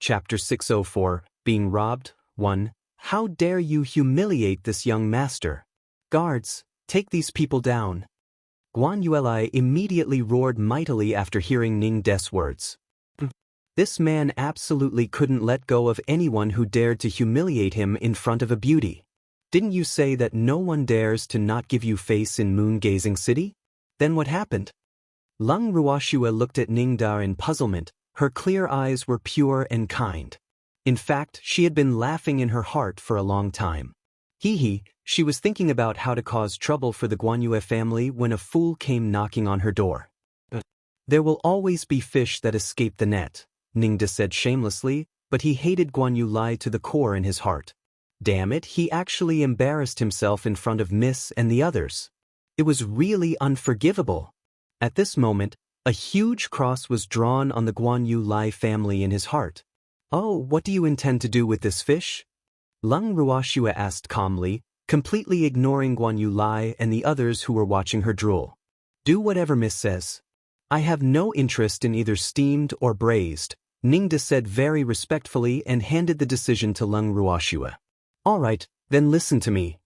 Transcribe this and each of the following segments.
Chapter 604, Being Robbed, 1. How dare you humiliate this young master? Guards, take these people down. Guan Yueli immediately roared mightily after hearing Ning De's words. This man absolutely couldn't let go of anyone who dared to humiliate him in front of a beauty. Didn't you say that no one dares to not give you face in moon-gazing city? Then what happened? Lung Ruoxue looked at Ning Da in puzzlement. Her clear eyes were pure and kind. In fact, she had been laughing in her heart for a long time. She was thinking about how to cause trouble for the Guanyue family when a fool came knocking on her door. There will always be fish that escape the net, Ningda said shamelessly, but he hated Guan Yueli to the core in his heart. Damn it, he actually embarrassed himself in front of Miss and the others. It was really unforgivable. At this moment, a huge cross was drawn on the Guan Yueli family in his heart. Oh, what do you intend to do with this fish? Lung Ruoxue asked calmly, completely ignoring Guan Yueli and the others who were watching her drool. Do whatever Miss says. I have no interest in either steamed or braised, Ningda said very respectfully and handed the decision to Lung Ruoxue. All right, then listen to me.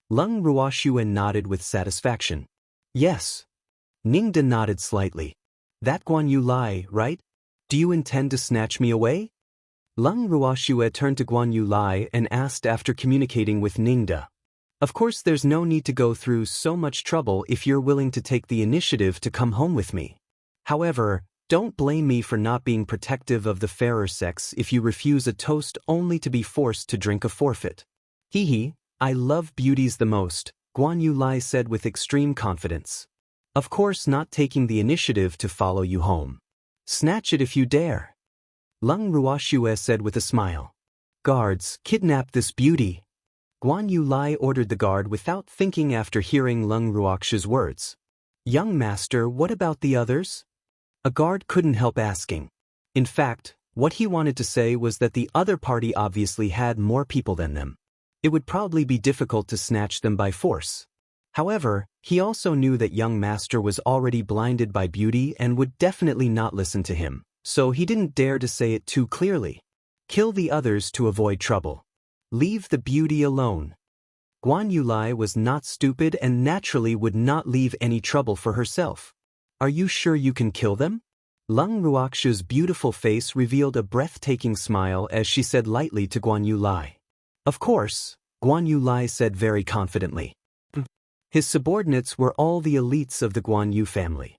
Lung Ruoxue nodded with satisfaction. Yes. Ningda nodded slightly. That Guan Yueli, right? Do you intend to snatch me away? Lung Ruoxue turned to Guan Yueli and asked after communicating with Ningda. Of course there's no need to go through so much trouble if you're willing to take the initiative to come home with me. However, don't blame me for not being protective of the fairer sex if you refuse a toast only to be forced to drink a forfeit. I love beauties the most, Guan Yueli said with extreme confidence. Of course not taking the initiative to follow you home. Snatch it if you dare. Lung Ruoxue said with a smile. Guards, kidnap this beauty. Guan Yueli ordered the guard without thinking after hearing Lung Ruoxue's words. Young master, what about the others? A guard couldn't help asking. In fact, what he wanted to say was that the other party obviously had more people than them. It would probably be difficult to snatch them by force. However, he also knew that young master was already blinded by beauty and would definitely not listen to him, so he didn't dare to say it too clearly. Kill the others to avoid trouble. Leave the beauty alone. Guan Yueli was not stupid and naturally would not leave any trouble for herself. Are you sure you can kill them? Lung Ruoxue's beautiful face revealed a breathtaking smile as she said lightly to Guan Yueli. Of course, Guan Yueli said very confidently. His subordinates were all the elites of the Guan Yu family.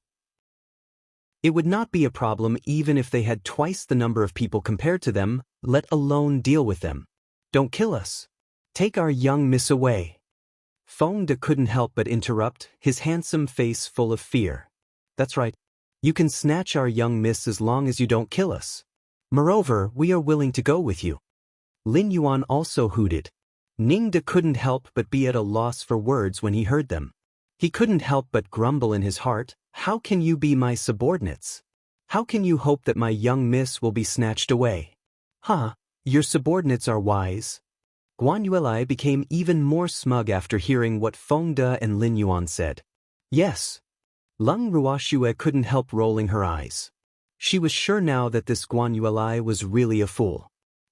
It would not be a problem even if they had twice the number of people compared to them, let alone deal with them. Don't kill us. Take our young miss away. Feng De couldn't help but interrupt, his handsome face full of fear. That's right. You can snatch our young miss as long as you don't kill us. Moreover, we are willing to go with you. Lin Yuan also hooted. Ningda couldn't help but be at a loss for words when he heard them. He couldn't help but grumble in his heart, how can you be my subordinates? How can you hope that my young miss will be snatched away? Your subordinates are wise. Guan Yueli became even more smug after hearing what Feng De and Lin Yuan said. Yes. Lung Ruoxue couldn't help rolling her eyes. She was sure now that this Guan Yueli was really a fool.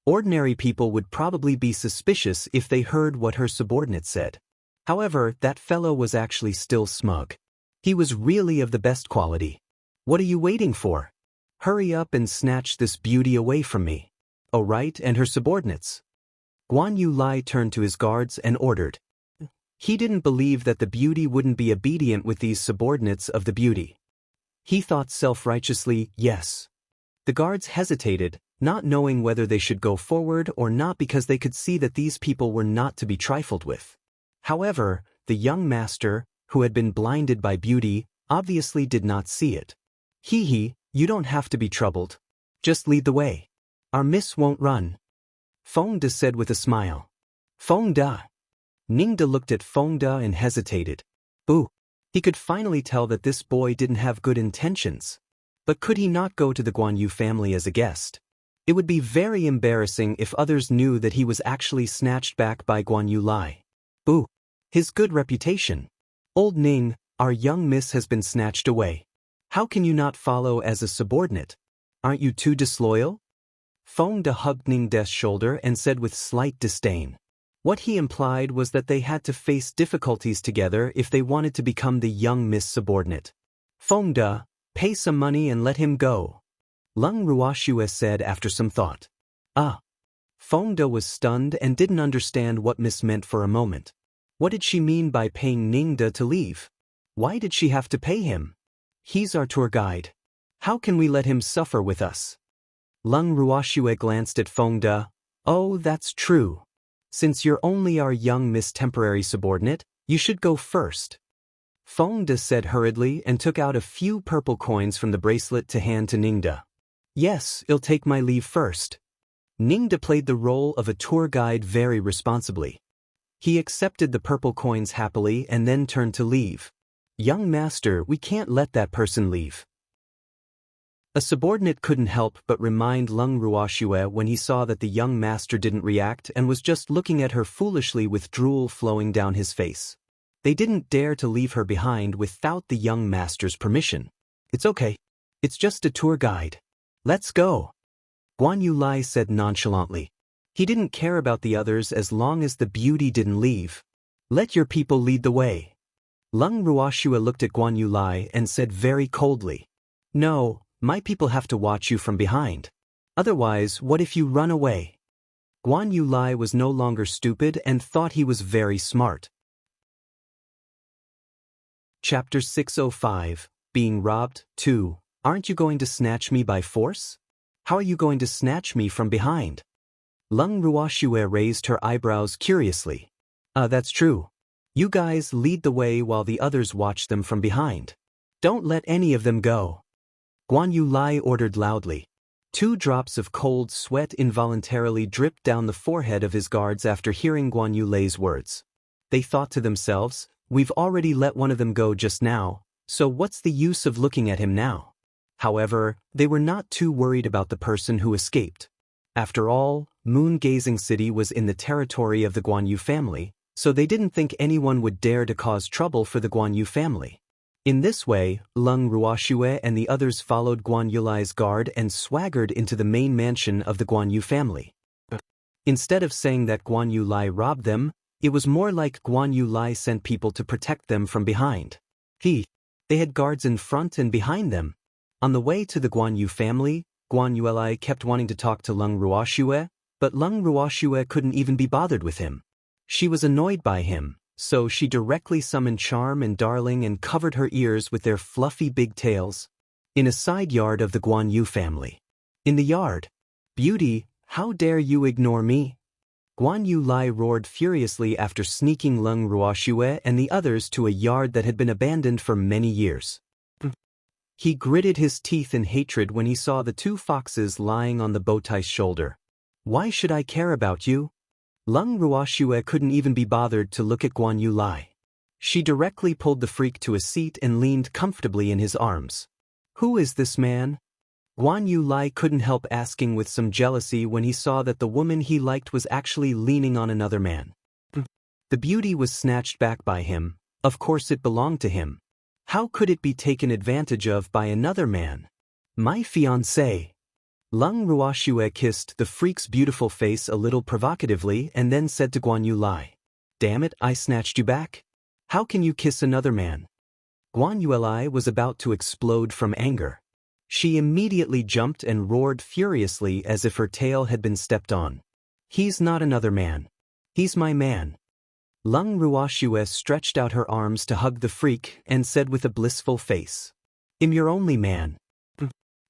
Ordinary people would probably be suspicious if they heard what her subordinate said. However, that fellow was actually still smug. He was really of the best quality. What are you waiting for? Hurry up and snatch this beauty away from me. Oh right, and her subordinates. Guan Yueli turned to his guards and ordered. He didn't believe that the beauty wouldn't be obedient with these subordinates of the beauty. He thought self-righteously, yes. The guards hesitated, not knowing whether they should go forward or not because they could see that these people were not to be trifled with. However, the young master, who had been blinded by beauty, obviously did not see it. You don't have to be troubled. Just lead the way. Our miss won't run. Feng De said with a smile. Feng De. Ningda looked at Feng De and hesitated. Ooh. He could finally tell that this boy didn't have good intentions. But could he not go to the Guan Yu family as a guest? It would be very embarrassing if others knew that he was actually snatched back by Guan Yueli. Ooh. His good reputation. Old Ning, our young miss has been snatched away. How can you not follow as a subordinate? Aren't you too disloyal? Feng De hugged Ningda's shoulder and said with slight disdain. What he implied was that they had to face difficulties together if they wanted to become the young Miss Subordinate. Feng De, pay some money and let him go, Leng Ruoxue said after some thought. Feng De was stunned and didn't understand what Miss meant for a moment. What did she mean by paying Ningda to leave? Why did she have to pay him? He's our tour guide. How can we let him suffer with us? Leng Ruoxue glanced at Feng De. Oh, that's true. Since you're only our young Miss Temporary Subordinate, you should go first. Feng De said hurriedly and took out a few purple coins from the bracelet to hand to Ningda. Yes, I'll take my leave first. Ningda played the role of a tour guide very responsibly. He accepted the purple coins happily and then turned to leave. Young master, we can't let that person leave. A subordinate couldn't help but remind Leng Ruoxue when he saw that the young master didn't react and was just looking at her foolishly with drool flowing down his face. They didn't dare to leave her behind without the young master's permission. It's okay. It's just a tour guide. Let's go, Guan Yulai said nonchalantly. He didn't care about the others as long as the beauty didn't leave. Let your people lead the way. Leng Ruoxue looked at Guan Yulai and said very coldly. No, my people have to watch you from behind. Otherwise, what if you run away? Guan Yulai was no longer stupid and thought he was very smart. Chapter 605, Being Robbed, 2. Aren't you going to snatch me by force? How are you going to snatch me from behind? Leng Ruoxue raised her eyebrows curiously. That's true. You guys lead the way while the others watch them from behind. Don't let any of them go. Guan Yulai ordered loudly. 2 drops of cold sweat involuntarily dripped down the forehead of his guards after hearing Guan Yulai's words. They thought to themselves, we've already let one of them go just now, so what's the use of looking at him now? However, they were not too worried about the person who escaped. After all, Moon-Gazing City was in the territory of the Guan Yu family, so they didn't think anyone would dare to cause trouble for the Guan Yu family. In this way, Leng Ruoxue and the others followed Guan Yulai's guard and swaggered into the main mansion of the Guan Yu family. Instead of saying that Guan Yulai robbed them, it was more like Guan Yulai sent people to protect them from behind. They had guards in front and behind them. On the way to the Guan Yu family, Guan Yulai kept wanting to talk to Leng Ruoxue, but Leng Ruoxue couldn't even be bothered with him. She was annoyed by him, so she directly summoned Charm and Darling and covered her ears with their fluffy big tails. In a side yard of the Guan Yu family. In the yard. Beauty, how dare you ignore me? Guan Yulai roared furiously after sneaking Leng Ruoxue and the others to a yard that had been abandoned for many years. He gritted his teeth in hatred when he saw the 2 foxes lying on the bowtie's shoulder. Why should I care about you? Leng Ruoxue couldn't even be bothered to look at Guan Yulai. She directly pulled the freak to a seat and leaned comfortably in his arms. Who is this man? Guan Yulai couldn't help asking with some jealousy when he saw that the woman he liked was actually leaning on another man. The beauty was snatched back by him. Of course it belonged to him. How could it be taken advantage of by another man? My fiancé. Leng Ruoxue kissed the freak's beautiful face a little provocatively and then said to Guan Yulai, Damn it, I snatched you back. How can you kiss another man? Guan Yulai was about to explode from anger. She immediately jumped and roared furiously as if her tail had been stepped on. He's not another man. He's my man. Leng Ruoxue stretched out her arms to hug the freak and said with a blissful face, I'm your only man.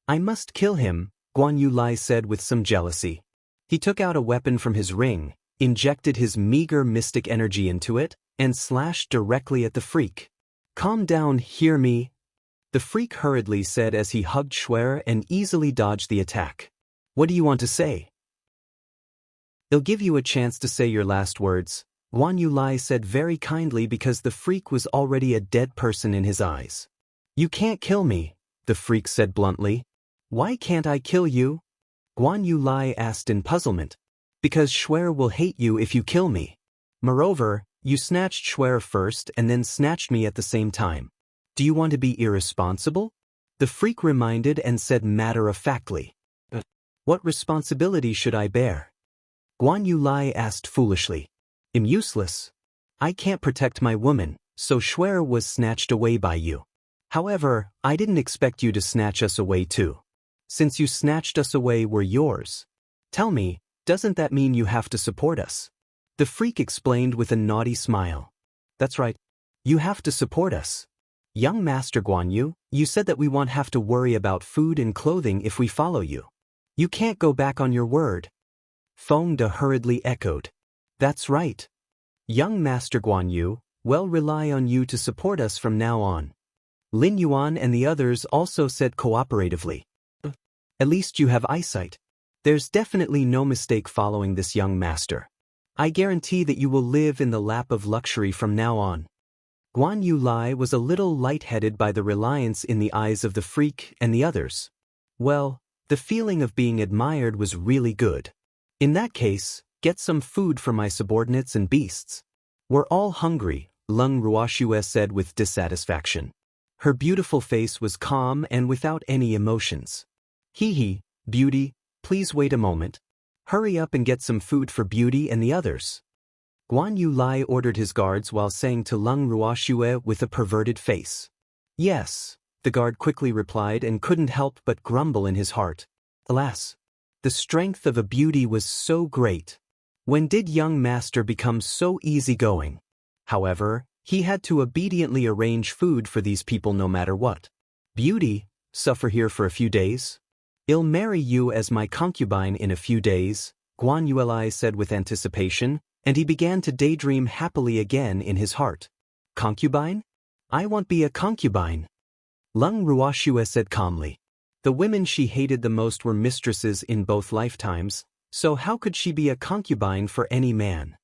I must kill him, Guan Yulai said with some jealousy. He took out a weapon from his ring, injected his meager mystic energy into it, and slashed directly at the freak. Calm down, hear me? The freak hurriedly said as he hugged Schwer and easily dodged the attack. What do you want to say? I'll give you a chance to say your last words, Guan Yulai said very kindly because the freak was already a dead person in his eyes. You can't kill me, the freak said bluntly. Why can't I kill you? Guan Yulai asked in puzzlement. Because Schwer will hate you if you kill me. Moreover, you snatched Schwer first and then snatched me at the same time. Do you want to be irresponsible? The freak reminded and said matter-of-factly. What responsibility should I bear? Guan Yu Lai asked foolishly. I'm useless. I can't protect my woman, so Shuer was snatched away by you. However, I didn't expect you to snatch us away too. Since you snatched us away, we're yours. Tell me, doesn't that mean you have to support us? The freak explained with a naughty smile. That's right. You have to support us. Young Master Guan Yu, you said that we won't have to worry about food and clothing if we follow you. You can't go back on your word. Feng De hurriedly echoed. That's right. Young Master Guan Yu, we'll rely on you to support us from now on. Lin Yuan and the others also said cooperatively. At least you have eyesight. There's definitely no mistake following this young master. I guarantee that you will live in the lap of luxury from now on. Guan Yu Lai was a little lightheaded by the reliance in the eyes of the freak and the others. Well, the feeling of being admired was really good. In that case, get some food for my subordinates and beasts. We're all hungry, Leng Ruoxue said with dissatisfaction. Her beautiful face was calm and without any emotions. Hee, Beauty, please wait a moment. Hurry up and get some food for Beauty and the others. Guan Yu Lai ordered his guards while saying to Leng Ruoxue with a perverted face. Yes, the guard quickly replied and couldn't help but grumble in his heart. Alas, the strength of a beauty was so great. When did young master become so easygoing? However, he had to obediently arrange food for these people no matter what. Beauty, suffer here for a few days. I'll marry you as my concubine in a few days, Guan Yuelai said with anticipation, and he began to daydream happily again in his heart. Concubine? I won't be a concubine. Leng Ruoxue said calmly. The women she hated the most were mistresses in both lifetimes, so how could she be a concubine for any man?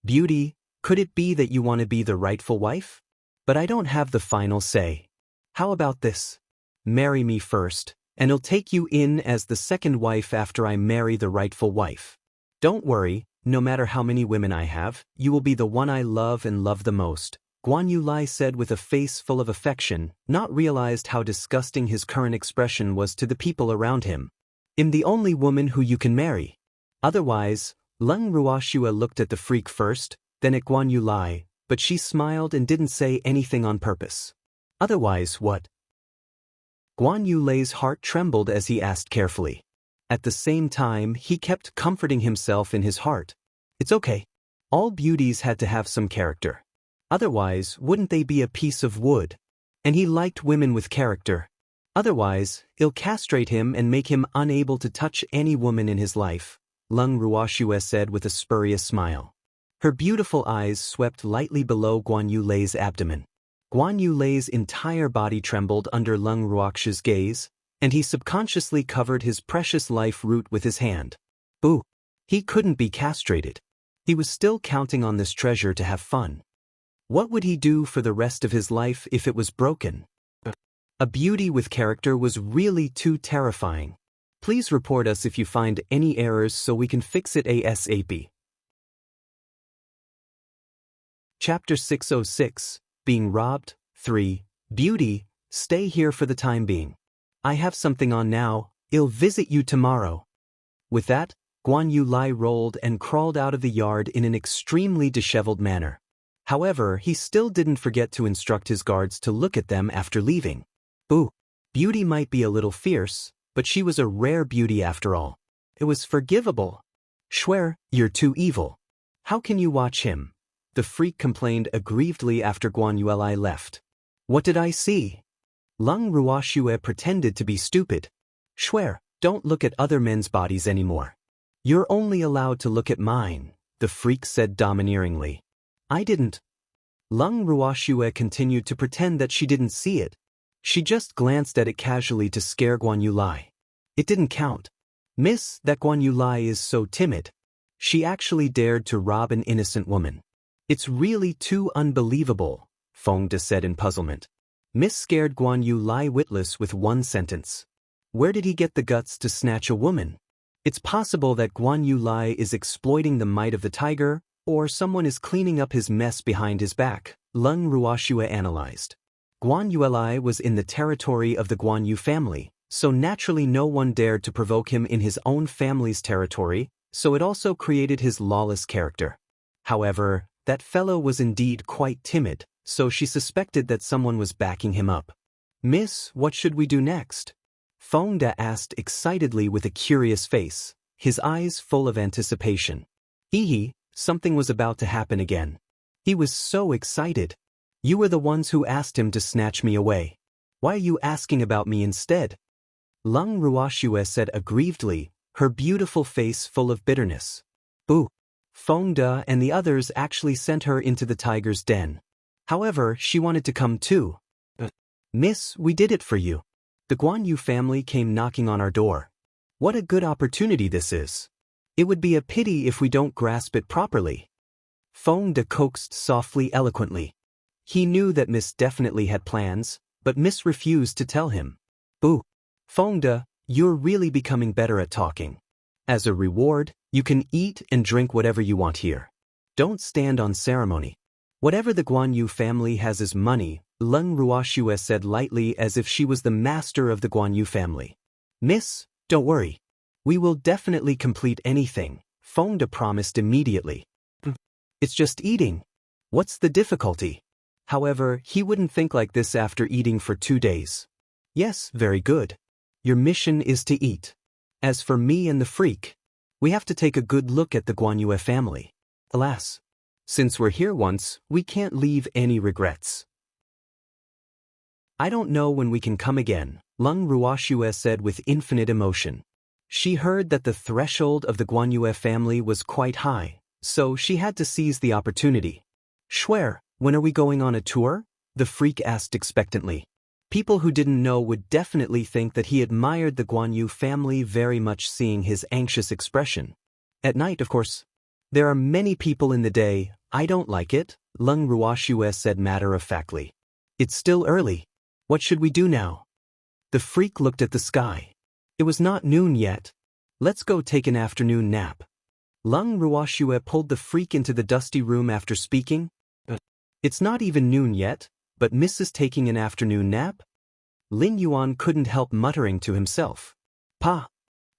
Beauty, could it be that you want to be the rightful wife? But I don't have the final say. How about this? Marry me first, and I'll take you in as the second wife after I marry the rightful wife. Don't worry, no matter how many women I have, you will be the one I love and love the most, Guan Yu Lai said with a face full of affection, not realized how disgusting his current expression was to the people around him. I'm the only woman who you can marry. Otherwise, Leng Ruoxue looked at the freak first, then at Guan Yu Lai, but she smiled and didn't say anything on purpose. Otherwise what? Guan Yu Lai's heart trembled as he asked carefully. At the same time, he kept comforting himself in his heart. It's okay. All beauties had to have some character. Otherwise, wouldn't they be a piece of wood? And he liked women with character. Otherwise, I'll castrate him and make him unable to touch any woman in his life, Leng Ruoxue said with a spurious smile. Her beautiful eyes swept lightly below Guan Yu Lai's abdomen. Guan Yu Lai's entire body trembled under Leng Ruoxue's gaze, and he subconsciously covered his precious life root with his hand. Boo! He couldn't be castrated. He was still counting on this treasure to have fun. What would he do for the rest of his life if it was broken? A beauty with character was really too terrifying. Please report us if you find any errors so we can fix it ASAP. Chapter 606, Being Robbed, 3, Beauty, stay here for the time being. I have something on now, I'll visit you tomorrow. With that, Guan Yu Lai rolled and crawled out of the yard in an extremely disheveled manner. However, he still didn't forget to instruct his guards to look at them after leaving. Boo! Beauty might be a little fierce, but she was a rare beauty after all. It was forgivable. Shuer, you're too evil. How can you watch him? The freak complained aggrievedly after Guan Yuelai left. What did I see? Leng Ruoxue pretended to be stupid. Shuer, don't look at other men's bodies anymore. You're only allowed to look at mine, the freak said domineeringly. I didn't. Leng Ruoxue continued to pretend that she didn't see it. She just glanced at it casually to scare Guan Yu Lai. It didn't count. Miss, that Guan Yu Lai is so timid. She actually dared to rob an innocent woman. It's really too unbelievable, Feng De said in puzzlement. Miss scared Guan Yu Lai witless with one sentence. Where did he get the guts to snatch a woman? It's possible that Guan Yu Lai is exploiting the might of the tiger, or someone is cleaning up his mess behind his back, Leng Ruoxue analyzed. Guan Yuelai was in the territory of the Guan Yu family, so naturally no one dared to provoke him in his own family's territory, so it also created his lawless character. However, that fellow was indeed quite timid, so she suspected that someone was backing him up. "Miss, what should we do next?" Fongda asked excitedly with a curious face, his eyes full of anticipation. Something was about to happen again. He was so excited. "You were the ones who asked him to snatch me away. Why are you asking about me instead?" Lung Ruoxue said aggrievedly, her beautiful face full of bitterness. "Boo. Fongda and the others actually sent her into the tiger's den. However, she wanted to come too. Miss, we did it for you. The Guan Yu family came knocking on our door. What a good opportunity this is. It would be a pity if we don't grasp it properly." Fongda coaxed softly eloquently. He knew that Miss definitely had plans, but Miss refused to tell him. "Boo. Fongda, you're really becoming better at talking. As a reward, you can eat and drink whatever you want here. Don't stand on ceremony. Whatever the Guan Yu family has is money," Lung Ruoxue said lightly as if she was the master of the Guan Yu family. "Miss, don't worry. We will definitely complete anything," Fongda promised immediately. "It's just eating. What's the difficulty?" However, he wouldn't think like this after eating for 2 days. "Yes, very good. Your mission is to eat. As for me and the freak, we have to take a good look at the Guan Yu family. Alas, since we're here once, we can't leave any regrets." "I don't know when we can come again," Lung Ruoxue said with infinite emotion. She heard that the threshold of the Guan Yu family was quite high, so she had to seize the opportunity. "Swear, when are we going on a tour?" the freak asked expectantly. People who didn't know would definitely think that he admired the Guan Yu family very much, seeing his anxious expression. "At night, of course. There are many people in the day. I don't like it," Lung Ruoxue said matter-of-factly. "It's still early. What should we do now?" The freak looked at the sky. It was not noon yet. "Let's go take an afternoon nap." Lung Ruoxue pulled the freak into the dusty room after speaking. It's not even noon yet, but Miss is taking an afternoon nap?" Lin Yuan couldn't help muttering to himself. "Pa!"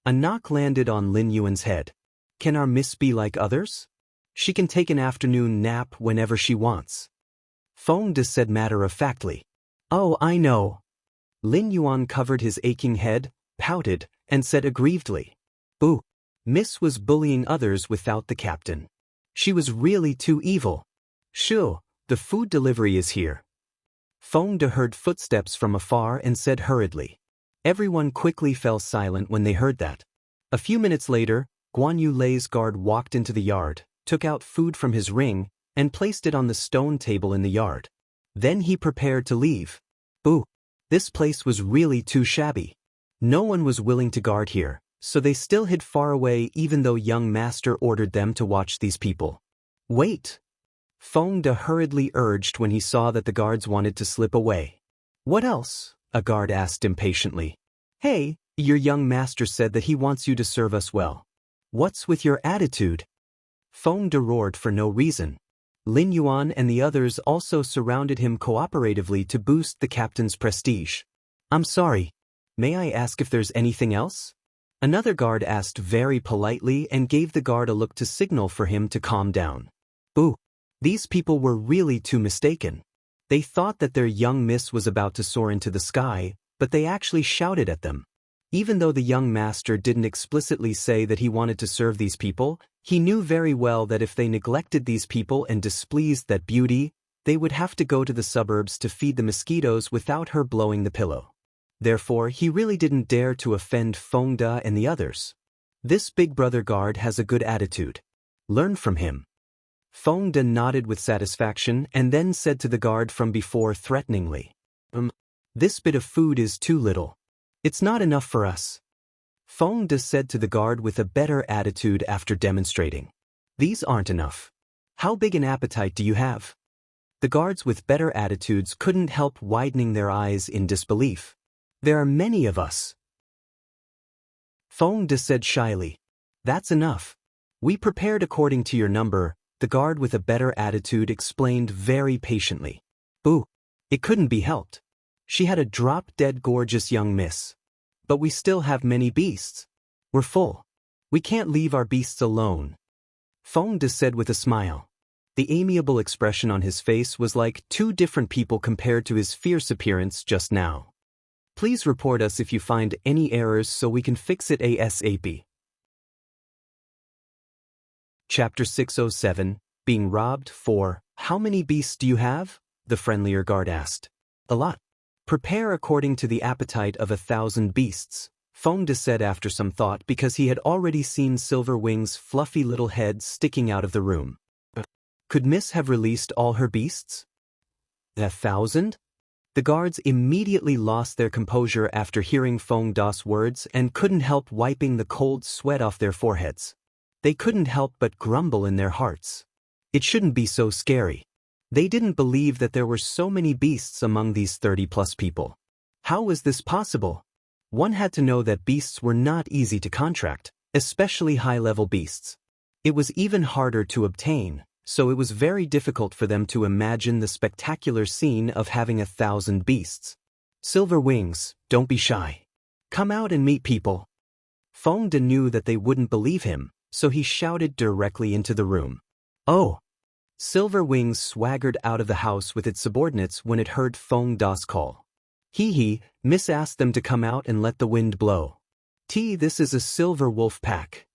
A knock landed on Lin Yuan's head. "Can our Miss be like others? She can take an afternoon nap whenever she wants." Fongda said matter-of-factly. "Oh, I know." Lin Yuan covered his aching head, pouted, and said aggrievedly. "Boo. Miss was bullying others without the captain. She was really too evil. Shoo, the food delivery is here." Fongda heard footsteps from afar and said hurriedly. Everyone quickly fell silent when they heard that. A few minutes later, Guan Yu Lei's guard walked into the yard, took out food from his ring, and placed it on the stone table in the yard. Then he prepared to leave. Boo. This place was really too shabby. No one was willing to guard here, so they still hid far away even though young master ordered them to watch these people. "Wait!" Fongda hurriedly urged when he saw that the guards wanted to slip away. "What else?" a guard asked impatiently. "Hey, your young master said that he wants you to serve us well. What's with your attitude?" Fongda roared for no reason. Lin Yuan and the others also surrounded him cooperatively to boost the captain's prestige. "I'm sorry. May I ask if there's anything else?" Another guard asked very politely and gave the guard a look to signal for him to calm down. Boo. These people were really too mistaken. They thought that their young miss was about to soar into the sky, but they actually shouted at them. Even though the young master didn't explicitly say that he wanted to serve these people, he knew very well that if they neglected these people and displeased that beauty, they would have to go to the suburbs to feed the mosquitoes without her blowing the pillow. Therefore, he really didn't dare to offend Fongda and the others. This big brother guard has a good attitude. Learn from him. Fongda nodded with satisfaction and then said to the guard from before threateningly, This bit of food is too little. It's not enough for us." Fongda said to the guard with a better attitude after demonstrating. "These aren't enough. How big an appetite do you have?" The guards with better attitudes couldn't help widening their eyes in disbelief. "There are many of us." Fongda said shyly, "That's enough. We prepared according to your number," the guard with a better attitude explained very patiently. "Boo. It couldn't be helped. She had a drop-dead gorgeous young miss. But we still have many beasts. We're full. We can't leave our beasts alone. Feng De said with a smile. The amiable expression on his face was like two different people compared to his fierce appearance just now. Please report us if you find any errors so we can fix it ASAP. Chapter 607, Being Robbed 4. How many beasts do you have? The friendlier guard asked. A lot. Prepare according to the appetite of 1,000 beasts, Feng De said after some thought because he had already seen Silverwing's fluffy little head sticking out of the room. Could Miss have released all her beasts? 1,000? The guards immediately lost their composure after hearing Feng Da's words and couldn't help wiping the cold sweat off their foreheads. They couldn't help but grumble in their hearts. It shouldn't be so scary. They didn't believe that there were so many beasts among these 30+ people. How was this possible? One had to know that beasts were not easy to contract, especially high-level beasts. It was even harder to obtain, so it was very difficult for them to imagine the spectacular scene of having 1,000 beasts. Silver Wings, don't be shy. Come out and meet people. Feng De knew that they wouldn't believe him, so he shouted directly into the room. Oh! Silver Wings swaggered out of the house with its subordinates when it heard Feng Da's call. Miss asked them to come out and let the wind blow. This is a silver wolf pack.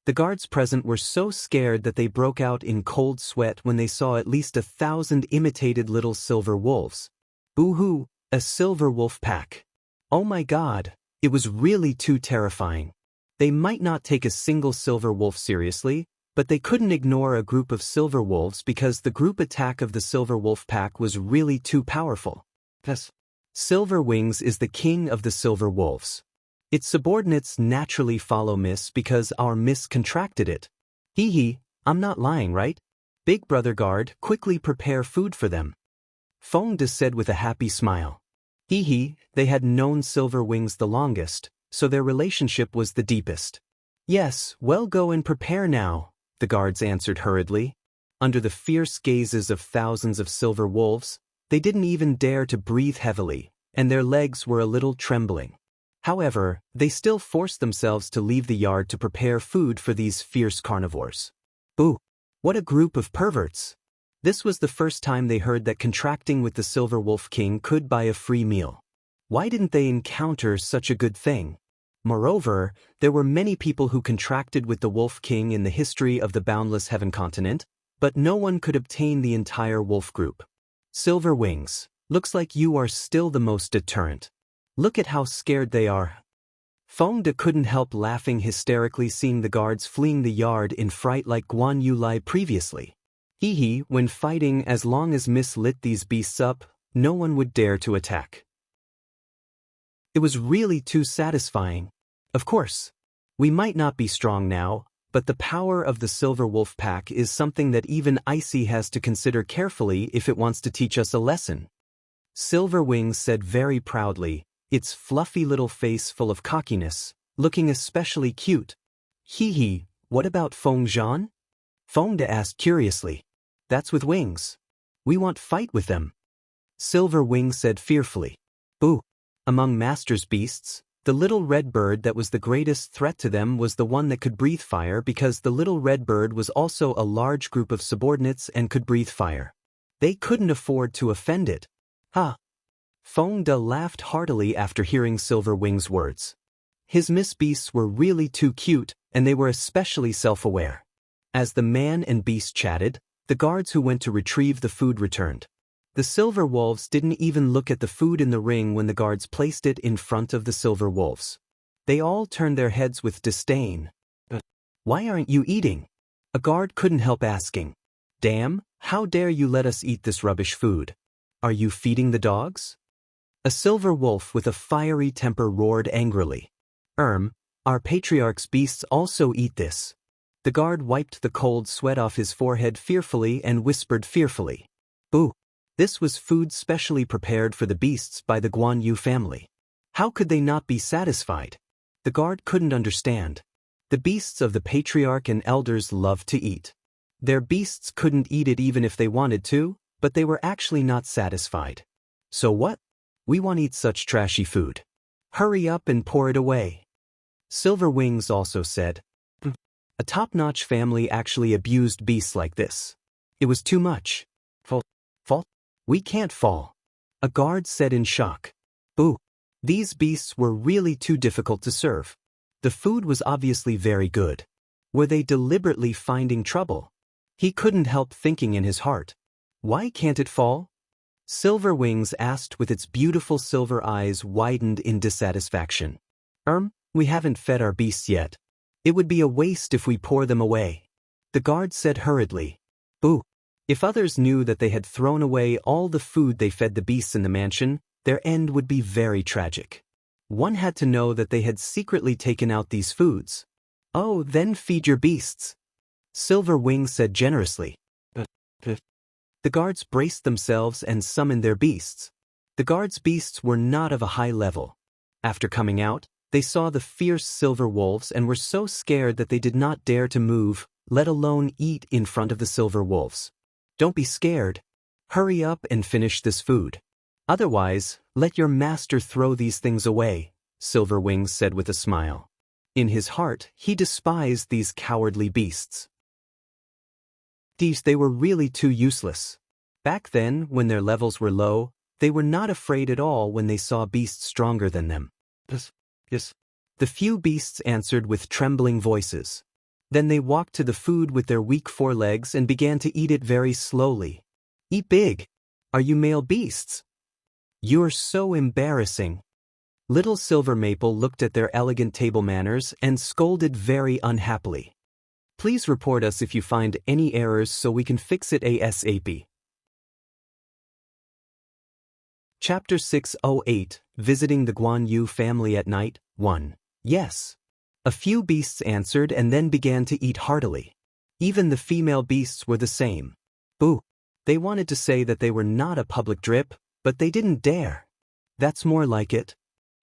The guards present were so scared that they broke out in cold sweat when they saw at least 1,000 imitated little silver wolves. Boo-hoo, a silver wolf pack. Oh my God, it was really too terrifying. They might not take a single silver wolf seriously, but they couldn't ignore a group of silver wolves because the group attack of the silver wolf pack was really too powerful. Yes. Silver Wings is the king of the silver wolves. Its subordinates naturally follow Miss because our Miss contracted it. I'm not lying, right? Big Brother Guard, quickly prepare food for them. Feng De said with a happy smile. They had known Silver Wings the longest, so their relationship was the deepest. Yes, well, go and prepare now, the guards answered hurriedly. Under the fierce gazes of thousands of silver wolves, they didn't even dare to breathe heavily, and their legs were a little trembling. However, they still forced themselves to leave the yard to prepare food for these fierce carnivores. Boo! What a group of perverts! This was the first time they heard that contracting with the Silver Wolf King could buy a free meal. Why didn't they encounter such a good thing? Moreover, there were many people who contracted with the Wolf King in the history of the Boundless Heaven continent, but no one could obtain the entire wolf group. Silver Wings, looks like you are still the most deterrent. Look at how scared they are. Feng De couldn't help laughing hysterically seeing the guards fleeing the yard in fright like Guan Yulai previously. When fighting, as long as Miss lit these beasts up, no one would dare to attack. It was really too satisfying. Of course, we might not be strong now, but the power of the Silver Wolf Pack is something that even Icy has to consider carefully if it wants to teach us a lesson. Silver Wings said very proudly, its fluffy little face full of cockiness, looking especially cute. What about Feng Zhan? Feng De asked curiously. That's with wings. We want fight with them. Silver Wings said fearfully. Boo! Among Master's beasts, the little red bird that was the greatest threat to them was the one that could breathe fire because the little red bird was also a large group of subordinates and could breathe fire. They couldn't afford to offend it. Feng De laughed heartily after hearing Silver Wings' words. His Miss Beasts were really too cute, and they were especially self-aware. As the man and beast chatted, the guards who went to retrieve the food returned. The silver wolves didn't even look at the food in the ring when the guards placed it in front of the silver wolves. They all turned their heads with disdain. Why aren't you eating? A guard couldn't help asking. Damn, how dare you let us eat this rubbish food? Are you feeding the dogs? A silver wolf with a fiery temper roared angrily. Our patriarch's beasts also eat this. The guard wiped the cold sweat off his forehead fearfully and whispered fearfully. Boo! This was food specially prepared for the beasts by the Guan Yu family. How could they not be satisfied? The guard couldn't understand. The beasts of the patriarch and elders loved to eat. Their beasts couldn't eat it even if they wanted to, but they were actually not satisfied. So what? We want to eat such trashy food. Hurry up and pour it away. Silver Wings also said, a top-notch family actually abused beasts like this. It was too much. Fall? We can't fall. A guard said in shock. Boo. These beasts were really too difficult to serve. The food was obviously very good. Were they deliberately finding trouble? He couldn't help thinking in his heart. Why can't it fall? Silver Wings asked with its beautiful silver eyes widened in dissatisfaction. We haven't fed our beasts yet. It would be a waste if we pour them away. The guard said hurriedly. Boo. If others knew that they had thrown away all the food they fed the beasts in the mansion, their end would be very tragic. One had to know that they had secretly taken out these foods. Oh, then feed your beasts. Silver Wings said generously. The guards braced themselves and summoned their beasts. The guards' beasts were not of a high level. After coming out, they saw the fierce silver wolves and were so scared that they did not dare to move, let alone eat in front of the silver wolves. Don't be scared. Hurry up and finish this food. Otherwise, let your master throw these things away, Silver Wings said with a smile. In his heart, he despised these cowardly beasts. They were really too useless. Back then, when their levels were low, they were not afraid at all when they saw beasts stronger than them. Yes. The few beasts answered with trembling voices. Then they walked to the food with their weak forelegs and began to eat it very slowly. Eat big. Are you male beasts? You're so embarrassing. Little Silver Maple looked at their elegant table manners and scolded very unhappily. Please report us if you find any errors so we can fix it ASAP. Chapter 608, Visiting the Guan Yu Family at Night, 1. Yes. A few beasts answered and then began to eat heartily. Even the female beasts were the same. Boo. They wanted to say that they were not a public drip, but they didn't dare. That's more like it.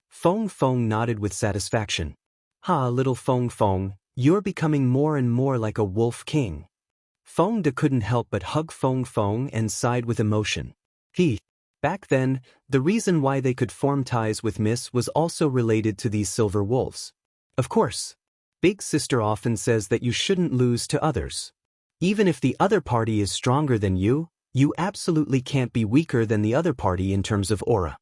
Fong Fong nodded with satisfaction. Ha, little Fong Fong, you're becoming more and more like a wolf king. Fong De couldn't help but hug Fong Fong and sighed with emotion. Back then, the reason why they could form ties with Miss was also related to these silver wolves. Of course, Big Sister often says that you shouldn't lose to others. Even if the other party is stronger than you, you absolutely can't be weaker than the other party in terms of aura.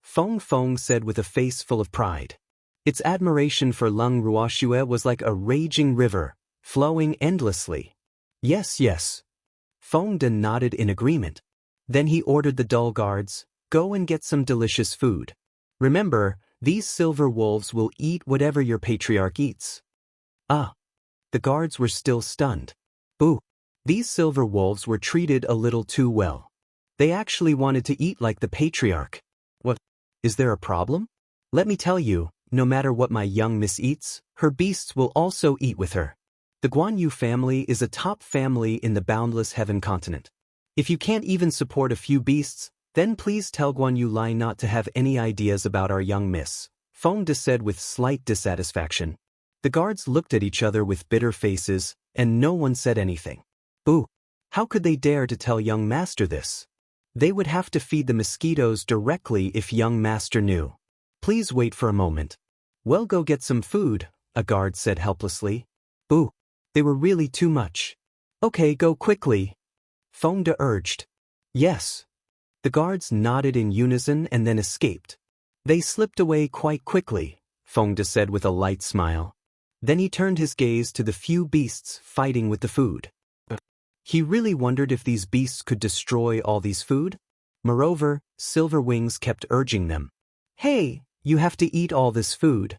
Fong Fong said with a face full of pride. Its admiration for Lung Ruoxue was like a raging river, flowing endlessly. Yes. Fong De nodded in agreement. Then he ordered the dull guards, go and get some delicious food. Remember, these silver wolves will eat whatever your patriarch eats. The guards were still stunned. Boo. These silver wolves were treated a little too well. They actually wanted to eat like the patriarch. What? Is there a problem? Let me tell you, no matter what my young miss eats, her beasts will also eat with her. The Guan Yu family is a top family in the boundless heaven continent. If you can't even support a few beasts, then please tell Guan Yu Lai not to have any ideas about our young miss, Fong De said with slight dissatisfaction. The guards looked at each other with bitter faces, and no one said anything. Boo! How could they dare to tell young master this? They would have to feed the mosquitoes directly if young master knew. Please wait for a moment. Well, go get some food, a guard said helplessly. Boo! They were really too much. Okay, go quickly. Fong De urged. Yes. The guards nodded in unison and then escaped. They slipped away quite quickly, Fong De said with a light smile. Then he turned his gaze to the few beasts fighting with the food. He really wondered if these beasts could destroy all these food. Moreover, Silver Wings kept urging them. Hey, you have to eat all this food.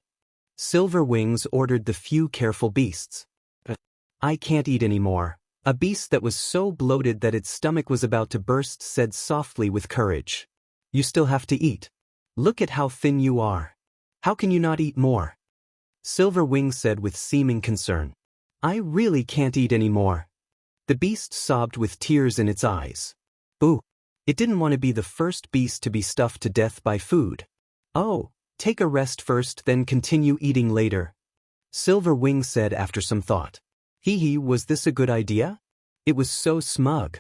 Silver Wings ordered the few careful beasts. I can't eat anymore. A beast that was so bloated that its stomach was about to burst said softly with courage. You still have to eat. Look at how thin you are. How can you not eat more? Silver Wings said with seeming concern. I really can't eat anymore. The beast sobbed with tears in its eyes. Boo! It didn't want to be the first beast to be stuffed to death by food. Oh, take a rest first, then continue eating later. Silver Wings said after some thought. Was this a good idea? It was so smug.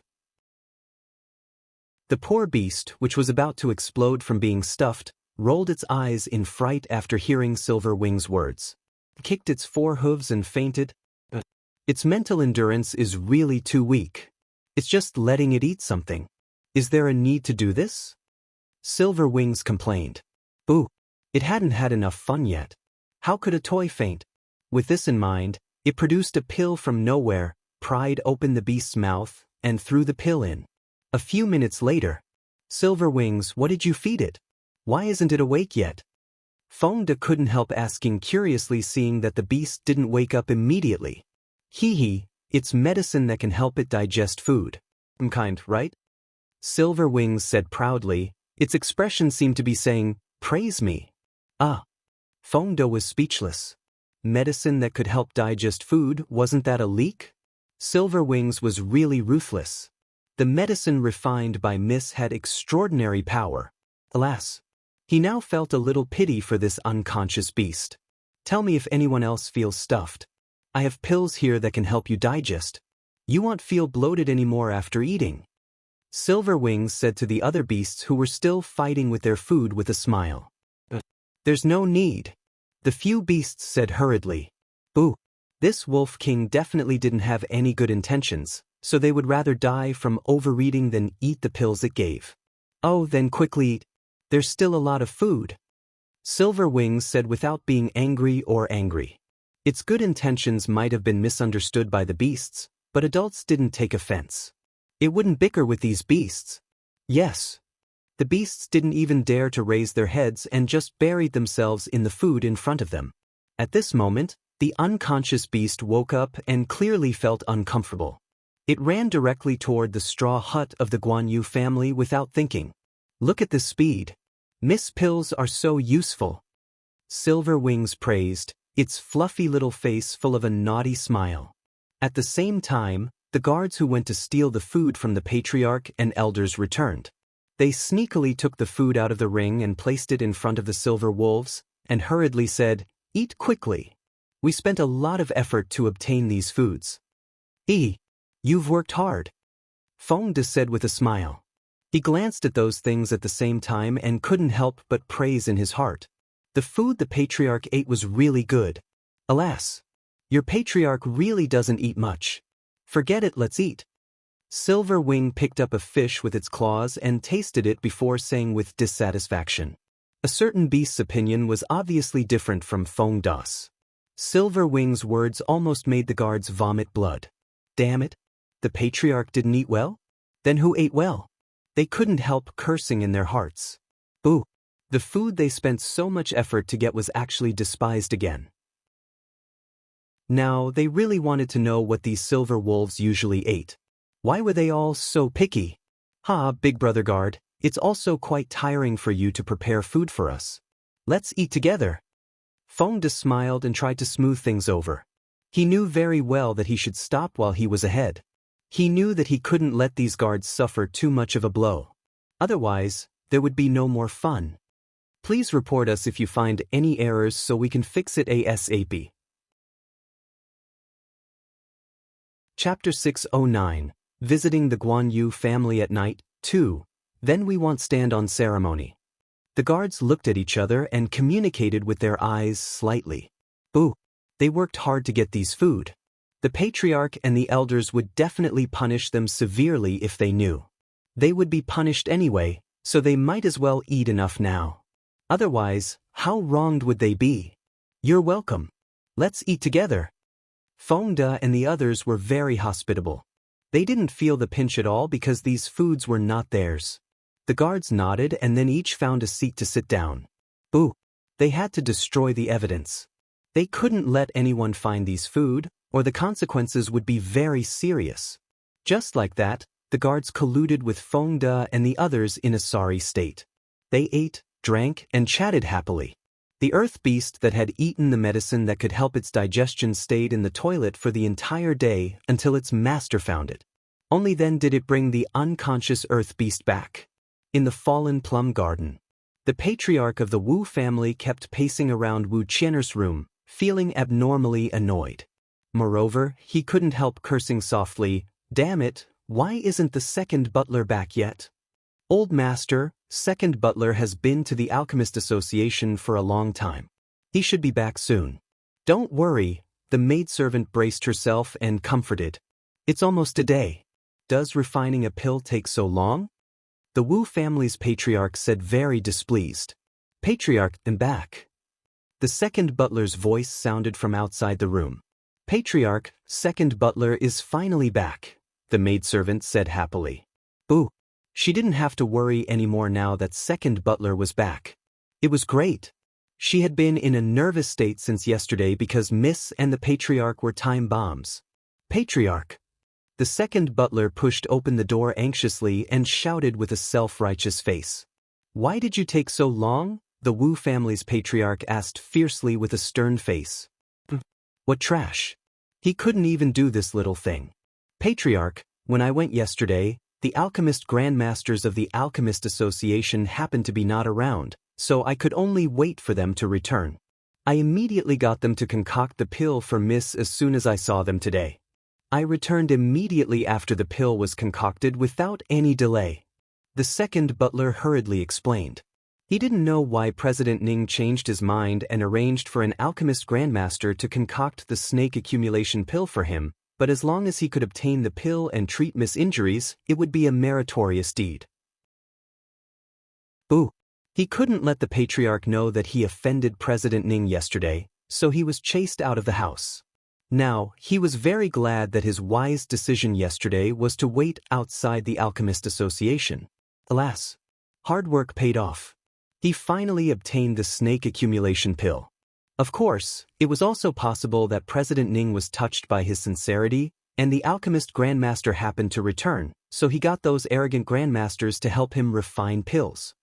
The poor beast, which was about to explode from being stuffed, rolled its eyes in fright after hearing Silverwing's words, kicked its 4 hooves and fainted. Its mental endurance is really too weak. It's just letting it eat something. Is there a need to do this? Silverwings complained. Boo! It hadn't had enough fun yet. How could a toy faint? With this in mind, it produced a pill from nowhere, pried open the beast's mouth, and threw the pill in. A few minutes later, Silverwings, what did you feed it? Why isn't it awake yet? Fongda couldn't help asking curiously, seeing that the beast didn't wake up immediately. Hee, it's medicine that can help it digest food. Kind, right? Silverwings said proudly. Its expression seemed to be saying, praise me. Fongda was speechless. Medicine that could help digest food, wasn't that a leak? Silverwings was really ruthless. The medicine refined by Miss had extraordinary power. Alas, he now felt a little pity for this unconscious beast. Tell me if anyone else feels stuffed. I have pills here that can help you digest. You won't feel bloated anymore after eating. Silverwings said to the other beasts who were still fighting with their food with a smile. There's no need. The few beasts said hurriedly. Boo! This Wolf King definitely didn't have any good intentions, so they would rather die from overeating than eat the pills it gave. Oh, then quickly eat. There's still a lot of food. Silverwings said without being angry or angry. Its good intentions might have been misunderstood by the beasts, but adults didn't take offense. It wouldn't bicker with these beasts. Yes. The beasts didn't even dare to raise their heads and just buried themselves in the food in front of them. At this moment, the unconscious beast woke up and clearly felt uncomfortable. It ran directly toward the straw hut of the Guan Yu family without thinking. Look at this speed. Miss Pills are so useful. Silverwings praised, its fluffy little face full of a naughty smile. At the same time, the guards who went to steal the food from the patriarch and elders returned. They sneakily took the food out of the ring and placed it in front of the silver wolves, and hurriedly said, eat quickly. We spent a lot of effort to obtain these foods. You've worked hard. Fongda said with a smile. He glanced at those things at the same time and couldn't help but praise in his heart. The food the patriarch ate was really good. Alas, your patriarch really doesn't eat much. Forget it, let's eat. Silverwing picked up a fish with its claws and tasted it before saying with dissatisfaction. A certain beast's opinion was obviously different from Fongda's. Silverwing's words almost made the guards vomit blood. Damn it! The patriarch didn't eat well? Then who ate well? They couldn't help cursing in their hearts. Boo! The food they spent so much effort to get was actually despised again. Now, they really wanted to know what these silver wolves usually ate. Why were they all so picky? Big brother guard, it's also quite tiring for you to prepare food for us. Let's eat together. Fongda smiled and tried to smooth things over. He knew very well that he should stop while he was ahead. He knew that he couldn't let these guards suffer too much of a blow. Otherwise, there would be no more fun. Please report us if you find any errors so we can fix it ASAP. Chapter 609, Visiting the Guan Yu family at night, 2. Then we won't stand on ceremony. The guards looked at each other and communicated with their eyes slightly. Boo! They worked hard to get these food. The patriarch and the elders would definitely punish them severely if they knew. They would be punished anyway, so they might as well eat enough now. Otherwise, how wronged would they be? You're welcome. Let's eat together. Fongda and the others were very hospitable. They didn't feel the pinch at all because these foods were not theirs. The guards nodded and then each found a seat to sit down. Boo! They had to destroy the evidence. They couldn't let anyone find these food, or the consequences would be very serious. Just like that, the guards colluded with Fongda and the others in a sorry state. They ate, drank, and chatted happily. The earth beast that had eaten the medicine that could help its digestion stayed in the toilet for the entire day until its master found it. Only then did it bring the unconscious earth beast back. In the fallen plum garden, the patriarch of the Wu family kept pacing around Wu Qian'er's room, feeling abnormally annoyed. Moreover, he couldn't help cursing softly, damn it, why isn't the second butler back yet? Old master, second butler has been to the Alchemist Association for a long time. He should be back soon. Don't worry, the maidservant braced herself and comforted. It's almost a day. Does refining a pill take so long? The Wu family's patriarch said, very displeased. Patriarch, I'm back. The second butler's voice sounded from outside the room. Patriarch, second butler is finally back, the maidservant said happily. Ooh. She didn't have to worry anymore now that second butler was back. It was great. She had been in a nervous state since yesterday because Miss and the patriarch were time bombs. Patriarch. The second butler pushed open the door anxiously and shouted with a self-righteous face. Why did you take so long? The Wu family's patriarch asked fiercely with a stern face. What trash? He couldn't even do this little thing. Patriarch, when I went yesterday, the alchemist grandmasters of the Alchemist Association happened to be not around, so I could only wait for them to return. I immediately got them to concoct the pill for Miss as soon as I saw them today. I returned immediately after the pill was concocted without any delay. The second butler hurriedly explained. He didn't know why President Ning changed his mind and arranged for an alchemist grandmaster to concoct the snake accumulation pill for him, but as long as he could obtain the pill and treat Miss' injuries, it would be a meritorious deed. Boo! He couldn't let the patriarch know that he offended President Ning yesterday, so he was chased out of the house. Now, he was very glad that his wise decision yesterday was to wait outside the Alchemist Association. Alas, hard work paid off. He finally obtained the snake accumulation pill. Of course, it was also possible that President Ning was touched by his sincerity, and the alchemist grandmaster happened to return, so he got those arrogant grandmasters to help him refine pills.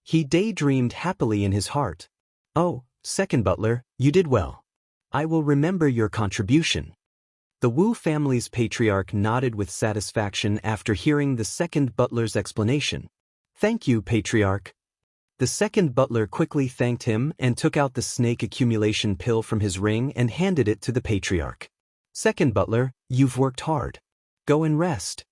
He daydreamed happily in his heart. Oh, second butler, you did well. I will remember your contribution. The Wu family's patriarch nodded with satisfaction after hearing the second butler's explanation. Thank you, patriarch. The second butler quickly thanked him and took out the snake accumulation pill from his ring and handed it to the patriarch. Second butler, you've worked hard. Go and rest.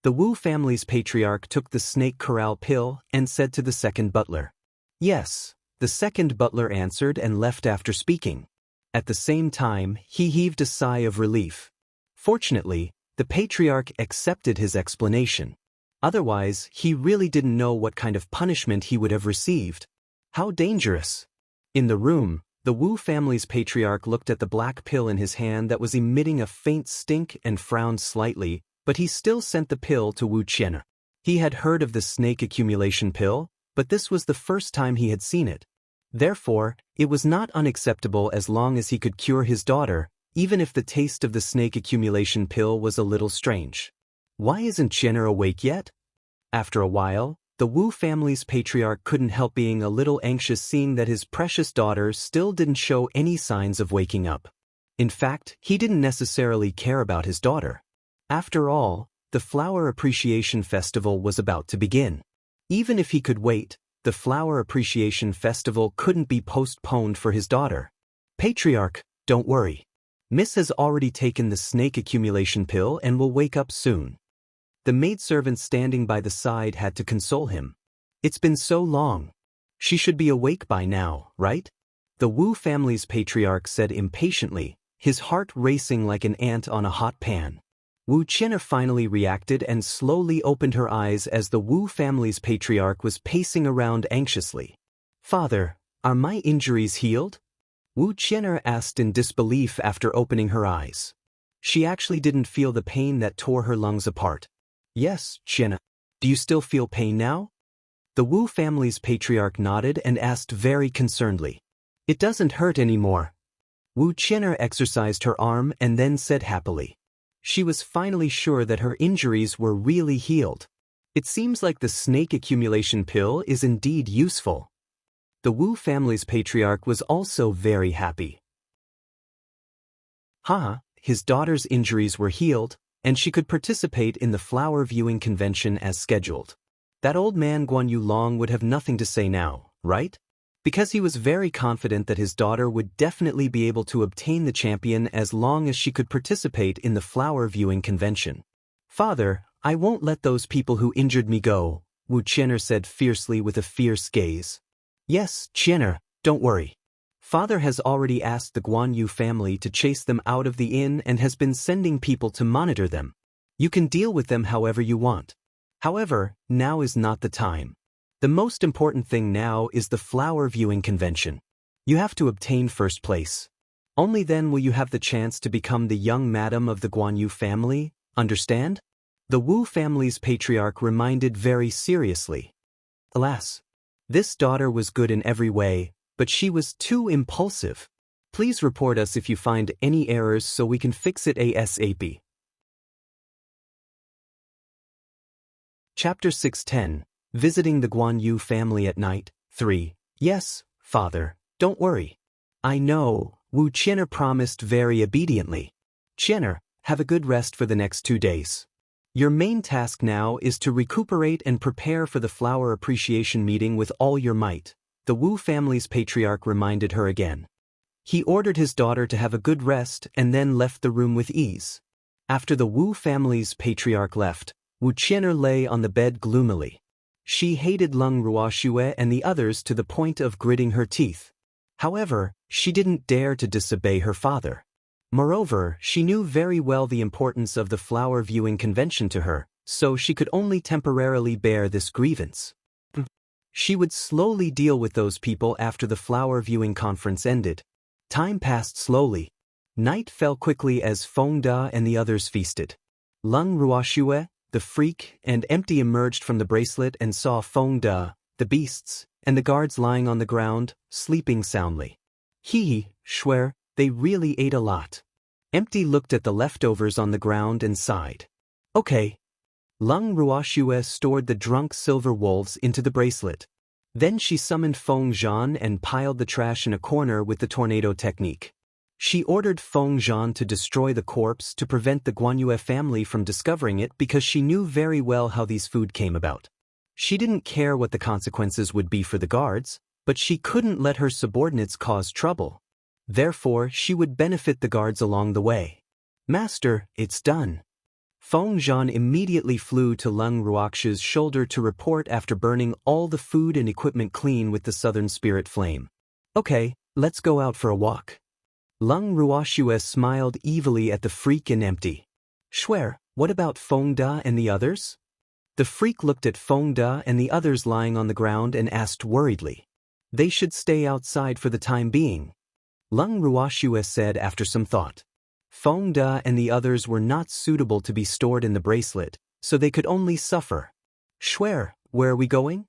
The Wu family's patriarch took the snake corral pill and said to the second butler. Yes, the second butler answered and left after speaking. At the same time, he heaved a sigh of relief. Fortunately, the patriarch accepted his explanation. Otherwise, he really didn't know what kind of punishment he would have received. How dangerous! In the room, the Wu family's patriarch looked at the black pill in his hand that was emitting a faint stink and frowned slightly, but he still sent the pill to Wu Qian'er. He had heard of the snake accumulation pill, but this was the first time he had seen it. Therefore, it was not unacceptable as long as he could cure his daughter, even if the taste of the snake accumulation pill was a little strange. Why isn't Qian'er awake yet? After a while, the Wu family's patriarch couldn't help being a little anxious seeing that his precious daughter still didn't show any signs of waking up. In fact, he didn't necessarily care about his daughter. After all, the Flower Appreciation Festival was about to begin. Even if he could wait, the Flower Appreciation Festival couldn't be postponed for his daughter. Patriarch, don't worry. Miss has already taken the snake accumulation pill and will wake up soon. The maidservant standing by the side had to console him. It's been so long. She should be awake by now, right? The Wu family's patriarch said impatiently, his heart racing like an ant on a hot pan. Wu Qian'er finally reacted and slowly opened her eyes as the Wu family's patriarch was pacing around anxiously. Father, are my injuries healed? Wu Qian'er asked in disbelief after opening her eyes. She actually didn't feel the pain that tore her lungs apart. Yes, Qian'er. Do you still feel pain now? The Wu family's patriarch nodded and asked very concernedly. It doesn't hurt anymore. Wu Qian'er exercised her arm and then said happily. She was finally sure that her injuries were really healed. It seems like the snake accumulation pill is indeed useful. The Wu family's patriarch was also very happy. His daughter's injuries were healed, and she could participate in the flower viewing convention as scheduled. That old man Guan Yulong would have nothing to say now, right? Because he was very confident that his daughter would definitely be able to obtain the champion as long as she could participate in the flower viewing convention. Father, I won't let those people who injured me go, Wu Qian'er said fiercely with a fierce gaze. Yes, Qian'er, don't worry. Father has already asked the Guan Yu family to chase them out of the inn and has been sending people to monitor them. You can deal with them however you want. However, now is not the time. The most important thing now is the flower viewing convention. You have to obtain first place. Only then will you have the chance to become the young madam of the Guan Yu family, understand? The Wu family's patriarch reminded very seriously. Alas, this daughter was good in every way, but she was too impulsive. Please report us if you find any errors so we can fix it ASAP. Chapter 610, Visiting the Guan Yu family at night, 3. Yes, father, don't worry. I know, Wu Qian'er promised very obediently. Qian'er, have a good rest for the next 2 days. Your main task now is to recuperate and prepare for the flower appreciation meeting with all your might, the Wu family's patriarch reminded her again. He ordered his daughter to have a good rest and then left the room with ease. After the Wu family's patriarch left, Wu Qian'er lay on the bed gloomily. She hated Leng Ruoxue and the others to the point of gritting her teeth. However, she didn't dare to disobey her father. Moreover, she knew very well the importance of the flower viewing convention to her, so she could only temporarily bear this grievance. She would slowly deal with those people after the flower viewing conference ended. Time passed slowly. Night fell quickly as Feng Da and the others feasted. Leng Ruoxue, the freak, and Empty emerged from the bracelet and saw Feng Da, the beasts, and the guards lying on the ground, sleeping soundly. He, swear, they really ate a lot. Empty looked at the leftovers on the ground and sighed. Okay. Leng Ruoxue stored the drunk silver wolves into the bracelet. Then she summoned Feng Zhan and piled the trash in a corner with the tornado technique. She ordered Feng Zhan to destroy the corpse to prevent the Guanyue family from discovering it because she knew very well how these food came about. She didn't care what the consequences would be for the guards, but she couldn't let her subordinates cause trouble. Therefore, she would benefit the guards along the way. Master, it's done. Feng Zhan immediately flew to Leng Ruoxue's shoulder to report after burning all the food and equipment clean with the southern spirit flame. Okay, let's go out for a walk. Leng Ruoxue smiled evilly at the freak and Empty. Swear, what about Feng Da and the others? The freak looked at Feng Da and the others lying on the ground and asked worriedly. They should stay outside for the time being. Leng Ruoxue said after some thought. Feng Da and the others were not suitable to be stored in the bracelet, so they could only suffer. Swear, where are we going?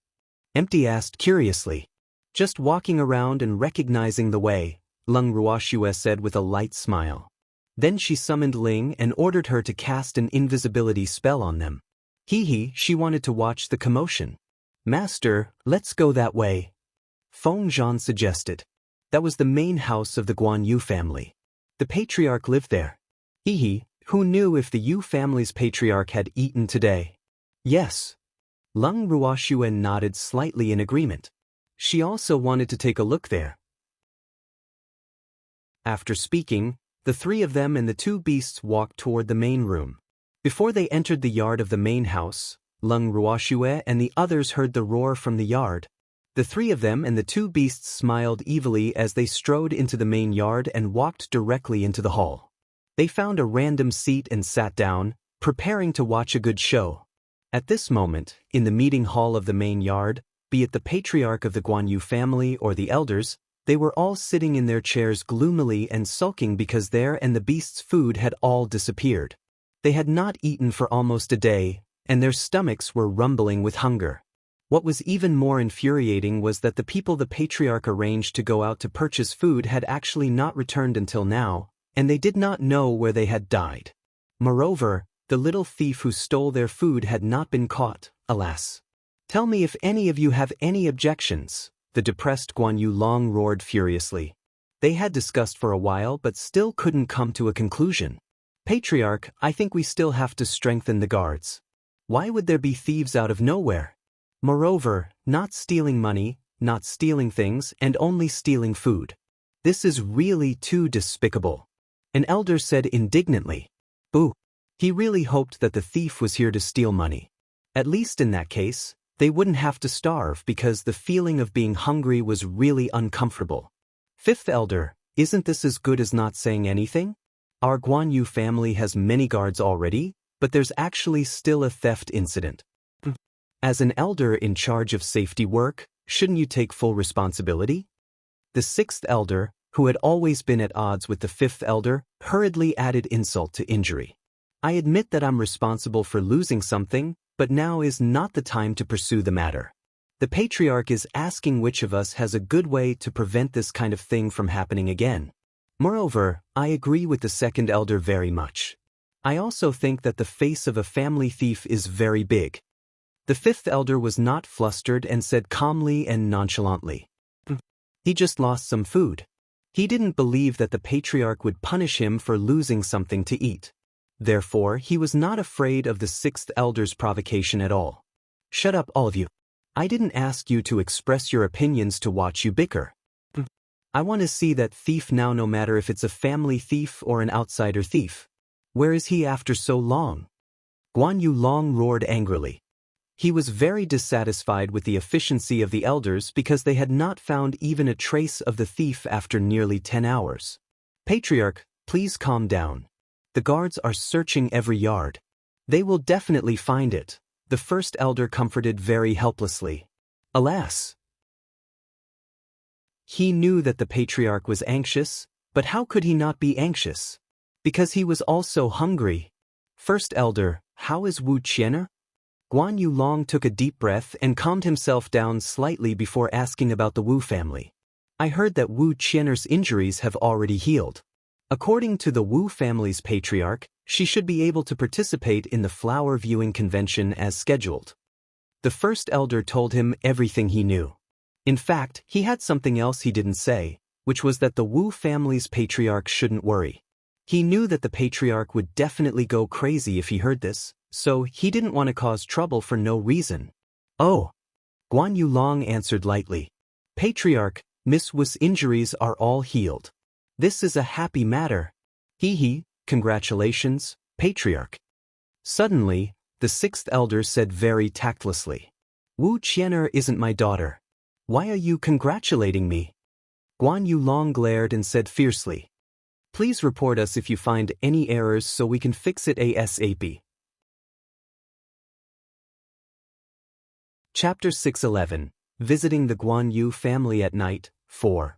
Empty asked curiously. Just walking around and recognizing the way, Leng Ruoxue said with a light smile. Then she summoned Ling and ordered her to cast an invisibility spell on them. She wanted to watch the commotion. Master, let's go that way. Feng Zhan suggested. That was the main house of the Guan Yu family. The patriarch lived there. Who knew if the Yu family's patriarch had eaten today? Yes. Leng Ruoxue nodded slightly in agreement. She also wanted to take a look there. After speaking, the three of them and the two beasts walked toward the main room. Before they entered the yard of the main house, Leng Ruoxue and the others heard the roar from the yard. The three of them and the two beasts smiled evilly as they strode into the main yard and walked directly into the hall. They found a random seat and sat down, preparing to watch a good show. At this moment, in the meeting hall of the main yard, be it the patriarch of the Guan Yu family or the elders, they were all sitting in their chairs gloomily and sulking because their and the beast's food had all disappeared. They had not eaten for almost a day, and their stomachs were rumbling with hunger. What was even more infuriating was that the people the patriarch arranged to go out to purchase food had actually not returned until now, and they did not know where they had died. Moreover, the little thief who stole their food had not been caught, alas. Tell me if any of you have any objections, the depressed Guan Yu Long roared furiously. They had discussed for a while but still couldn't come to a conclusion. Patriarch, I think we still have to strengthen the guards. Why would there be thieves out of nowhere? Moreover, not stealing money, not stealing things, and only stealing food. This is really too despicable. An elder said indignantly. Boo! He really hoped that the thief was here to steal money. At least in that case, They wouldn't have to starve because the feeling of being hungry was really uncomfortable. Fifth elder, isn't this as good as not saying anything? Our Guan Yu family has many guards already, but there's actually still a theft incident. As an elder in charge of safety work, shouldn't you take full responsibility? The sixth elder, who had always been at odds with the fifth elder, hurriedly added insult to injury. I admit that I'm responsible for losing something, but now is not the time to pursue the matter. The patriarch is asking which of us has a good way to prevent this kind of thing from happening again. Moreover, I agree with the second elder very much. I also think that the face of a family thief is very big. The fifth elder was not flustered and said calmly and nonchalantly. He just lost some food. He didn't believe that the patriarch would punish him for losing something to eat. Therefore, he was not afraid of the sixth elder's provocation at all. Shut up, all of you. I didn't ask you to express your opinions to watch you bicker. I want to see that thief now, no matter if it's a family thief or an outsider thief. Where is he after so long? Guan Yu Long roared angrily. He was very dissatisfied with the efficiency of the elders because they had not found even a trace of the thief after nearly 10 hours. Patriarch, please calm down. The guards are searching every yard. They will definitely find it, the first elder comforted very helplessly. Alas! He knew that the patriarch was anxious, but how could he not be anxious? Because he was also hungry. First elder, how is Wu Qianer? Guan Yu Long took a deep breath and calmed himself down slightly before asking about the Wu family. I heard that Wu Qianer's injuries have already healed. According to the Wu family's patriarch, she should be able to participate in the flower viewing convention as scheduled. The first elder told him everything he knew. In fact, he had something else he didn't say, which was that the Wu family's patriarch shouldn't worry. He knew that the patriarch would definitely go crazy if he heard this, so he didn't want to cause trouble for no reason. Oh! Guan Yu Long answered lightly. Patriarch, Miss Wu's injuries are all healed. This is a happy matter. Hee, congratulations, Patriarch. Suddenly, the sixth elder said very tactlessly. Wu Qianer isn't my daughter. Why are you congratulating me? Guan Yu Long glared and said fiercely. Please report us if you find any errors so we can fix it ASAP. Chapter 611, Visiting the Guan Yu Family at Night, 4.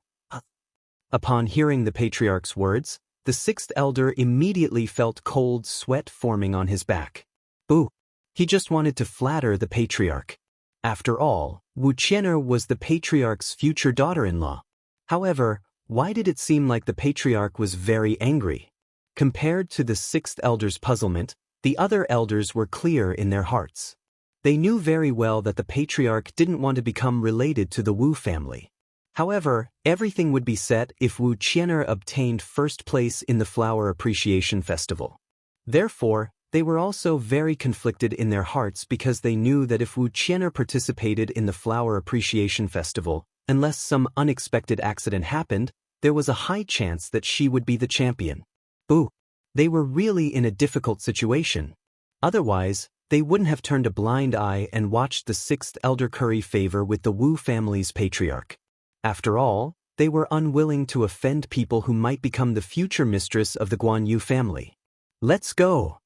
Upon hearing the patriarch's words, the sixth elder immediately felt cold sweat forming on his back. Boo! He just wanted to flatter the patriarch. After all, Wu Qianer was the patriarch's future daughter-in-law. However, why did it seem like the patriarch was very angry? Compared to the sixth elder's puzzlement, the other elders were clear in their hearts. They knew very well that the patriarch didn't want to become related to the Wu family. However, everything would be set if Wu Qianer obtained first place in the Flower Appreciation Festival. Therefore, they were also very conflicted in their hearts because they knew that if Wu Qianer participated in the Flower Appreciation Festival, unless some unexpected accident happened, there was a high chance that she would be the champion. Boo! They were really in a difficult situation. Otherwise, they wouldn't have turned a blind eye and watched the sixth elder curry favor with the Wu family's patriarch. After all, they were unwilling to offend people who might become the future mistress of the Guan Yu family. Let's go!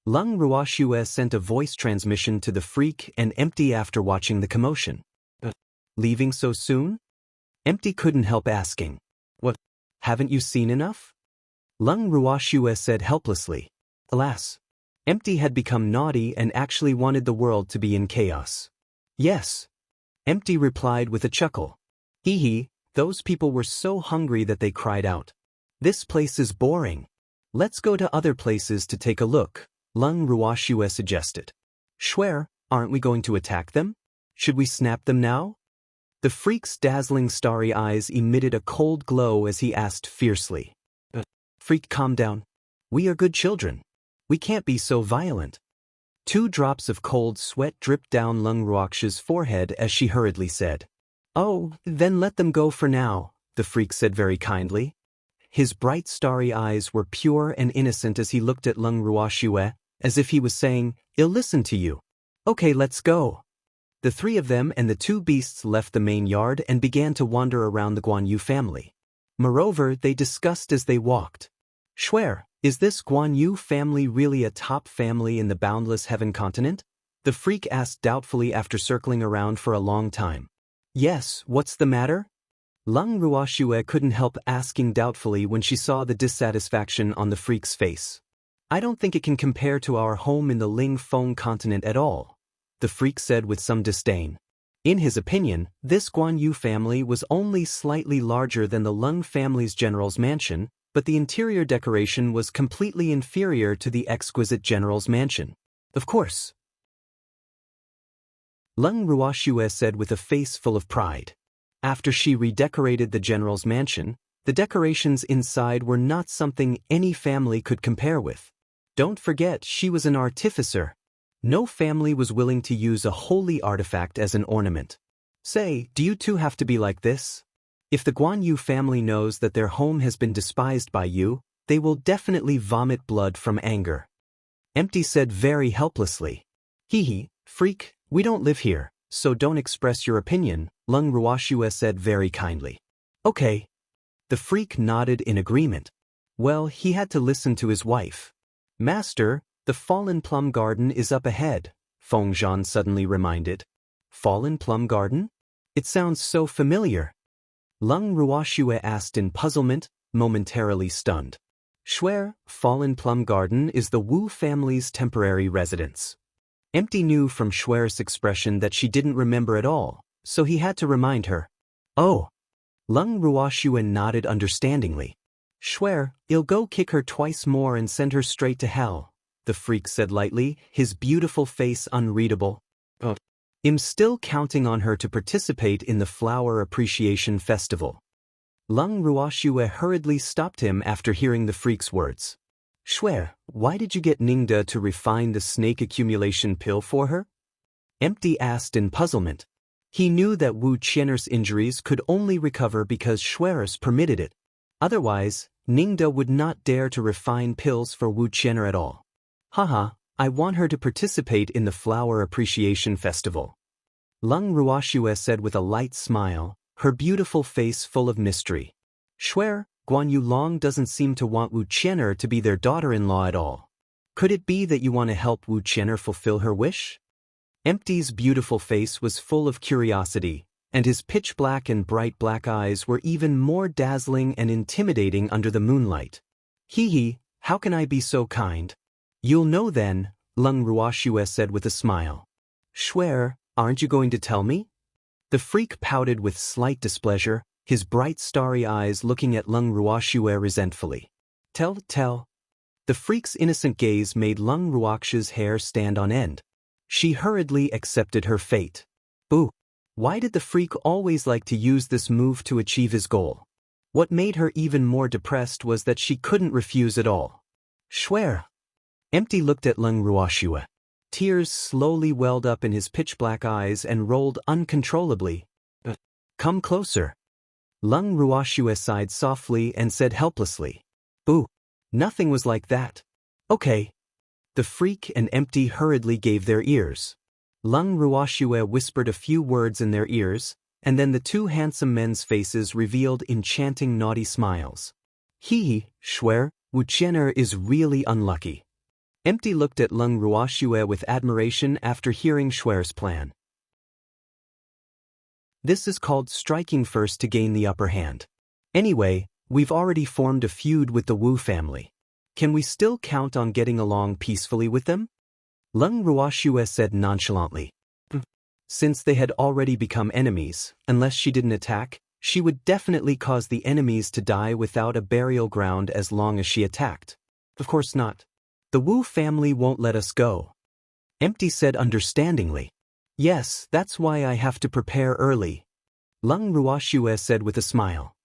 Lung Ruoxue sent a voice transmission to the freak and Empty after watching the commotion. Leaving so soon? Empty couldn't help asking. What? Haven't you seen enough? Lung Ruoxue said helplessly. Alas! Empty had become naughty and actually wanted the world to be in chaos. Yes. Empty replied with a chuckle. Hee, those people were so hungry that they cried out. This place is boring. Let's go to other places to take a look, Lung Ruoxue suggested. Swear, aren't we going to attack them? Should we snap them now? The freak's dazzling starry eyes emitted a cold glow as he asked fiercely. Freak, calm down. We are good children. We can't be so violent. 2 drops of cold sweat dripped down Lung Ruoxue's forehead as she hurriedly said. Oh, then let them go for now, the freak said very kindly. His bright starry eyes were pure and innocent as he looked at Lung Ruoxue, as if he was saying, I'll listen to you. Okay, let's go. The three of them and the two beasts left the main yard and began to wander around the Guan Yu family. Moreover, they discussed as they walked. Shuer, is this Guan Yu family really a top family in the boundless heaven continent? The freak asked doubtfully after circling around for a long time. Yes, what's the matter? Leng Ruoxue couldn't help asking doubtfully when she saw the dissatisfaction on the freak's face. I don't think it can compare to our home in the Ling Feng continent at all, the freak said with some disdain. In his opinion, this Guan Yu family was only slightly larger than the Leng family's general's mansion, but the interior decoration was completely inferior to the exquisite general's mansion. Of course. Leng Ruoxue said with a face full of pride. After she redecorated the general's mansion, the decorations inside were not something any family could compare with. Don't forget, she was an artificer. No family was willing to use a holy artifact as an ornament. Say, do you two have to be like this? If the Guan Yu family knows that their home has been despised by you, they will definitely vomit blood from anger. Empty said very helplessly. Hee, freak, we don't live here, so don't express your opinion, Leng Ruoxue said very kindly. Okay. The freak nodded in agreement. Well, he had to listen to his wife. Master, the Fallen Plum Garden is up ahead, Feng Zhan suddenly reminded. Fallen Plum Garden? It sounds so familiar. Leng Ruoxue asked in puzzlement, momentarily stunned. Shuer, Fallen Plum Garden is the Wu family's temporary residence. Empty knew from Shuer's expression that she didn't remember at all, so he had to remind her. Oh. Leng Ruoxue nodded understandingly. Shuer, you'll go kick her twice more and send her straight to hell, the freak said lightly, his beautiful face unreadable. I'm still counting on her to participate in the Flower Appreciation Festival. Leng Ruoxue hurriedly stopped him after hearing the freak's words. Shuer, why did you get Ningde to refine the snake accumulation pill for her? Empty asked in puzzlement. He knew that Wu Qian'er's injuries could only recover because Shuer's permitted it. Otherwise, Ningde would not dare to refine pills for Wu Qian'er at all. Haha, I want her to participate in the Flower Appreciation Festival. Leng Ruoxue said with a light smile, her beautiful face full of mystery. Shuer, Guan Yu Long doesn't seem to want Wu Qian'er to be their daughter-in-law at all. Could it be that you want to help Wu Qian'er fulfill her wish? Empty's beautiful face was full of curiosity, and his pitch-black and bright black eyes were even more dazzling and intimidating under the moonlight. Hee, how can I be so kind? You'll know then, Leng Ruoxue said with a smile. Shuer, aren't you going to tell me? The freak pouted with slight displeasure, his bright starry eyes looking at Leng Ruoxue resentfully. Tell. The freak's innocent gaze made Leng Ruoxue's hair stand on end. She hurriedly accepted her fate. Boo! Why did the freak always like to use this move to achieve his goal? What made her even more depressed was that she couldn't refuse at all. Shuer! Empty looked at Leng Ruoxue. Tears slowly welled up in his pitch-black eyes and rolled uncontrollably. Come closer. Leng Ruoxue sighed softly and said helplessly. Boo! Nothing was like that. Okay. The freak and Empty hurriedly gave their ears. Leng Ruoxue whispered a few words in their ears, and then the two handsome men's faces revealed enchanting naughty smiles. Hee, Shuer, Wu Qian'er is really unlucky. Empty looked at Leng Ruoxue with admiration after hearing Shuer's plan. This is called striking first to gain the upper hand. Anyway, we've already formed a feud with the Wu family. Can we still count on getting along peacefully with them? Leng Ruoxue said nonchalantly. Since they had already become enemies, unless she didn't attack, she would definitely cause the enemies to die without a burial ground as long as she attacked. Of course not. The Wu family won't let us go. Empty said understandingly. Yes, that's why I have to prepare early. Leng Ruoxue said with a smile.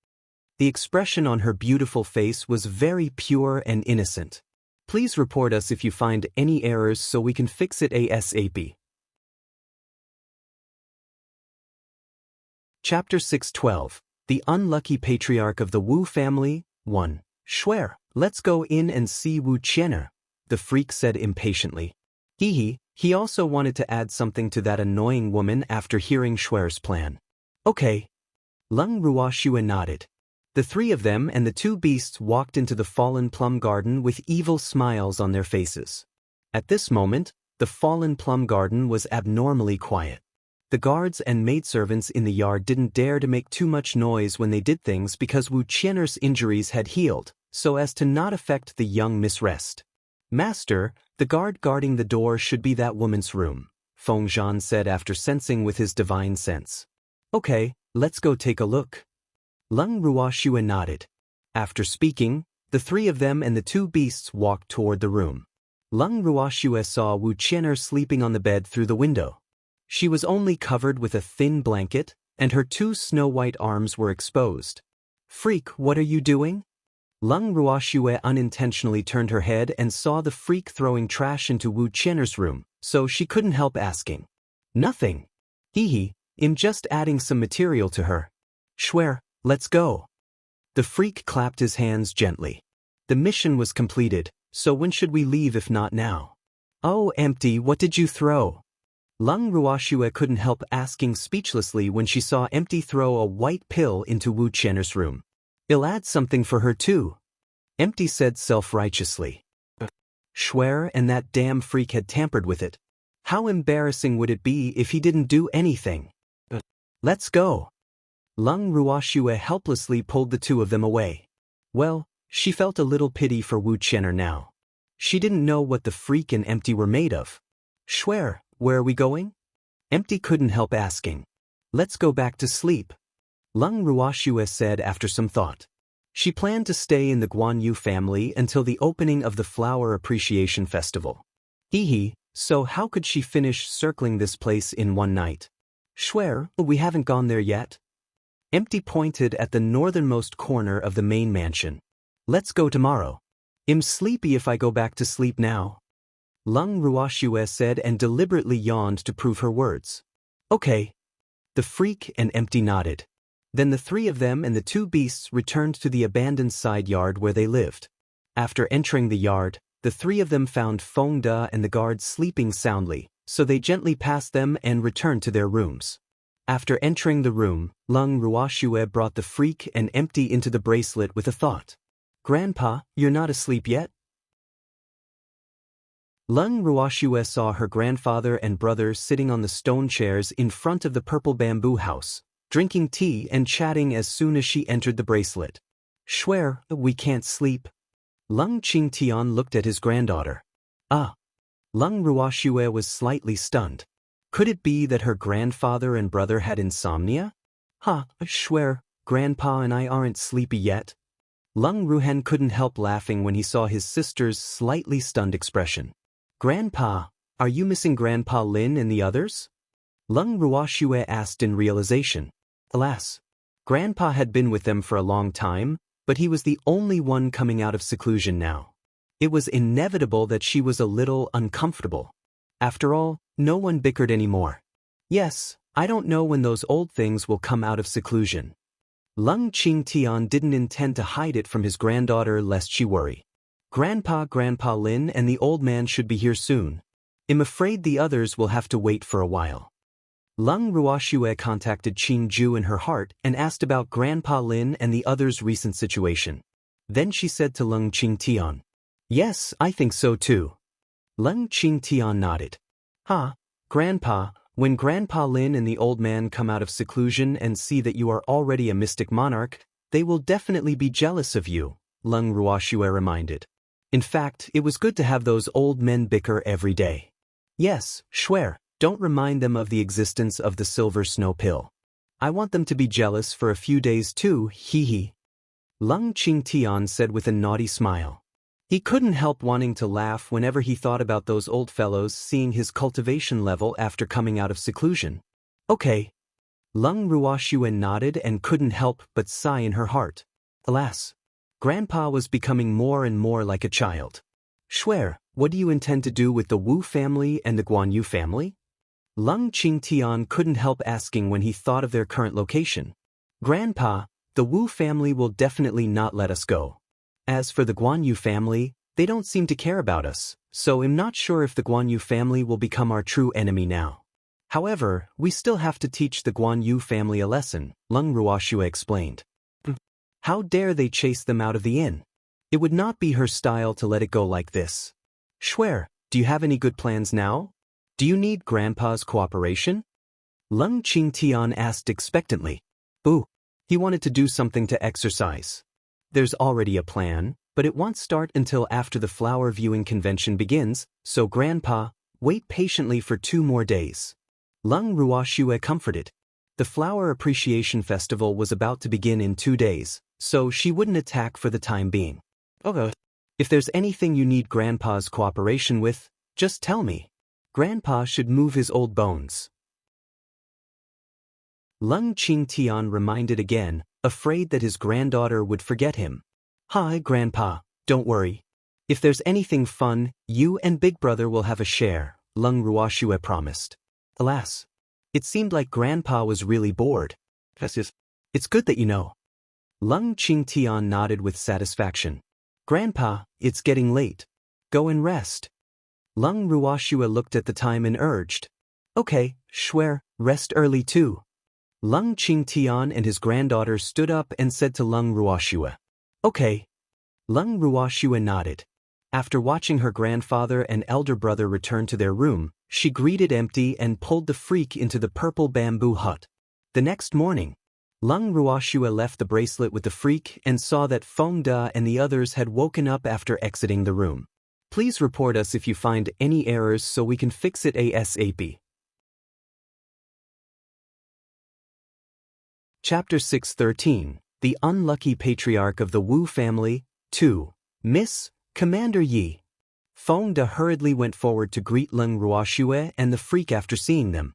The expression on her beautiful face was very pure and innocent. Please report us if you find any errors so we can fix it ASAP. Chapter 612. The Unlucky Patriarch of the Wu Family, 1. Shuer, let's go in and see Wu Qian'er, the freak said impatiently. Hee, He also wanted to add something to that annoying woman after hearing Shuer's plan. Okay. Leng Ruoxue nodded. The three of them and the two beasts walked into the fallen plum garden with evil smiles on their faces. At this moment, the fallen plum garden was abnormally quiet. The guards and maidservants in the yard didn't dare to make too much noise when they did things because Wu Qian'er's injuries had healed, so as to not affect the young Miss Rest. Master, the guard guarding the door should be that woman's room, Feng Zhan said after sensing with his divine sense. Okay, let's go take a look. Leng Ruoxue nodded. After speaking, the three of them and the two beasts walked toward the room. Leng Ruoxue saw Wu Qian'er sleeping on the bed through the window. She was only covered with a thin blanket, and her two snow-white arms were exposed. Freak, what are you doing? Leng Ruoxue unintentionally turned her head and saw the freak throwing trash into Wu Qian'er's room, so she couldn't help asking. Nothing. Hee, I'm just adding some material to her. Shuer, let's go. The freak clapped his hands gently. The mission was completed, so when should we leave if not now? Oh, empty, what did you throw? Leng Ruoxue couldn't help asking speechlessly when she saw Empty throw a white pill into Wu Qian'er's room. I'll add something for her too. Empty said self-righteously. Shuer and that damn freak had tampered with it. How embarrassing would it be if he didn't do anything? Let's go. Leng Ruoxue helplessly pulled the two of them away. Well, she felt a little pity for Wu Qian'er now. She didn't know what the freak and Empty were made of. Shuer, where are we going? Empty couldn't help asking. Let's go back to sleep. Leng Ruoxue said after some thought. She planned to stay in the Guanyu family until the opening of the Flower Appreciation Festival. Hee, so how could she finish circling this place in one night? Shuer, we haven't gone there yet. Empty pointed at the northernmost corner of the main mansion. Let's go tomorrow. I'm sleepy if I go back to sleep now. Leng Ruoxue said and deliberately yawned to prove her words. Okay. The freak and Empty nodded. Then the three of them and the two beasts returned to the abandoned side yard where they lived. After entering the yard, the three of them found Feng De and the guards sleeping soundly, so they gently passed them and returned to their rooms. After entering the room, Leng Ruoxue brought the freak and Empty into the bracelet with a thought. Grandpa, you're not asleep yet? Leng Ruoxue saw her grandfather and brother sitting on the stone chairs in front of the purple bamboo house, drinking tea and chatting as soon as she entered the bracelet. Shuer, we can't sleep. Leng Qingtian looked at his granddaughter. Ah. Leng Ruoxue was slightly stunned. Could it be that her grandfather and brother had insomnia? Shuer, Grandpa and I aren't sleepy yet. Leng Ruhen couldn't help laughing when he saw his sister's slightly stunned expression. Grandpa, are you missing Grandpa Lin and the others? Leng Ruoxue asked in realization. Alas, Grandpa had been with them for a long time, but he was the only one coming out of seclusion now. It was inevitable that she was a little uncomfortable. After all, no one bickered anymore. Yes, I don't know when those old things will come out of seclusion. Leng Qingtian didn't intend to hide it from his granddaughter lest she worry. Grandpa Lin and the old man should be here soon. I'm afraid the others will have to wait for a while. Leng Ruoxue contacted Qing Ju in her heart and asked about Grandpa Lin and the others' recent situation. Then she said to Leng Qingtian, Yes, I think so too. Leng Qingtian nodded. Grandpa, when Grandpa Lin and the old man come out of seclusion and see that you are already a mystic monarch, they will definitely be jealous of you, Leng Ruoxue reminded. In fact, it was good to have those old men bicker every day. Yes, Shuer, don't remind them of the existence of the silver snow pill. I want them to be jealous for a few days too, hee. Leng Qingtian said with a naughty smile. He couldn't help wanting to laugh whenever he thought about those old fellows seeing his cultivation level after coming out of seclusion. Okay. Leng Ruoxue nodded and couldn't help but sigh in her heart. Alas, Grandpa was becoming more and more like a child. Shuer, what do you intend to do with the Wu family and the Guanyu family? Leng Qingtian couldn't help asking when he thought of their current location. Grandpa, the Wu family will definitely not let us go. As for the Guanyu family, they don't seem to care about us, so I'm not sure if the Guan Yu family will become our true enemy now. However, we still have to teach the Guan Yu family a lesson, Leng Ruoxue explained. How dare they chase them out of the inn? It would not be her style to let it go like this. Shuer, do you have any good plans now? Do you need Grandpa's cooperation? Leng Qingtian asked expectantly. Ooh, he wanted to do something to exercise. There's already a plan, but it won't start until after the flower viewing convention begins, so Grandpa, wait patiently for 2 more days. Leng Ruoxue comforted. The Flower Appreciation Festival was about to begin in 2 days, so she wouldn't attack for the time being. Okay. If there's anything you need Grandpa's cooperation with, just tell me. Grandpa should move his old bones. Leng Qingtian reminded again, afraid that his granddaughter would forget him. Hi, Grandpa, don't worry. If there's anything fun, you and Big Brother will have a share, Leng Ruoxue promised. Alas, it seemed like Grandpa was really bored. It's good that you know. Leng Qingtian nodded with satisfaction. Grandpa, it's getting late. Go and rest. Leng Ruoxue looked at the time and urged. Okay, Shuer, rest early too. Leng Qingtian and his granddaughter stood up and said to Leng Ruoxue. Okay. Leng Ruoxue nodded. After watching her grandfather and elder brother return to their room, she greeted Empty and pulled the freak into the purple bamboo hut. The next morning, Leng Ruoxue left the bracelet with the freak and saw that Feng Da and the others had woken up after exiting the room. Please report us if you find any errors so we can fix it ASAP. Chapter 613, The Unlucky Patriarch of the Wu Family, 2. Miss, Commander Yi. Feng Da hurriedly went forward to greet Leng Ruoxue and the freak after seeing them.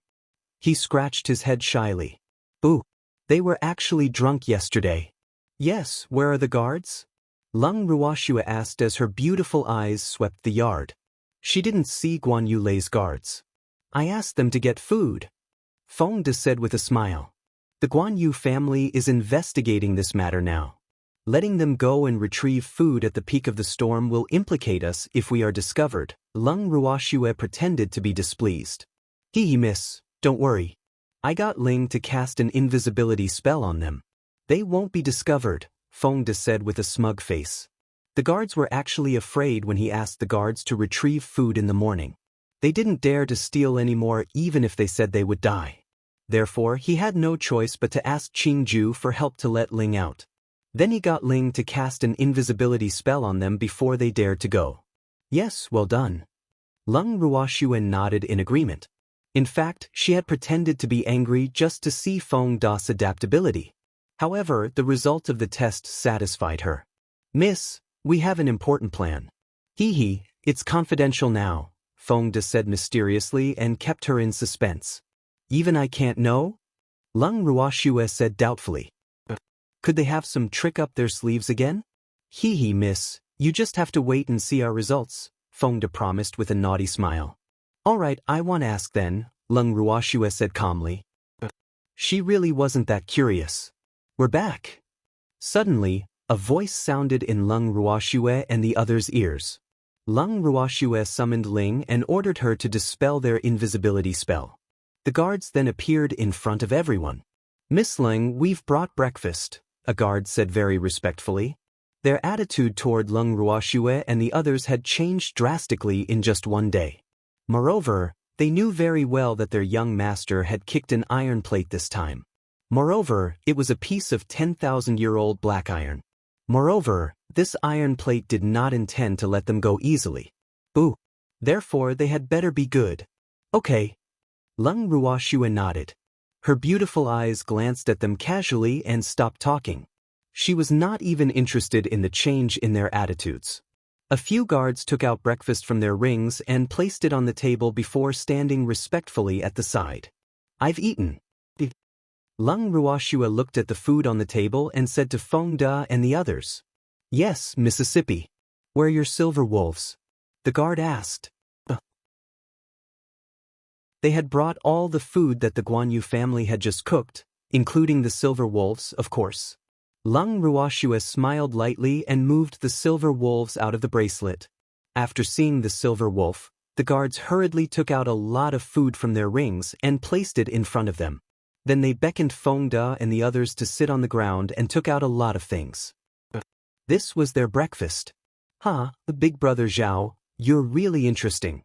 He scratched his head shyly. Ooh, they were actually drunk yesterday. Yes, where are the guards? Leng Ruoxue asked as her beautiful eyes swept the yard. She didn't see Guan Yulei's guards. I asked them to get food. Feng Da said with a smile. The Guan Yu family is investigating this matter now. Letting them go and retrieve food at the peak of the storm will implicate us if we are discovered. Leng Ruoxue pretended to be displeased. Hee miss, don't worry. I got Ling to cast an invisibility spell on them. They won't be discovered, Feng Da said with a smug face. The guards were actually afraid when he asked the guards to retrieve food in the morning. They didn't dare to steal anymore even if they said they would die. Therefore, he had no choice but to ask Qingju for help to let Ling out. Then he got Ling to cast an invisibility spell on them before they dared to go. Yes, well done. Leng Ruoxue nodded in agreement. In fact, she had pretended to be angry just to see Feng Da's adaptability. However, the result of the test satisfied her. Miss, we have an important plan. It's confidential now, Feng Da said mysteriously and kept her in suspense. Even I can't know? Leng Ruoxue said doubtfully. Could they have some trick up their sleeves again? Miss, you just have to wait and see our results, Feng Da promised with a naughty smile. All right, I won't ask then, Leng Ruoxue said calmly. She really wasn't that curious. We're back. Suddenly, a voice sounded in Leng Ruoxue and the others' ears. Leng Ruoxue summoned Ling and ordered her to dispel their invisibility spell. The guards then appeared in front of everyone. Miss Ling, we've brought breakfast, a guard said very respectfully. Their attitude toward Leng Ruoxue and the others had changed drastically in just 1 day. Moreover, they knew very well that their young master had kicked an iron plate this time. Moreover, it was a piece of 10,000-year-old black iron. Moreover, this iron plate did not intend to let them go easily. Ooh. Therefore they had better be good. Okay. Leng Ruoxue nodded. Her beautiful eyes glanced at them casually and stopped talking. She was not even interested in the change in their attitudes. A few guards took out breakfast from their rings and placed it on the table before standing respectfully at the side. I've eaten. Leng Ruoxue looked at the food on the table and said to Feng Da and the others. Yes, Mississippi. Where are your silver wolves? The guard asked. They had brought all the food that the Guan Yu family had just cooked, including the silver wolves, of course. Leng Ruoxue smiled lightly and moved the silver wolves out of the bracelet. After seeing the silver wolf, the guards hurriedly took out a lot of food from their rings and placed it in front of them. Then they beckoned Feng De and the others to sit on the ground and took out a lot of things. This was their breakfast. The big brother Zhao, you're really interesting.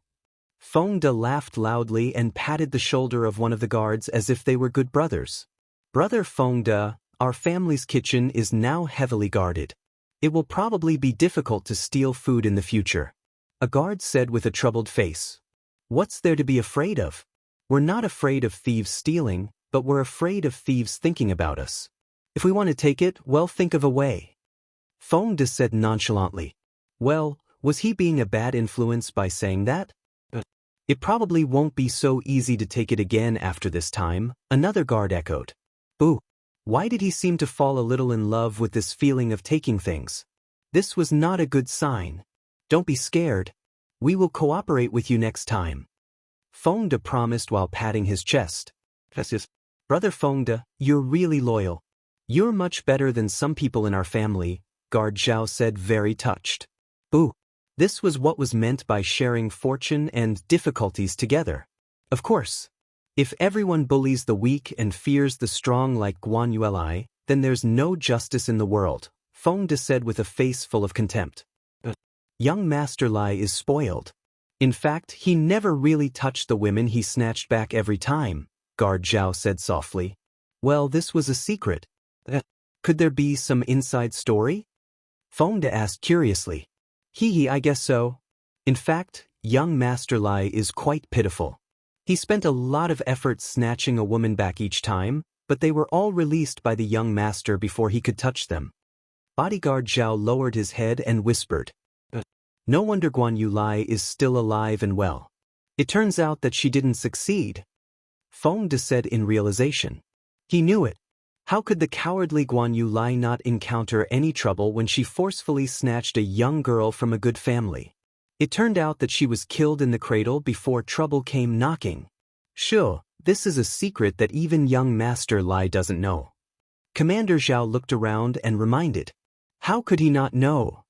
Feng De laughed loudly and patted the shoulder of one of the guards as if they were good brothers. Brother Feng De, our family's kitchen is now heavily guarded. It will probably be difficult to steal food in the future. A guard said with a troubled face. What's there to be afraid of? We're not afraid of thieves stealing, but we're afraid of thieves thinking about us. If we want to take it, well, think of a way. Feng De said nonchalantly. Well, was he being a bad influence by saying that? It probably won't be so easy to take it again after this time, another guard echoed. Boo! Why did he seem to fall a little in love with this feeling of taking things? This was not a good sign. Don't be scared. We will cooperate with you next time. Feng De promised while patting his chest. Brother Feng De, you're really loyal. You're much better than some people in our family, Guard Zhao said, very touched. Boo! This was what was meant by sharing fortune and difficulties together. Of course. If everyone bullies the weak and fears the strong like Guan Yueli, then there's no justice in the world, Feng De said with a face full of contempt. Young Master Lai is spoiled. In fact, he never really touched the women he snatched back every time, Guard Zhao said softly. Well, this was a secret. Could there be some inside story? Feng De asked curiously. I guess so. In fact, young Master Lai is quite pitiful. He spent a lot of effort snatching a woman back each time, but they were all released by the young master before he could touch them. Bodyguard Zhao lowered his head and whispered. No wonder Guan Yueli is still alive and well. It turns out that she didn't succeed. Feng De said in realization. He knew it. How could the cowardly Guan Yueli not encounter any trouble when she forcefully snatched a young girl from a good family? It turned out that she was killed in the cradle before trouble came knocking. Sure, this is a secret that even young Master Lai doesn't know. Commander Zhao looked around and reminded. How could he not know?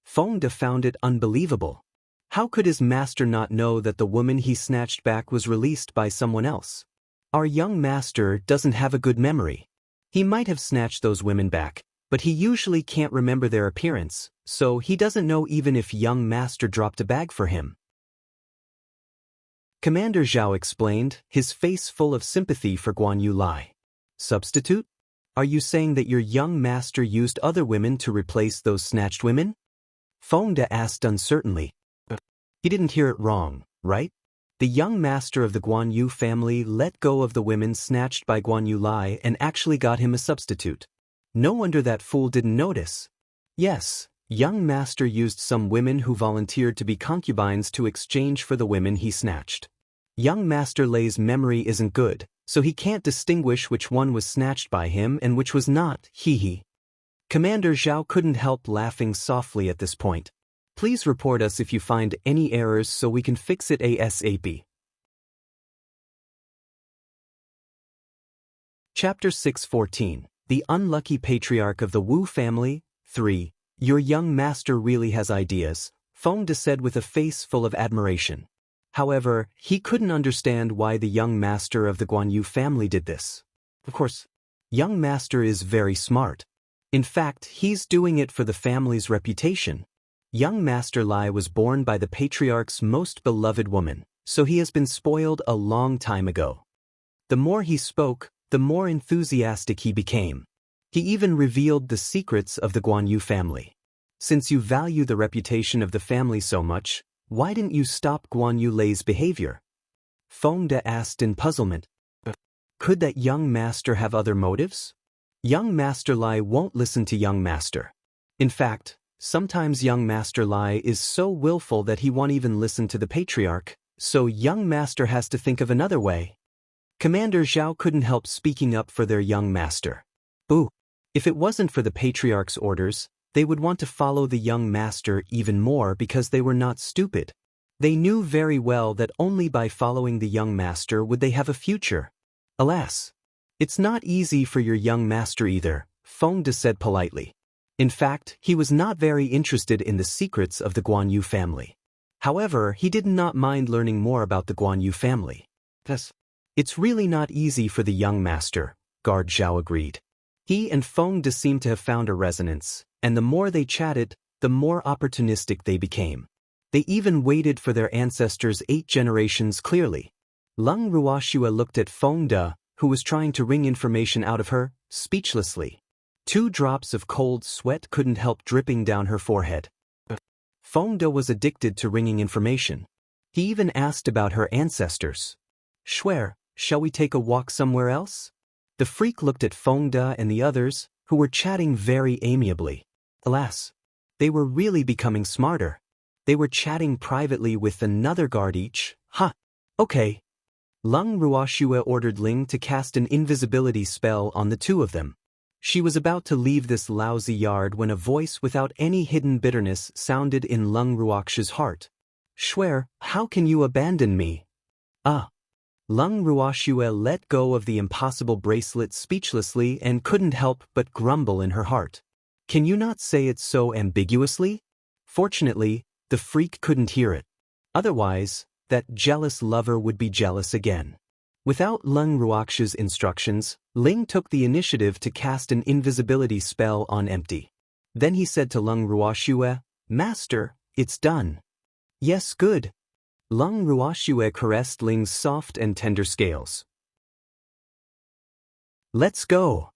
Feng De found it unbelievable. How could his master not know that the woman he snatched back was released by someone else? Our young master doesn't have a good memory. He might have snatched those women back, but he usually can't remember their appearance, so he doesn't know even if young master dropped a bag for him. Commander Zhao explained, his face full of sympathy for Guan Yueli. Substitute? Are you saying that your young master used other women to replace those snatched women? Feng De asked uncertainly. He didn't hear it wrong, right? The young master of the Guan Yu family let go of the women snatched by Guan Yueli and actually got him a substitute. No wonder that fool didn't notice. Yes, young master used some women who volunteered to be concubines to exchange for the women he snatched. Young Master Lai's memory isn't good, so he can't distinguish which one was snatched by him and which was not, Commander Zhao couldn't help laughing softly at this point. Please report us if you find any errors so we can fix it ASAP. Chapter 6:14. The Unlucky Patriarch of the Wu Family, 3. Your young master really has ideas, Feng De said with a face full of admiration. However, he couldn't understand why the young master of the Guan Yu family did this. Of course, young master is very smart. In fact, he's doing it for the family's reputation. Young Master Lai was born by the patriarch's most beloved woman, so he has been spoiled a long time ago. The more he spoke, the more enthusiastic he became. He even revealed the secrets of the Guan Yu family. Since you value the reputation of the family so much, why didn't you stop Guan Yulei's behavior? Feng De asked in puzzlement. Could that young master have other motives? Young Master Lai won't listen to young master. In fact, sometimes young Master Lai is so willful that he won't even listen to the patriarch, so young master has to think of another way. Commander Zhao couldn't help speaking up for their young master. Boo! If it wasn't for the patriarch's orders, they would want to follow the young master even more because they were not stupid. They knew very well that only by following the young master would they have a future. Alas! It's not easy for your young master either, Feng De said politely. In fact, he was not very interested in the secrets of the Guan Yu family. However, he did not mind learning more about the Guan Yu family. Thus, it's really not easy for the young master, Guard Zhao agreed. He and Feng De seemed to have found a resonance, and the more they chatted, the more opportunistic they became. They even waited for their ancestors 8 generations clearly. Lung Ruoxue looked at Feng De, who was trying to wring information out of her, speechlessly. 2 drops of cold sweat couldn't help dripping down her forehead. Feng De was addicted to wringing information. He even asked about her ancestors. Shuer, shall we take a walk somewhere else? The freak looked at Feng De and the others, who were chatting very amiably. Alas, they were really becoming smarter. They were chatting privately with another guard each. Okay. Lung Ruoxue ordered Ling to cast an invisibility spell on the 2 of them. She was about to leave this lousy yard when a voice without any hidden bitterness sounded in Lung Ruoxue's heart. Shuer, how can you abandon me? Lung Ruoxue let go of the impossible bracelet speechlessly and couldn't help but grumble in her heart. Can you not say it so ambiguously? Fortunately, the freak couldn't hear it. Otherwise, that jealous lover would be jealous again. Without Lung Ruoxue's instructions, Ling took the initiative to cast an invisibility spell on Empty. Then he said to Lung Ruoxue, Master, it's done. Yes, good. Lung Ruoxue caressed Ling's soft and tender scales. Let's go.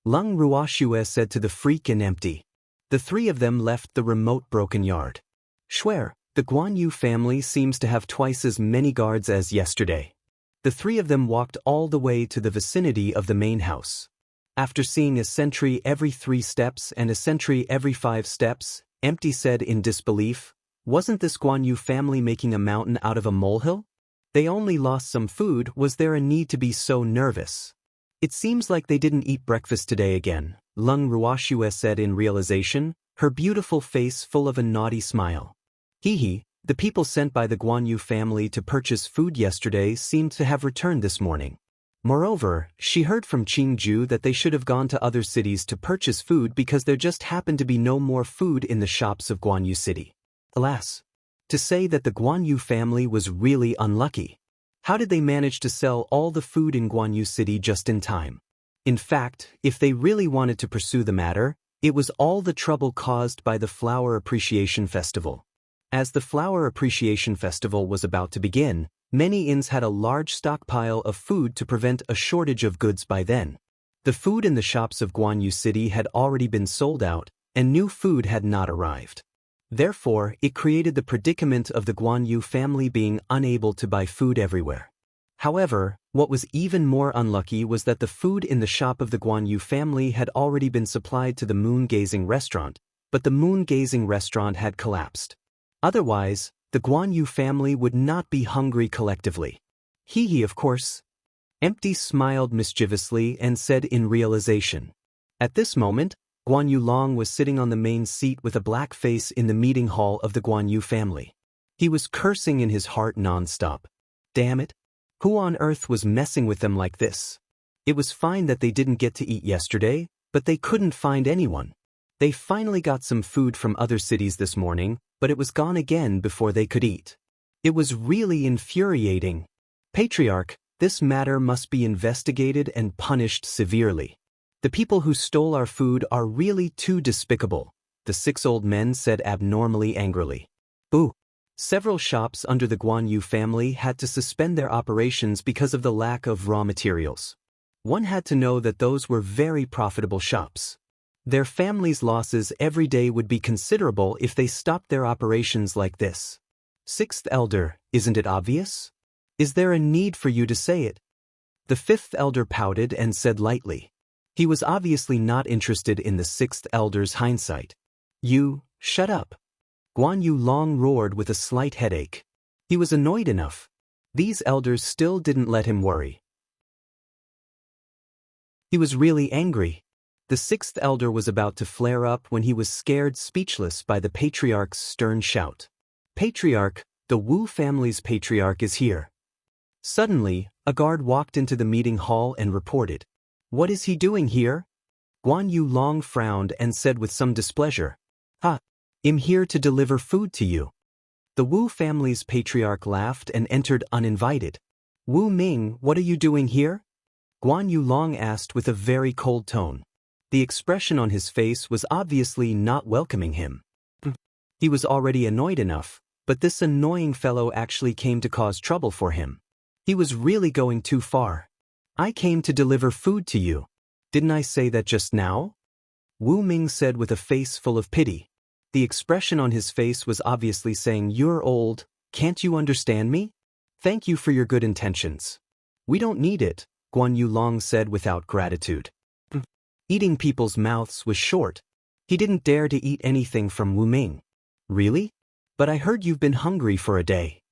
Lung Ruoxue said to the freak and Empty. The 3 of them left the remote broken yard. Shuer, the Guan Yu family seems to have twice as many guards as yesterday. The 3 of them walked all the way to the vicinity of the main house. After seeing a sentry every 3 steps and a sentry every 5 steps, Empty said in disbelief, wasn't this Guan Yu family making a mountain out of a molehill? They only lost some food, was there a need to be so nervous? It seems like they didn't eat breakfast today again, Lung Ruoxue said in realization, her beautiful face full of a naughty smile. The people sent by the Guan Yu family to purchase food yesterday seemed to have returned this morning. Moreover, she heard from Qingju that they should have gone to other cities to purchase food because there just happened to be no more food in the shops of Guan Yu City. Alas, to say that the Guan Yu family was really unlucky. How did they manage to sell all the food in Guan Yu City just in time? In fact, if they really wanted to pursue the matter, it was all the trouble caused by the Flower Appreciation Festival. As the Flower Appreciation Festival was about to begin, many inns had a large stockpile of food to prevent a shortage of goods by then. The food in the shops of Guan Yu City had already been sold out, and new food had not arrived. Therefore, it created the predicament of the Guan Yu family being unable to buy food everywhere. However, what was even more unlucky was that the food in the shop of the Guan Yu family had already been supplied to the moon-gazing restaurant, but the moon-gazing restaurant had collapsed. Otherwise, the Guan Yu family would not be hungry collectively. Of course. Empty smiled mischievously and said in realization. At this moment, Guan Yu Long was sitting on the main seat with a black face in the meeting hall of the Guan Yu family. He was cursing in his heart non-stop. Damn it! Who on earth was messing with them like this? It was fine that they didn't get to eat yesterday, but they couldn't find anyone. They finally got some food from other cities this morning, but it was gone again before they could eat. It was really infuriating. Patriarch, this matter must be investigated and punished severely. The people who stole our food are really too despicable, the 6 old men said abnormally angrily. Boo! Several shops under the Guan Yu family had to suspend their operations because of the lack of raw materials. One had to know that those were very profitable shops. Their families' losses every day would be considerable if they stopped their operations like this. 6th elder, isn't it obvious? Is there a need for you to say it? The 5th elder pouted and said lightly. He was obviously not interested in the 6th elder's hindsight. You, shut up. Guan Yu Long roared with a slight headache. He was annoyed enough. These elders still didn't let him worry. He was really angry. The 6th elder was about to flare up when he was scared speechless by the patriarch's stern shout. Patriarch, the Wu family's patriarch is here. Suddenly, a guard walked into the meeting hall and reported. What is he doing here? Guan Yu Long frowned and said with some displeasure. I'm here to deliver food to you. The Wu family's patriarch laughed and entered uninvited. Wu Ming, what are you doing here? Guan Yulong asked with a very cold tone. The expression on his face was obviously not welcoming him. He was already annoyed enough, but this annoying fellow actually came to cause trouble for him. He was really going too far. I came to deliver food to you. Didn't I say that just now? Wu Ming said with a face full of pity. The expression on his face was obviously saying, "You're old, can't you understand me? Thank you for your good intentions." "We don't need it," Guan Yulong said without gratitude. Eating people's mouths was short. He didn't dare to eat anything from Wu Ming. "Really? But I heard you've been hungry for a day."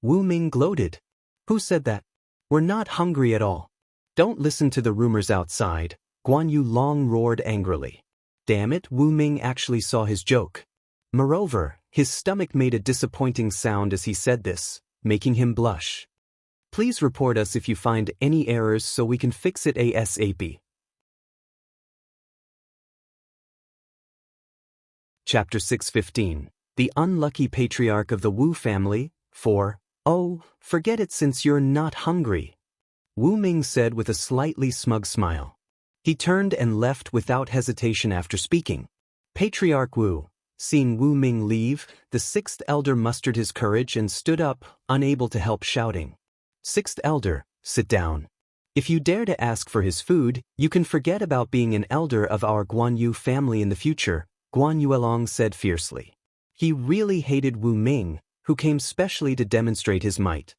Wu Ming gloated. "Who said that? We're not hungry at all." "Don't listen to the rumors outside," Guan Yulong roared angrily. Damn it, Wu Ming actually saw his joke. Moreover, his stomach made a disappointing sound as he said this, making him blush. "Please report us if you find any errors so we can fix it ASAP. Chapter 615. The Unlucky Patriarch of the Wu Family, 4. "Oh, forget it since you're not hungry," Wu Ming said with a slightly smug smile. He turned and left without hesitation after speaking. Patriarch Wu. Seeing Wu Ming leave, the sixth elder mustered his courage and stood up, unable to help shouting. "Sixth elder, sit down. If you dare to ask for his food, you can forget about being an elder of our Guan Yu family in the future," Guan Yuelong said fiercely. He really hated Wu Ming, who came specially to demonstrate his might.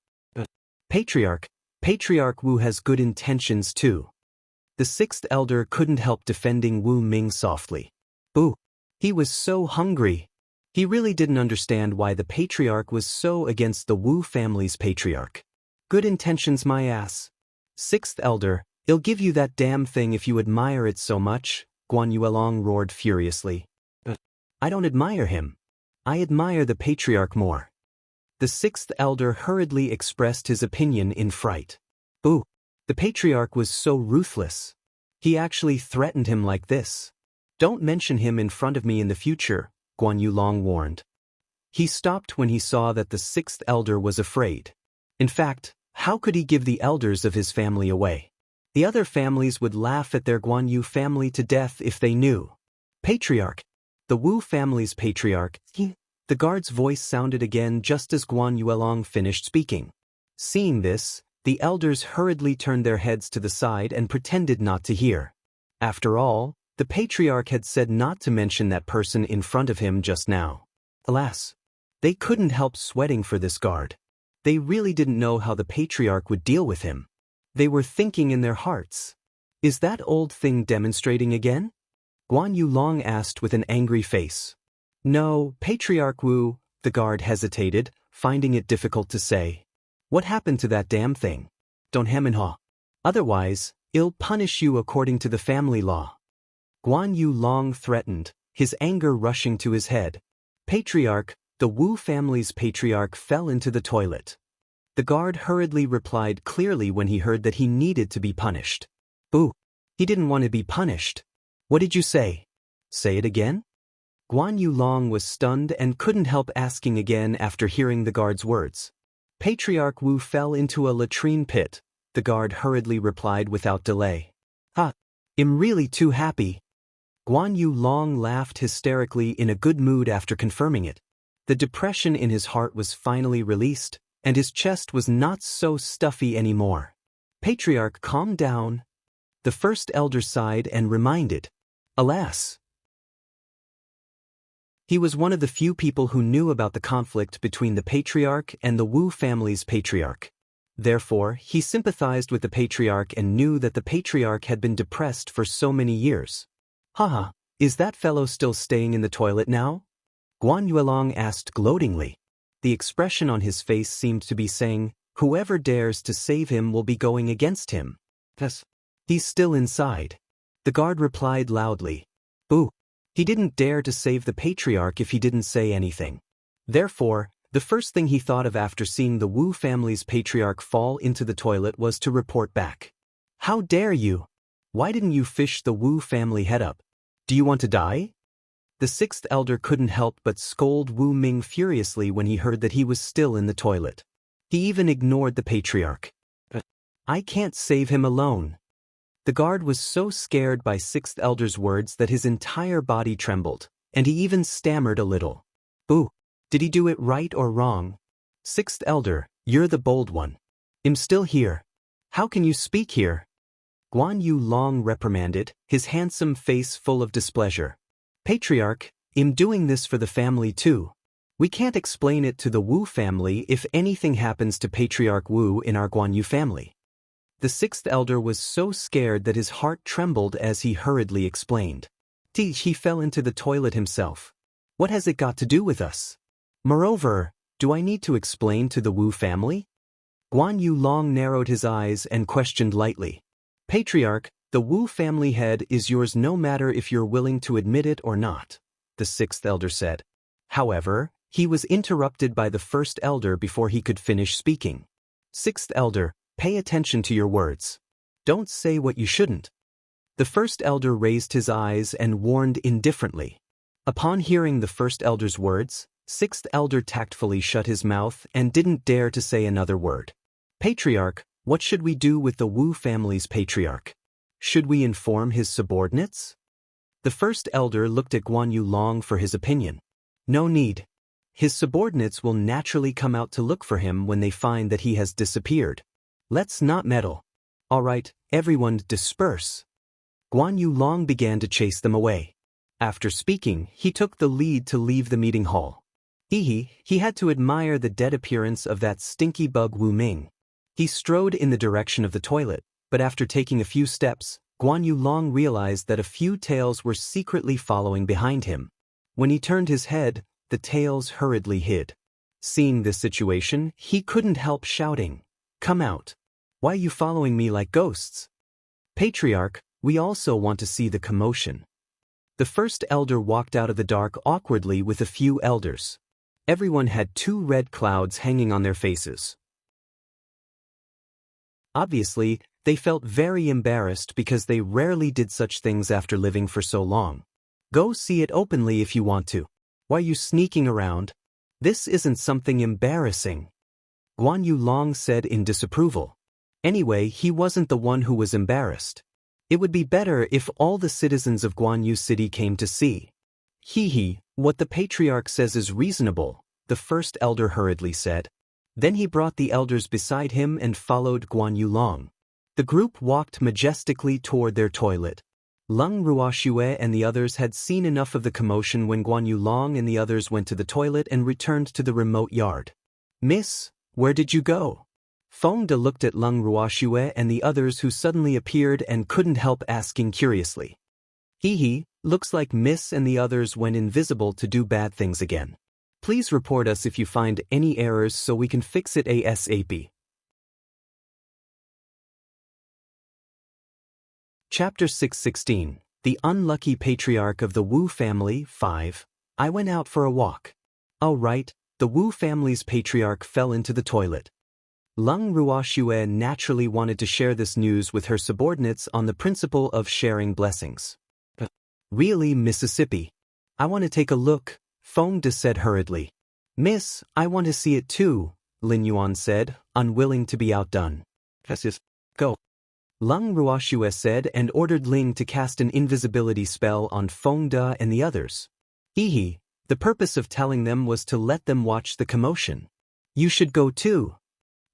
Patriarch Wu has good intentions too." The sixth elder couldn't help defending Wu Ming softly. "Boo. He was so hungry." He really didn't understand why the patriarch was so against the Wu family's patriarch. "Good intentions my ass. Sixth elder, I'll give you that damn thing if you admire it so much," Guan Yuelong roared furiously. "I don't admire him. I admire the patriarch more." The sixth elder hurriedly expressed his opinion in fright. "Boo. The patriarch was so ruthless. He actually threatened him like this. Don't mention him in front of me in the future," Guan Yulong warned. He stopped when he saw that the sixth elder was afraid. In fact, how could he give the elders of his family away? The other families would laugh at their Guan Yu family to death if they knew. "Patriarch. The Wu family's patriarch." The guard's voice sounded again just as Guan Yuelong finished speaking. Seeing this, the elders hurriedly turned their heads to the side and pretended not to hear. After all, the patriarch had said not to mention that person in front of him just now. Alas, they couldn't help sweating for this guard. They really didn't know how the patriarch would deal with him. They were thinking in their hearts, "Is that old thing demonstrating again?" Guan Yulong asked with an angry face. "No, Patriarch Wu," the guard hesitated, finding it difficult to say. "What happened to that damn thing? Don't hem and haw. Otherwise, I'll punish you according to the family law." Guan Yulong threatened, his anger rushing to his head. "Patriarch, the Wu family's patriarch fell into the toilet." The guard hurriedly replied clearly when he heard that he needed to be punished. "Boo. He didn't want to be punished. What did you say? Say it again?" Guan Yulong was stunned and couldn't help asking again after hearing the guard's words. "Patriarch Wu fell into a latrine pit," the guard hurriedly replied without delay. "I'm really too happy." Guan Yulong laughed hysterically in a good mood after confirming it. The depression in his heart was finally released, and his chest was not so stuffy anymore. "Patriarch, calm down." The first elder sighed and reminded. Alas, he was one of the few people who knew about the conflict between the patriarch and the Wu family's patriarch. Therefore, he sympathized with the patriarch and knew that the patriarch had been depressed for so many years. "Haha, is that fellow still staying in the toilet now?" Guan Yuelong asked gloatingly. The expression on his face seemed to be saying, "Whoever dares to save him will be going against him." "Yes, he's still inside." The guard replied loudly. "Boo. He didn't dare to save the patriarch if he didn't say anything." Therefore, the first thing he thought of after seeing the Wu family's patriarch fall into the toilet was to report back. "How dare you? Why didn't you fish the Wu family head up? Do you want to die?" The sixth elder couldn't help but scold Wu Ming furiously when he heard that he was still in the toilet. He even ignored the patriarch. I can't save him alone. The guard was so scared by sixth elder's words that his entire body trembled, and he even stammered a little. Boo! Did he do it right or wrong? Sixth elder, you're the bold one. I'm still here. How can you speak here? Guan Yu Long reprimanded, his handsome face full of displeasure. Patriarch, I'm doing this for the family too. We can't explain it to the Wu family if anything happens to Patriarch Wu in our Guan Yu family. The sixth elder was so scared that his heart trembled as he hurriedly explained. He fell into the toilet himself. What has it got to do with us? Moreover, do I need to explain to the Wu family? Guan Yu Long narrowed his eyes and questioned lightly. Patriarch, the Wu family head is yours no matter if you're willing to admit it or not, the sixth elder said. However, he was interrupted by the first elder before he could finish speaking. Sixth elder, pay attention to your words. Don't say what you shouldn't. The first elder raised his eyes and warned indifferently. Upon hearing the first elder's words, sixth elder tactfully shut his mouth and didn't dare to say another word. Patriarch, what should we do with the Wu family's patriarch? Should we inform his subordinates? The first elder looked at Guan Yu Long for his opinion. No need. His subordinates will naturally come out to look for him when they find that he has disappeared. Let's not meddle. All right, everyone disperse. Guan Yu Long began to chase them away. After speaking, he took the lead to leave the meeting hall. He had to admire the dead appearance of that stinky bug Wu Ming. He strode in the direction of the toilet, but after taking a few steps, Guan Yu Long realized that a few tails were secretly following behind him. When he turned his head, the tails hurriedly hid. Seeing this situation, he couldn't help shouting, "Come out! Why are you following me like ghosts?" Patriarch, we also want to see the commotion. The first elder walked out of the dark awkwardly with a few elders. Everyone had two red clouds hanging on their faces. Obviously, they felt very embarrassed because they rarely did such things after living for so long. Go see it openly if you want to. Why are you sneaking around? This isn't something embarrassing. Guan Yu Long said in disapproval. Anyway, he wasn't the one who was embarrassed. It would be better if all the citizens of Guan Yu City came to see. What the patriarch says is reasonable, the first elder hurriedly said. Then he brought the elders beside him and followed Guan Yu Long. The group walked majestically toward their toilet. Leng Ruoxue and the others had seen enough of the commotion when Guan Yu Long and the others went to the toilet and returned to the remote yard. Miss, where did you go? Feng De looked at Leng Ruoxue and the others who suddenly appeared and couldn't help asking curiously. Looks like Miss and the others went invisible to do bad things again. Please report us if you find any errors so we can fix it ASAP. Chapter 616, The Unlucky Patriarch of the Wu Family, 5. I went out for a walk. Oh right, the Wu family's patriarch fell into the toilet. Leng Ruoxue naturally wanted to share this news with her subordinates on the principle of sharing blessings. Really, Mississippi? I want to take a look, Feng De said hurriedly. Miss, I want to see it too, Lin Yuan said, unwilling to be outdone. Go. Leng Ruoxue said and ordered Ling to cast an invisibility spell on Feng De and the others. The purpose of telling them was to let them watch the commotion. You should go too.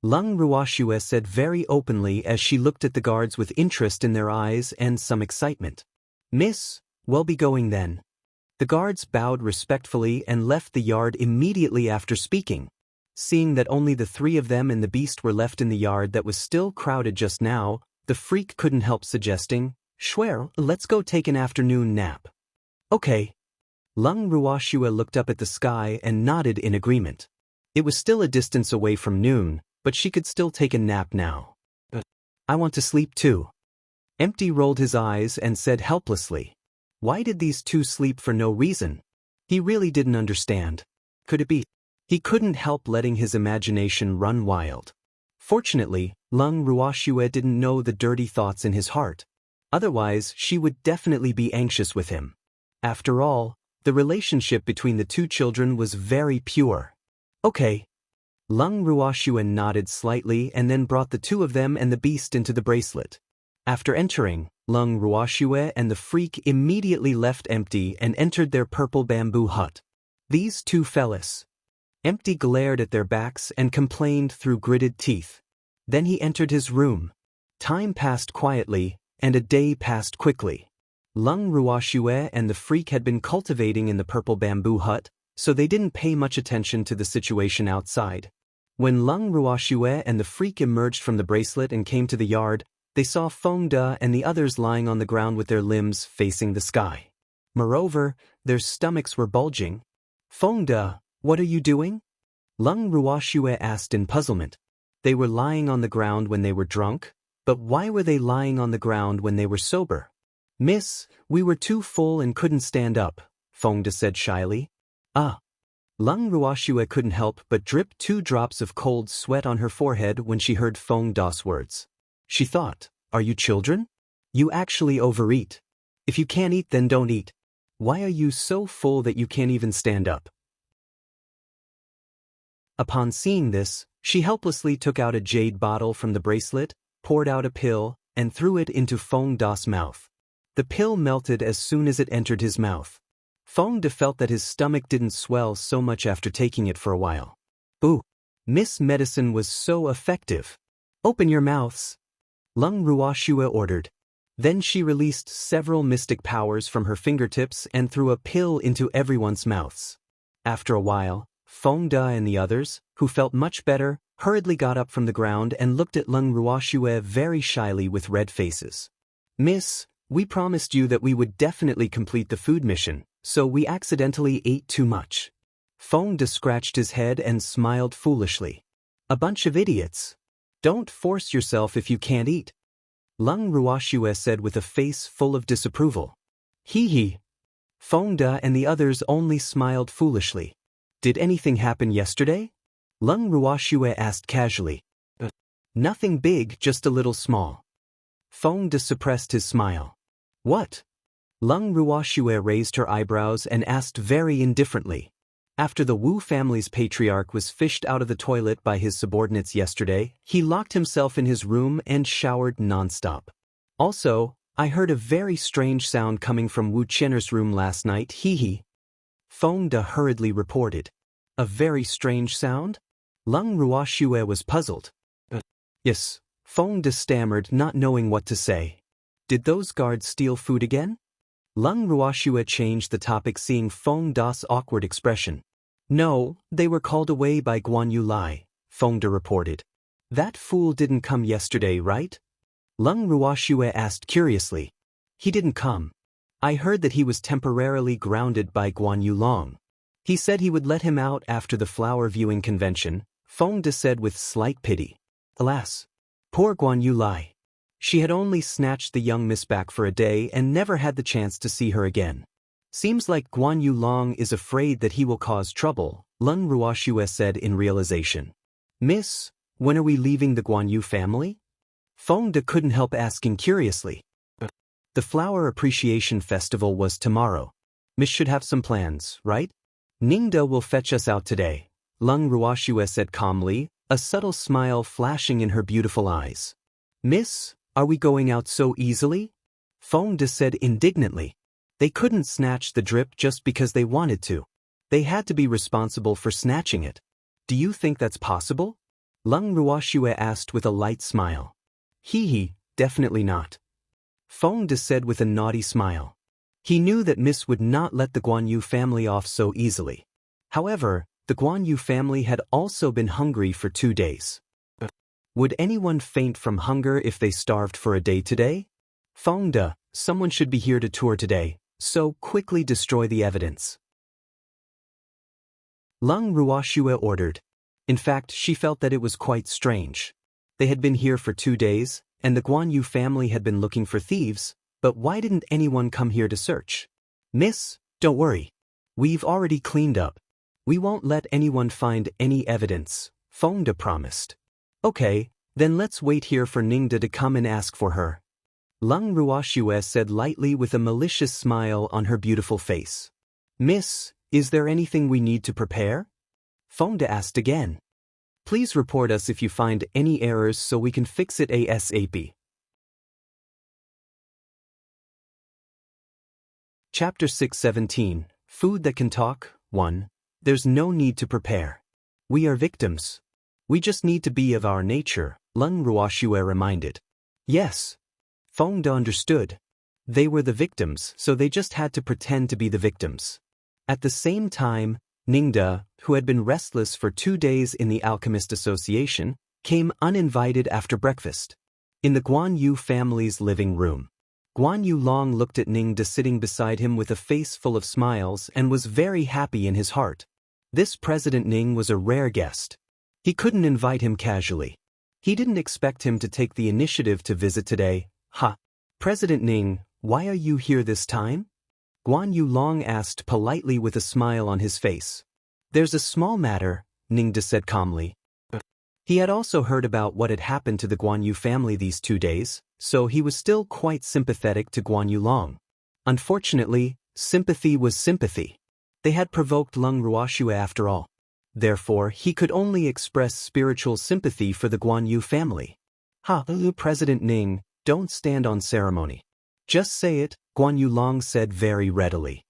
Leng Ruoxue said very openly as she looked at the guards with interest in their eyes and some excitement. Miss, we'll be going then. The guards bowed respectfully and left the yard immediately after speaking. Seeing that only the three of them and the beast were left in the yard that was still crowded just now, the freak couldn't help suggesting, Schwer, let's go take an afternoon nap. Okay. Leng Ruoxue looked up at the sky and nodded in agreement. It was still a distance away from noon, but she could still take a nap now. I want to sleep too. Empty rolled his eyes and said helplessly. Why did these two sleep for no reason? He really didn't understand. Could it be? He couldn't help letting his imagination run wild. Fortunately, Leng Ruoxue didn't know the dirty thoughts in his heart. Otherwise, she would definitely be anxious with him. After all, The relationship between the two children was very pure. Okay. Lung Ruoxue nodded slightly and then brought the two of them and the beast into the bracelet. After entering, Lung Ruoxue and the freak immediately left Empty and entered their purple bamboo hut. These two fellas. Empty glared at their backs and complained through gritted teeth. Then he entered his room. Time passed quietly, and a day passed quickly. Lung Ruoxue and the freak had been cultivating in the purple bamboo hut, so they didn't pay much attention to the situation outside. When Lung Ruoxue and the freak emerged from the bracelet and came to the yard, they saw Feng De and the others lying on the ground with their limbs facing the sky. Moreover, their stomachs were bulging. Feng De, what are you doing? Lung Ruoxue asked in puzzlement. They were lying on the ground when they were drunk, but why were they lying on the ground when they were sober? Miss, we were too full and couldn't stand up, Feng De said shyly. Lung Ruoxue couldn't help but drip 2 drops of cold sweat on her forehead when she heard Feng De's words. She thought, are you children? You actually overeat. If you can't eat, then don't eat. Why are you so full that you can't even stand up? Upon seeing this, she helplessly took out a jade bottle from the bracelet, poured out a pill, and threw it into Feng De's mouth. The pill melted as soon as it entered his mouth. Feng De felt that his stomach didn't swell so much after taking it for a while. Ooh! Miss Medicine was so effective. Open your mouths! Lung Ruoxue ordered. Then she released several mystic powers from her fingertips and threw a pill into everyone's mouths. After a while, Feng De and the others, who felt much better, hurriedly got up from the ground and looked at Lung Ruoxue very shyly with red faces. Miss, we promised you that we would definitely complete the food mission, so we accidentally ate too much. Feng De scratched his head and smiled foolishly. A bunch of idiots. Don't force yourself if you can't eat. Lung Ruoxue said with a face full of disapproval. Hee hee. Feng De and the others only smiled foolishly. Did anything happen yesterday? Lung Ruoxue asked casually. Nothing big, just a little small. Feng De suppressed his smile. What? Lung Ruoxue raised her eyebrows and asked very indifferently. After the Wu family's patriarch was fished out of the toilet by his subordinates yesterday, he locked himself in his room and showered nonstop. Also, I heard a very strange sound coming from Wu Chenner's room last night, hee hee. Feng De hurriedly reported. A very strange sound? Lung Ruoxue was puzzled. Yes, Feng De stammered, not knowing what to say. Did those guards steal food again? Lung Ruoxue changed the topic, seeing Feng De's awkward expression. No, they were called away by Guan Yu Lai, Feng De reported. That fool didn't come yesterday, right? Lung Ruoxue asked curiously. He didn't come. I heard that he was temporarily grounded by Guan Yu Long. He said he would let him out after the flower viewing convention, Feng De said with slight pity. Alas. Poor Guan Yu Lai. She had only snatched the young miss back for a day and never had the chance to see her again. Seems like Guan Yu Long is afraid that he will cause trouble, Lung Ruoxue said in realization. Miss, when are we leaving the Guan Yu family? Feng De couldn't help asking curiously. The Flower Appreciation Festival was tomorrow. Miss should have some plans, right? Ningde will fetch us out today, Lung Ruoxue said calmly, a subtle smile flashing in her beautiful eyes. Miss, are we going out so easily? Feng De said indignantly. They couldn't snatch the drip just because they wanted to. They had to be responsible for snatching it. Do you think that's possible? Lung Ruoxue asked with a light smile. Hee hee, definitely not. Feng De said with a naughty smile. He knew that Miss would not let the Guan Yu family off so easily. However, the Guan Yu family had also been hungry for 2 days. Would anyone faint from hunger if they starved for a day today? Feng De, someone should be here to tour today, so quickly destroy the evidence. Lung Ruoxue ordered. In fact, she felt that it was quite strange. They had been here for 2 days, and the Guan Yu family had been looking for thieves, but why didn't anyone come here to search? Miss, don't worry. We've already cleaned up. We won't let anyone find any evidence, Feng De promised. Okay, then let's wait here for Ningde to come and ask for her. Lung Ruoxue said lightly with a malicious smile on her beautiful face. Miss, is there anything we need to prepare? Fonda asked again. Please report us if you find any errors so we can fix it ASAP. Chapter 6:17, Food That Can Talk, 1. There's no need to prepare. We are victims. We just need to be of our nature, Lung Ruoxue reminded. Yes. Fonda understood. They were the victims, so they just had to pretend to be the victims. At the same time, Ningda, who had been restless for 2 days in the Alchemist Association, came uninvited after breakfast. In the Guan Yu family's living room. Guan Yu Long looked at Ningda sitting beside him with a face full of smiles and was very happy in his heart. This President Ning was a rare guest. He couldn't invite him casually. He didn't expect him to take the initiative to visit today. President Ning, why are you here this time? Guan Yu Long asked politely with a smile on his face. There's a small matter, Ningda said calmly. He had also heard about what had happened to the Guan Yu family these 2 days, so he was still quite sympathetic to Guan Yu Long. Unfortunately, sympathy was sympathy. They had provoked Lung Ruoxue after all. Therefore, he could only express spiritual sympathy for the Guan Yu family. President Ning, don't stand on ceremony. Just say it, Guan Yu Long said very readily.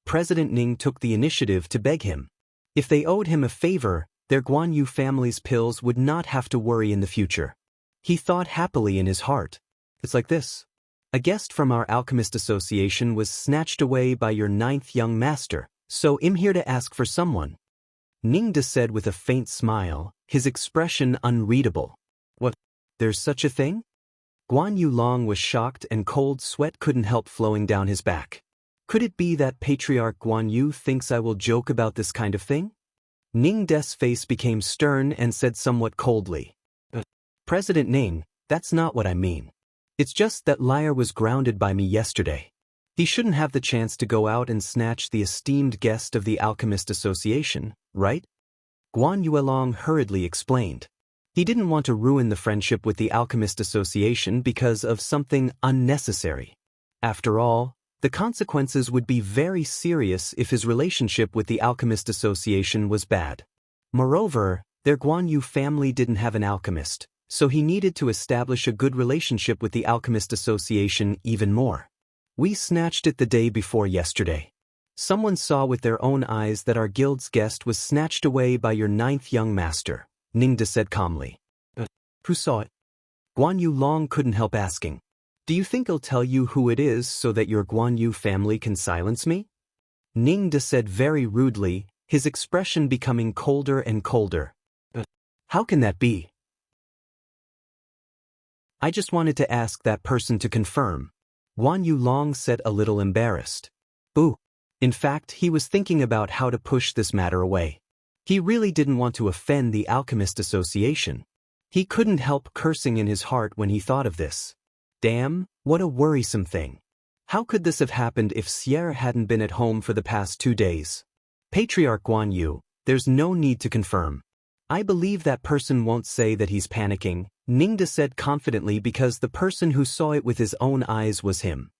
President Ning took the initiative to beg him. If they owed him a favor, their Guan Yu family's pills would not have to worry in the future. He thought happily in his heart. It's like this. A guest from our Alchemist Association was snatched away by your 9th young master, so I'm here to ask for someone. Ningda said with a faint smile, his expression unreadable. What? There's such a thing? Guan Yu Long was shocked and cold sweat couldn't help flowing down his back. Could it be that Patriarch Guan Yu thinks I will joke about this kind of thing? Ningda's face became stern and said somewhat coldly. President Ning, that's not what I mean. It's just that Liar was grounded by me yesterday. He shouldn't have the chance to go out and snatch the esteemed guest of the Alchemist Association, right? Guan Yuelong hurriedly explained. He didn't want to ruin the friendship with the Alchemist Association because of something unnecessary. After all, the consequences would be very serious if his relationship with the Alchemist Association was bad. Moreover, their Guan Yu family didn't have an alchemist, so he needed to establish a good relationship with the Alchemist Association even more. We snatched it the day before yesterday. Someone saw with their own eyes that our guild's guest was snatched away by your 9th young master, Ningda said calmly. Who saw it? Guan Yu Long couldn't help asking. Do you think I'll tell you who it is so that your Guan Yu family can silence me? Ningda said very rudely, his expression becoming colder and colder. How can that be? I just wanted to ask that person to confirm. Guan Yu Long said a little embarrassed. Boo. In fact, he was thinking about how to push this matter away. He really didn't want to offend the Alchemist Association. He couldn't help cursing in his heart when he thought of this. Damn, what a worrisome thing. How could this have happened if Sierra hadn't been at home for the past 2 days? Patriarch Guan Yu, there's no need to confirm. I believe that person won't say that he's panicking, Ningda said confidently because the person who saw it with his own eyes was him.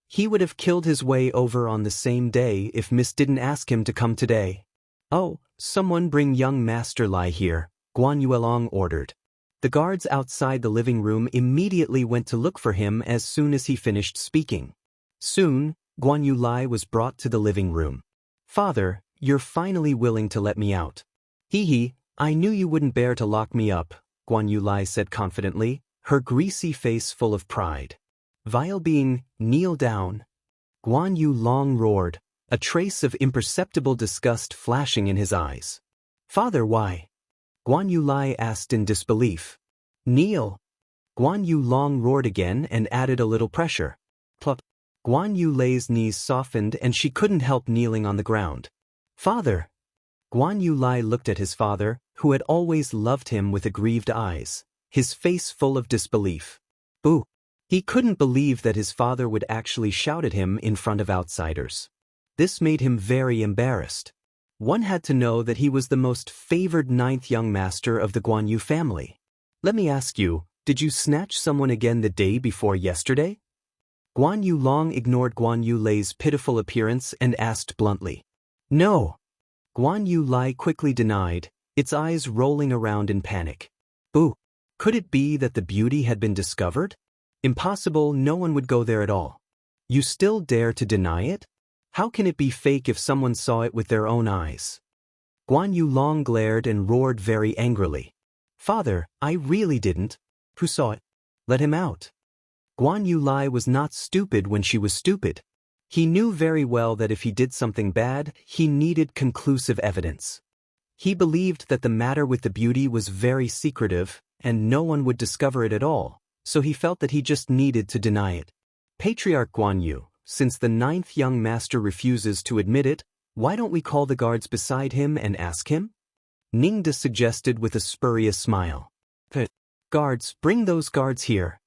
He would have killed his way over on the same day if Miss didn't ask him to come today. Oh, someone bring young Master Lai here, Guan Yuelong ordered. The guards outside the living room immediately went to look for him as soon as he finished speaking. Soon, Guan Yu Lai was brought to the living room. Father, you're finally willing to let me out. I knew you wouldn't bear to lock me up, Guan Yu Lai said confidently, her greasy face full of pride. Vile being, kneel down. Guan Yu Long roared, a trace of imperceptible disgust flashing in his eyes. Father, why? Guan Yu Lai asked in disbelief. Kneel. Guan Yu Long roared again and added a little pressure. Plop. Guan Yu Lai's knees softened and she couldn't help kneeling on the ground. Father. Guan Yu Lai looked at his father, who had always loved him with aggrieved eyes, his face full of disbelief. Boo! He couldn't believe that his father would actually shout at him in front of outsiders. This made him very embarrassed. One had to know that he was the most favored 9th young master of the Guan Yu family. Let me ask you, did you snatch someone again the day before yesterday? Guan Yu Long ignored Guan Yu Lei's pitiful appearance and asked bluntly. No. Guan Yu Lai quickly denied, its eyes rolling around in panic. Boo! Could it be that the beauty had been discovered? Impossible, no one would go there at all. You still dare to deny it? How can it be fake if someone saw it with their own eyes? Guan Yu Long glared and roared very angrily. Father, I really didn't. Who saw it? Let him out. Guan Yu Lai was not stupid when she was stupid. He knew very well that if he did something bad, he needed conclusive evidence. He believed that the matter with the beauty was very secretive, and no one would discover it at all, so he felt that he just needed to deny it. Patriarch Guan Yu, since the 9th young master refuses to admit it, why don't we call the guards beside him and ask him? Ningde suggested with a spurious smile. Guards, bring those guards here.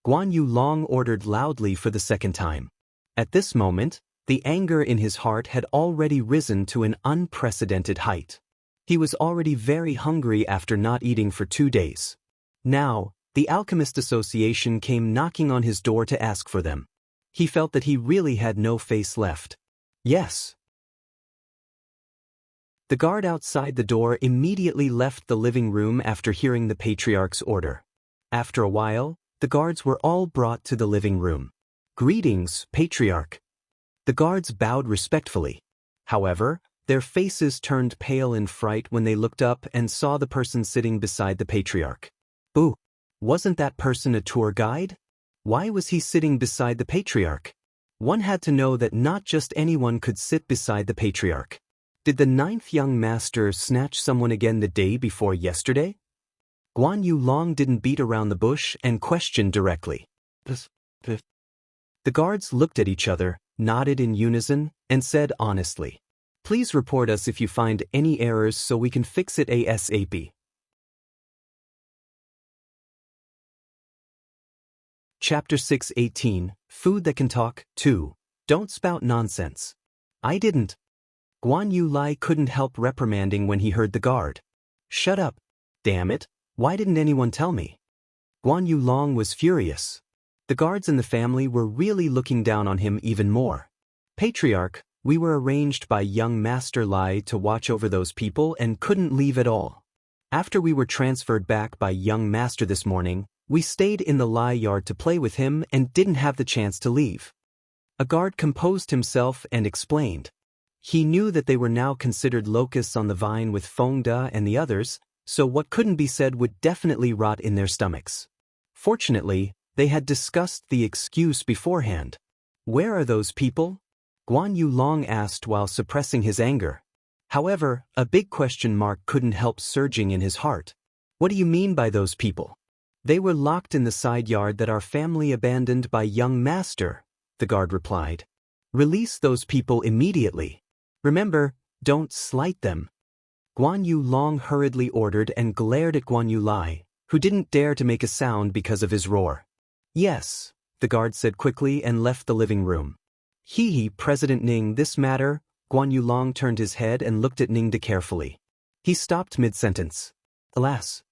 Guan Yu Long ordered loudly for the second time. At this moment, the anger in his heart had already risen to an unprecedented height. He was already very hungry after not eating for 2 days. Now, the Alchemist Association came knocking on his door to ask for them. He felt that he really had no face left. Yes. The guard outside the door immediately left the living room after hearing the Patriarch's order. After a while, the guards were all brought to the living room. Greetings, Patriarch. The guards bowed respectfully. However, their faces turned pale in fright when they looked up and saw the person sitting beside the Patriarch. Boo! Wasn't that person a tour guide? Why was he sitting beside the Patriarch? One had to know that not just anyone could sit beside the Patriarch. Did the 9th young master snatch someone again the day before yesterday? Guan Yu Long didn't beat around the bush and questioned directly. The guards looked at each other, nodded in unison, and said honestly, "Please report us if you find any errors so we can fix it ASAP." Chapter 6:18, Food That Can Talk, 2. Don't spout nonsense. I didn't. Guan Yu Lai couldn't help reprimanding when he heard the guard. Shut up. Damn it, why didn't anyone tell me? Guan Yu Long was furious. The guards and the family were really looking down on him even more. Patriarch, we were arranged by young Master Lai to watch over those people and couldn't leave at all. After we were transferred back by young Master this morning, we stayed in the Lai yard to play with him and didn't have the chance to leave. A guard composed himself and explained. He knew that they were now considered locusts on the vine with Feng De and the others, so what couldn't be said would definitely rot in their stomachs. Fortunately, they had discussed the excuse beforehand. Where are those people? Guan Yu Long asked while suppressing his anger. However, a big question mark couldn't help surging in his heart. What do you mean by those people? They were locked in the side yard that our family abandoned by young master, the guard replied. Release those people immediately. Remember, don't slight them. Guan Yu Long hurriedly ordered and glared at Guan Yu Lai, who didn't dare to make a sound because of his roar. Yes, the guard said quickly and left the living room. President Ning, this matter. Guan Yu Long turned his head and looked at Ningde carefully. He stopped mid-sentence. Alas.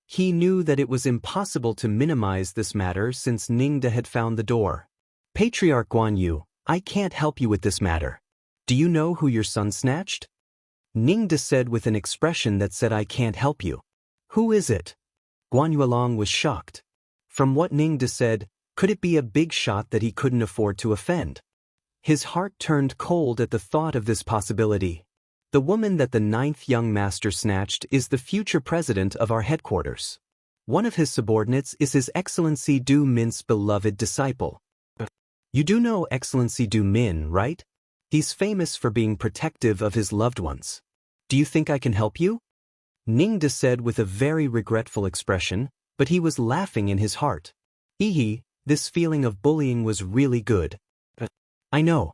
He knew that it was impossible to minimize this matter since Ningde had found the door. Patriarch Guan Yu, I can't help you with this matter. Do you know who your son snatched? Ningde said with an expression that said I can't help you. Who is it? Guan Yu Long was shocked. From what Ningde said, could it be a big shot that he couldn't afford to offend? His heart turned cold at the thought of this possibility. The woman that the 9th young master snatched is the future president of our headquarters. One of his subordinates is His Excellency Du Min's beloved disciple. You do know Excellency Du Min, right? He's famous for being protective of his loved ones. Do you think I can help you? Ningde said with a very regretful expression, but he was laughing in his heart. This feeling of bullying was really good. I know.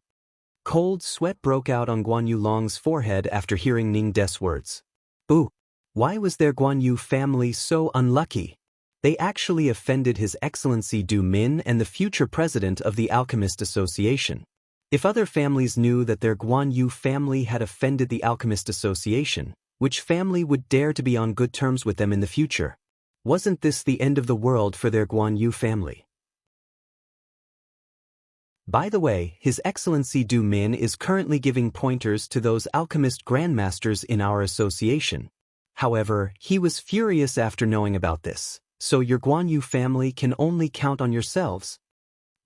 Cold sweat broke out on Guan Yu Long's forehead after hearing Ningde's words. Boo! Why was their Guan Yu family so unlucky? They actually offended His Excellency Du Min and the future president of the Alchemist Association. If other families knew that their Guan Yu family had offended the Alchemist Association, which family would dare to be on good terms with them in the future? Wasn't this the end of the world for their Guan Yu family? By the way, His Excellency Du Min is currently giving pointers to those alchemist grandmasters in our association. However, he was furious after knowing about this, so your Guan Yu family can only count on yourselves.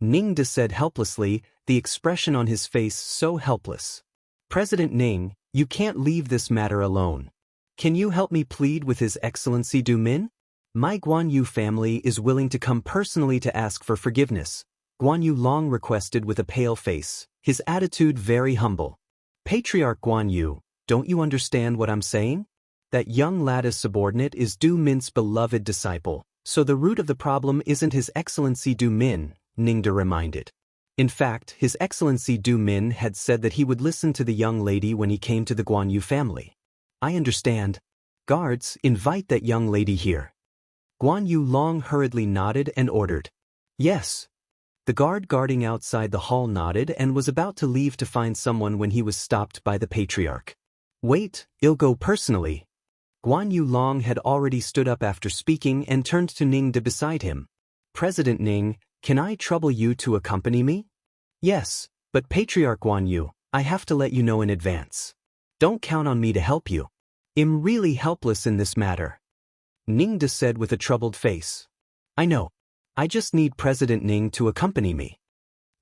Ning De said helplessly, the expression on his face so helpless. President Ning, you can't leave this matter alone. Can you help me plead with His Excellency Du Min? My Guan Yu family is willing to come personally to ask for forgiveness, Guan Yu Long requested with a pale face, his attitude very humble. Patriarch Guan Yu, don't you understand what I'm saying? That young lattice subordinate is Du Min's beloved disciple, so the root of the problem isn't His Excellency Du Min, Ningde reminded. In fact, His Excellency Du Min had said that he would listen to the young lady when he came to the Guan Yu family. I understand. Guards, invite that young lady here. Guan Yu Long hurriedly nodded and ordered. Yes. The guard guarding outside the hall nodded and was about to leave to find someone when he was stopped by the patriarch. Wait, I'll go personally. Guan Yu Long had already stood up after speaking and turned to Ning De beside him. President Ning, can I trouble you to accompany me? Yes, but Patriarch Guan Yu, I have to let you know in advance. Don't count on me to help you. I'm really helpless in this matter. Ning De said with a troubled face. I know. I just need President Ning to accompany me.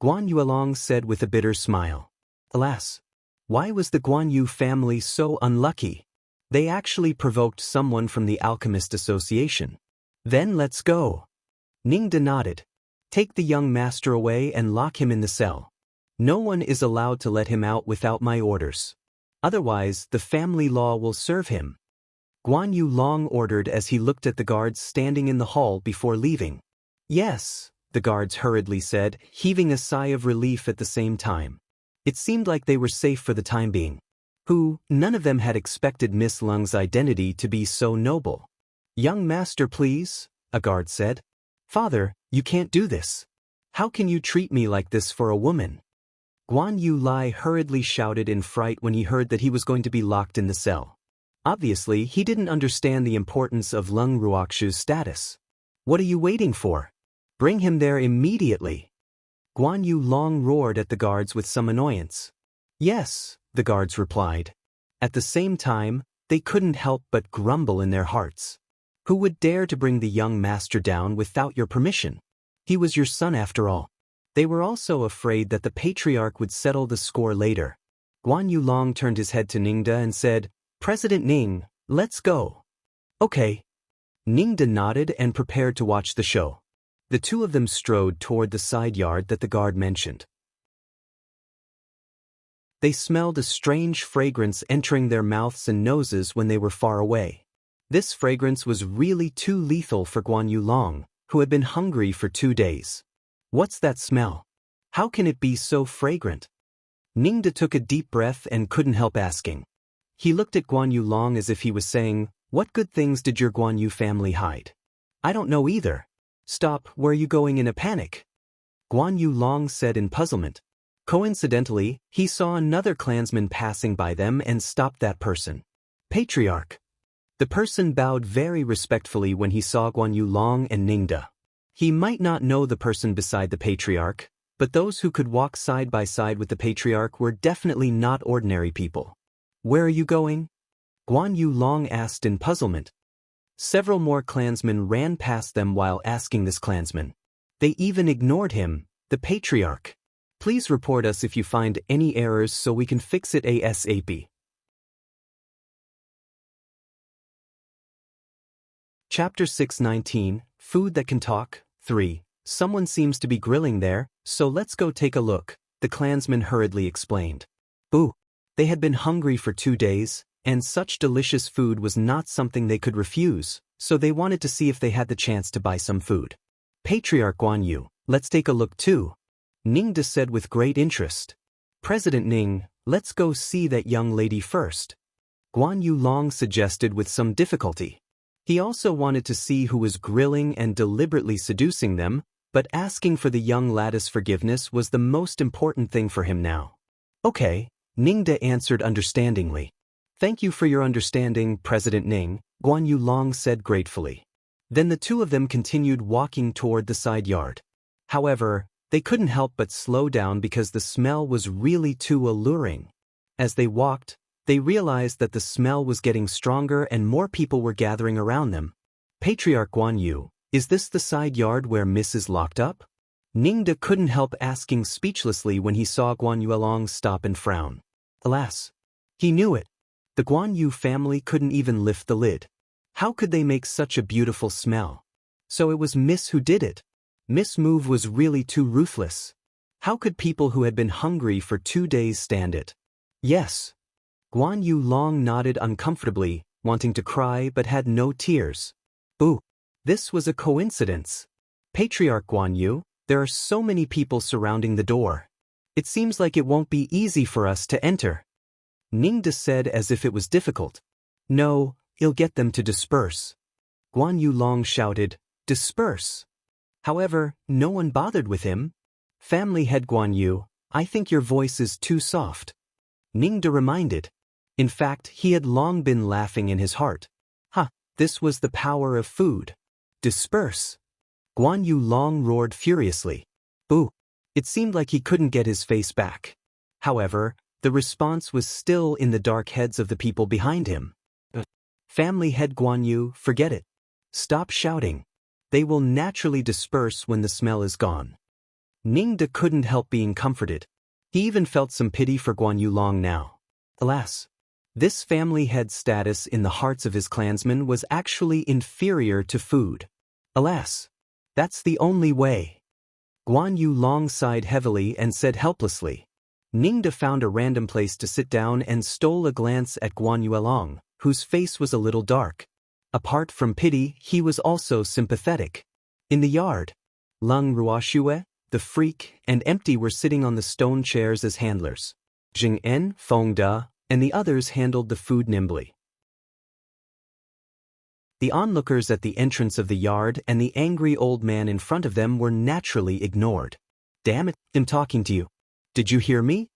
Guan Yuelong said with a bitter smile. Alas, why was the Guan Yu family so unlucky? They actually provoked someone from the Alchemist Association. Then let's go. Ning De nodded. Take the young master away and lock him in the cell. No one is allowed to let him out without my orders. Otherwise, the family law will serve him. Guan Yu Long ordered as he looked at the guards standing in the hall before leaving. Yes, the guards hurriedly said, heaving a sigh of relief at the same time. It seemed like they were safe for the time being. None of them had expected Miss Lung's identity to be so noble. Young master, please, a guard said. Father, you can't do this. How can you treat me like this for a woman? Guan Yu Lai hurriedly shouted in fright when he heard that he was going to be locked in the cell. Obviously, he didn't understand the importance of Lung Ruoxu's status. What are you waiting for? Bring him there immediately. Guan Yu Long roared at the guards with some annoyance. Yes, the guards replied. At the same time, they couldn't help but grumble in their hearts. Who would dare to bring the young master down without your permission? He was your son after all. They were also afraid that the patriarch would settle the score later. Guan Yu Long turned his head to Ningde and said, President Ning, let's go. Okay. Ningde nodded and prepared to watch the show. The two of them strode toward the side yard that the guard mentioned. They smelled a strange fragrance entering their mouths and noses when they were far away. This fragrance was really too lethal for Guan Yu Long, who had been hungry for 2 days. What's that smell? How can it be so fragrant? Ningde took a deep breath and couldn't help asking. He looked at Guan Yu Long as if he was saying, What good things did your Guan Yu family hide? I don't know either. Stop, where are you going in a panic? Guan Yu Long said in puzzlement. Coincidentally, he saw another clansman passing by them and stopped that person. Patriarch. The person bowed very respectfully when he saw Guan Yu Long and Ningde. He might not know the person beside the patriarch, but those who could walk side by side with the patriarch were definitely not ordinary people. Where are you going? Guan Yu Long asked in puzzlement. Several more clansmen ran past them while asking this clansman. They even ignored him, the patriarch. Please report us if you find any errors so we can fix it ASAP. Chapter 619, Food That Can Talk, 3. Someone seems to be grilling there, so let's go take a look, the clansman hurriedly explained. Ooh, they had been hungry for 2 days, and such delicious food was not something they could refuse, so they wanted to see if they had the chance to buy some food. Patriarch Guan Yu, let's take a look too. Ningde said with great interest. President Ning, let's go see that young lady first. Guan Yu Long suggested with some difficulty. He also wanted to see who was grilling and deliberately seducing them, but asking for the young lad's forgiveness was the most important thing for him now. Okay, Ningde answered understandingly. Thank you for your understanding, President Ning, Guan Yu Long said gratefully. Then the two of them continued walking toward the side yard. However, They couldn't help but slow down because the smell was really too alluring. As they walked, they realized that the smell was getting stronger and more people were gathering around them. Patriarch Guan Yu, is this the side yard where Miss is locked up? Ningde couldn't help asking speechlessly when he saw Guan Yuelong stop and frown. Alas, he knew it. The Guan Yu family couldn't even lift the lid. How could they make such a beautiful smell? So it was Miss who did it. Miss' move was really too ruthless. How could people who had been hungry for 2 days stand it? Yes. Guan Yu Long nodded uncomfortably, wanting to cry but had no tears. Boo. This was a coincidence. Patriarch Guan Yu, there are so many people surrounding the door. It seems like it won't be easy for us to enter. Ningde said as if it was difficult. No, I'll get them to disperse. Guan Yu Long shouted, disperse. However, no one bothered with him. Family head Guan Yu, I think your voice is too soft. Ningde reminded. In fact, he had long been laughing in his heart. This was the power of food. Disperse. Guan Yu Long roared furiously. Boo. It seemed like he couldn't get his face back. However, the response was still in the dark heads of the people behind him. Family head Guan Yu, forget it. Stop shouting. They will naturally disperse when the smell is gone. Ningde couldn't help being comforted. He even felt some pity for Guan Yu Long now. Alas, this family head status in the hearts of his clansmen was actually inferior to food. Alas, that's the only way. Guan Yu Long sighed heavily and said helplessly. Ningde found a random place to sit down and stole a glance at Guan Yuelong, whose face was a little dark. Apart from pity, he was also sympathetic. In the yard, Lung Ruoxue, the freak, and Empty were sitting on the stone chairs as handlers. Jing En, Feng De, and the others handled the food nimbly. The onlookers at the entrance of the yard and the angry old man in front of them were naturally ignored. Damn it, I'm talking to you. Did you hear me?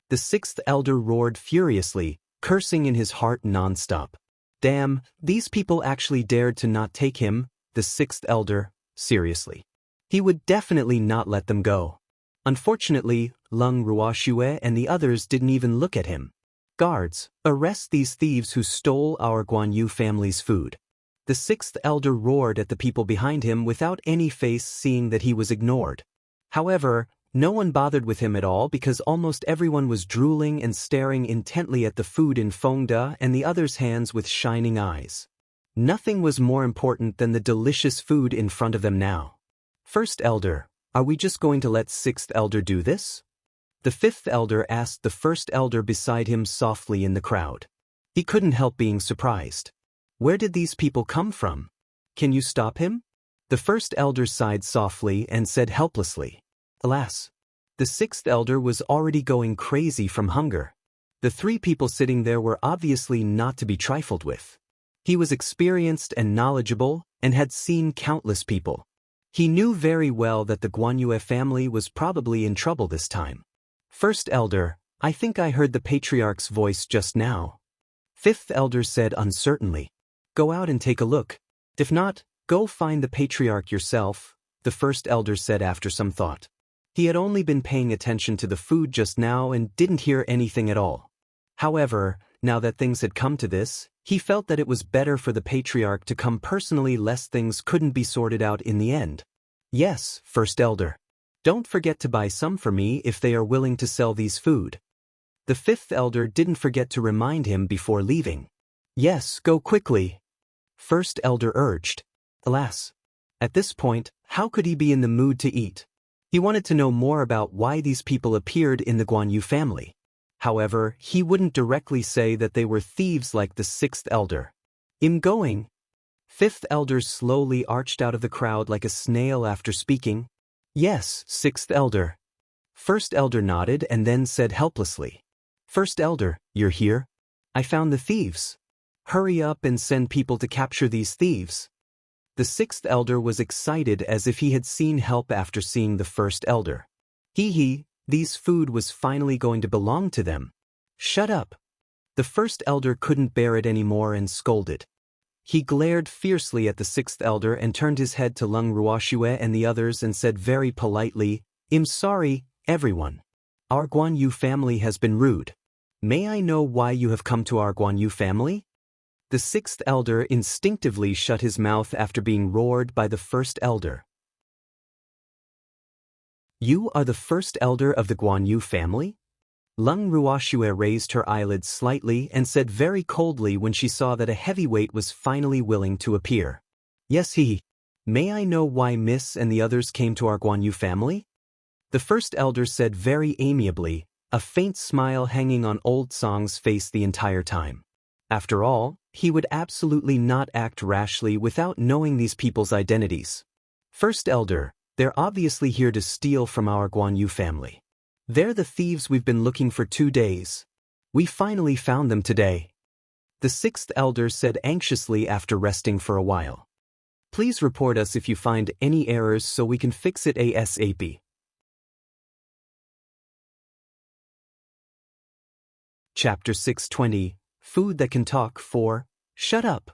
The sixth elder roared furiously, cursing in his heart non-stop. Damn, these people actually dared to not take him, the sixth elder, seriously. He would definitely not let them go. Unfortunately, Lung Ruoxue and the others didn't even look at him. Guards, arrest these thieves who stole our Guan Yu family's food. The sixth elder roared at the people behind him without any face, seeing that he was ignored. However, no one bothered with him at all because almost everyone was drooling and staring intently at the food in Feng De and the others' hands with shining eyes. Nothing was more important than the delicious food in front of them now. First elder, are we just going to let sixth elder do this? The fifth elder asked the first elder beside him softly in the crowd. He couldn't help being surprised. Where did these people come from? Can you stop him? The first elder sighed softly and said helplessly. Alas, the sixth elder was already going crazy from hunger. The 3 people sitting there were obviously not to be trifled with. He was experienced and knowledgeable and had seen countless people. He knew very well that the Guan Yu family was probably in trouble this time. First elder, I think I heard the patriarch's voice just now. Fifth elder said uncertainly. Go out and take a look. If not, go find the patriarch yourself, the first elder said after some thought. He had only been paying attention to the food just now and didn't hear anything at all. However, now that things had come to this, he felt that it was better for the patriarch to come personally lest things couldn't be sorted out in the end. Yes, first elder. Don't forget to buy some for me if they are willing to sell these food. The fifth elder didn't forget to remind him before leaving. Yes, go quickly. First elder urged. Alas, at this point, how could he be in the mood to eat? He wanted to know more about why these people appeared in the Guan Yu family. However, he wouldn't directly say that they were thieves like the sixth elder. I'm going. Fifth elder slowly arched out of the crowd like a snail after speaking. Yes, sixth elder. First elder nodded and then said helplessly. First elder, you're here? I found the thieves. Hurry up and send people to capture these thieves. The sixth elder was excited as if he had seen help after seeing the first elder. These food was finally going to belong to them. Shut up. The first elder couldn't bear it anymore and scolded. He glared fiercely at the sixth elder and turned his head to Lung Ruoxue and the others and said very politely, I'm sorry, everyone. Our Guan Yu family has been rude. May I know why you have come to our Guan Yu family? The sixth elder instinctively shut his mouth after being roared by the first elder. You are the first elder of the Guan Yu family? Lung Ruoxue raised her eyelids slightly and said very coldly when she saw that a heavyweight was finally willing to appear. Yes, he. May I know why Miss and the others came to our Guan Yu family? The first elder said very amiably, a faint smile hanging on Old Song's face the entire time. After all, he would absolutely not act rashly without knowing these people's identities. First elder, they're obviously here to steal from our Guan Yu family. They're the thieves we've been looking for 2 days. We finally found them today. The sixth elder said anxiously after resting for a while. Please report us if you find any errors so we can fix it ASAP. Chapter 620, Food That Can Talk 4, Shut Up.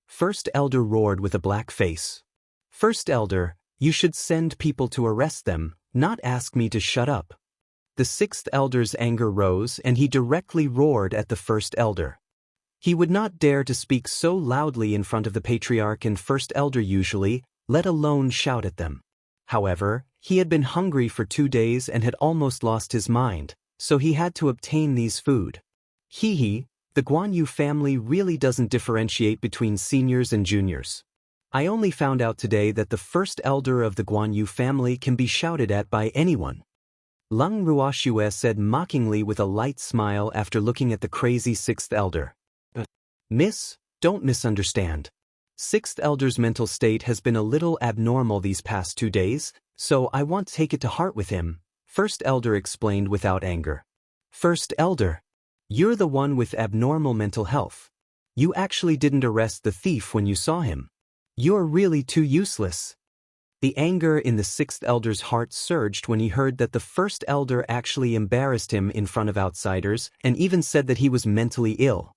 First elder roared with a black face. First elder, you should send people to arrest them, not ask me to shut up. The sixth elder's anger rose and he directly roared at the first elder. He would not dare to speak so loudly in front of the patriarch and first elder usually, let alone shout at them. However, he had been hungry for 2 days and had almost lost his mind, so he had to obtain these food. Hee, the Guan Yu family really doesn't differentiate between seniors and juniors. I only found out today that the first elder of the Guan Yu family can be shouted at by anyone. Lung Ruoxue said mockingly with a light smile after looking at the crazy sixth elder. Miss, don't misunderstand. Sixth elder's mental state has been a little abnormal these past 2 days, so I won't take it to heart with him, first elder explained without anger. First elder, you're the one with abnormal mental health. You actually didn't arrest the thief when you saw him. You're really too useless. The anger in the sixth elder's heart surged when he heard that the first elder actually embarrassed him in front of outsiders and even said that he was mentally ill.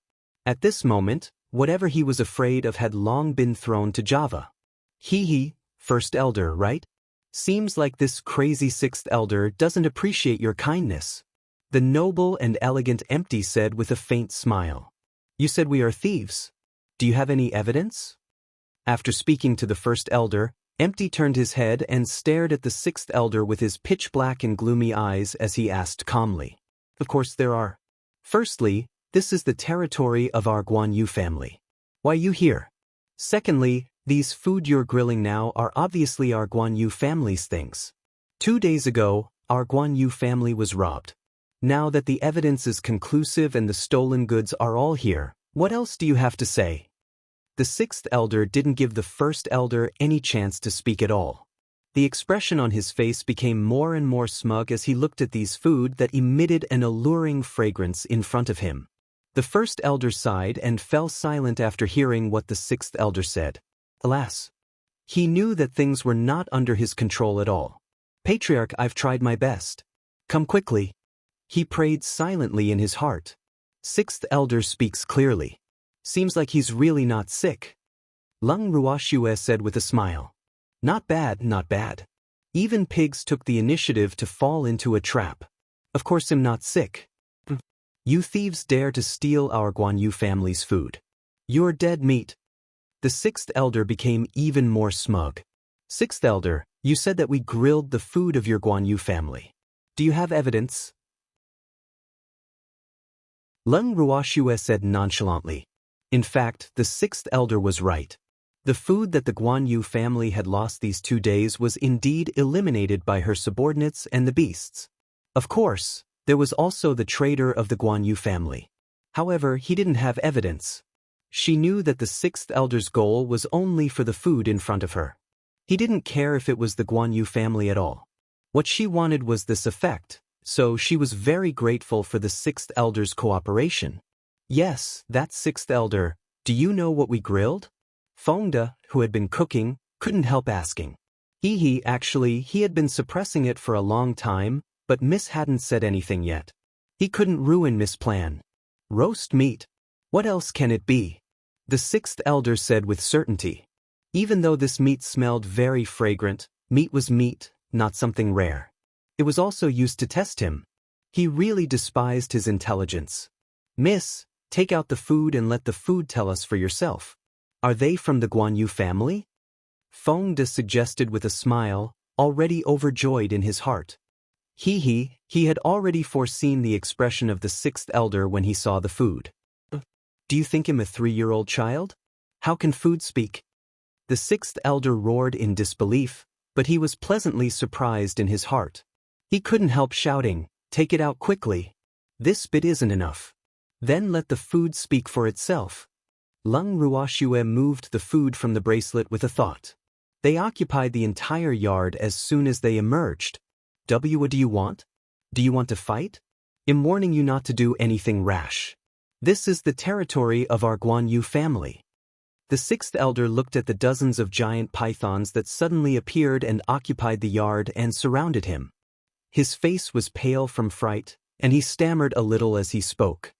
At this moment, whatever he was afraid of had long been thrown to Java. Hee, first elder, right? Seems like this crazy sixth elder doesn't appreciate your kindness. The noble and elegant Empty said with a faint smile. You said we are thieves. Do you have any evidence? After speaking to the first elder, Empty turned his head and stared at the sixth elder with his pitch-black and gloomy eyes as he asked calmly. Of course there are. Firstly, this is the territory of our Guan Yu family. Why you here? Secondly, these food you're grilling now are obviously our Guan Yu family's things. 2 days ago, our Guan Yu family was robbed. Now that the evidence is conclusive and the stolen goods are all here, what else do you have to say? The sixth elder didn't give the first elder any chance to speak at all. The expression on his face became more and more smug as he looked at these food that emitted an alluring fragrance in front of him. The first elder sighed and fell silent after hearing what the sixth elder said. Alas! He knew that things were not under his control at all. Patriarch, I've tried my best. Come quickly. He prayed silently in his heart. Sixth elder speaks clearly. Seems like he's really not sick. Lung Ruoxue said with a smile. Not bad, not bad. Even pigs took the initiative to fall into a trap. Of course I'm not sick. You thieves dare to steal our Guan Yu family's food. You're dead meat. The sixth elder became even more smug. Sixth elder, you said that we grilled the food of your Guan Yu family. Do you have evidence? Lung Ruoxue said nonchalantly. In fact, the sixth elder was right. The food that the Guan Yu family had lost these 2 days was indeed eliminated by her subordinates and the beasts. Of course, there was also the trader of the Guan Yu family. However, he didn't have evidence. She knew that the sixth elder's goal was only for the food in front of her. He didn't care if it was the Guan Yu family at all. What she wanted was this effect, so she was very grateful for the sixth elder's cooperation. Yes, that sixth elder, do you know what we grilled? Fongda, who had been cooking, couldn't help asking. Actually, he had been suppressing it for a long time, but Miss hadn't said anything yet. He couldn't ruin Miss' plan. Roast meat. What else can it be? The sixth elder said with certainty. Even though this meat smelled very fragrant, meat was meat, not something rare. It was also used to test him. He really despised his intelligence. Miss, take out the food and let the food tell us for yourself. Are they from the Guan Yu family? Feng De suggested with a smile, already overjoyed in his heart. He had already foreseen the expression of the sixth elder when he saw the food. Do you think him a 3-year-old child? How can food speak? The sixth elder roared in disbelief, but he was pleasantly surprised in his heart. He couldn't help shouting, "Take it out quickly. This bit isn't enough. Then let the food speak for itself." Leng Ruoxue moved the food from the bracelet with a thought. They occupied the entire yard as soon as they emerged. What do you want? Do you want to fight? I'm warning you not to do anything rash. This is the territory of our Guan Yu family. The sixth elder looked at the dozens of giant pythons that suddenly appeared and occupied the yard and surrounded him. His face was pale from fright, and he stammered a little as he spoke.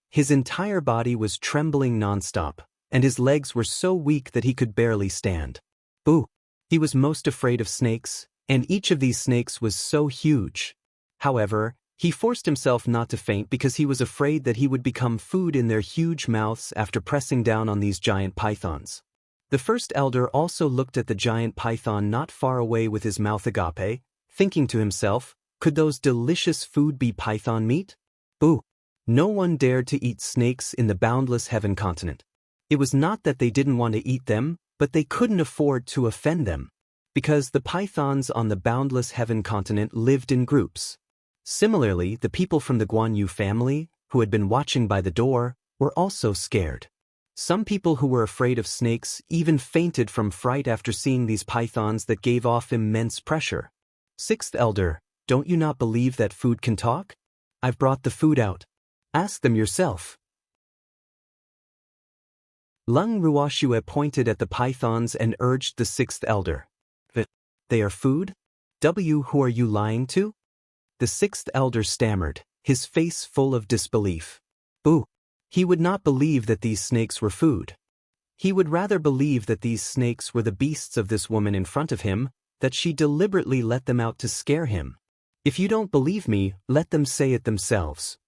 His entire body was trembling nonstop, and his legs were so weak that he could barely stand. Boo! He was most afraid of snakes, and each of these snakes was so huge. However, he forced himself not to faint because he was afraid that he would become food in their huge mouths after pressing down on these giant pythons. The first elder also looked at the giant python not far away with his mouth agape, thinking to himself, could those delicious food be python meat? Boo! No one dared to eat snakes in the boundless heaven continent. It was not that they didn't want to eat them, but they couldn't afford to offend them, because the pythons on the boundless heaven continent lived in groups. Similarly, the people from the Guan Yu family, who had been watching by the door, were also scared. Some people who were afraid of snakes even fainted from fright after seeing these pythons that gave off immense pressure. Sixth elder, don't you not believe that food can talk? I've brought the food out. Ask them yourself. Leng Ruoxue pointed at the pythons and urged the sixth elder. They are food? Who are you lying to? The sixth elder stammered, his face full of disbelief. Boo! He would not believe that these snakes were food. He would rather believe that these snakes were the beasts of this woman in front of him, that she deliberately let them out to scare him. If you don't believe me, let them say it themselves.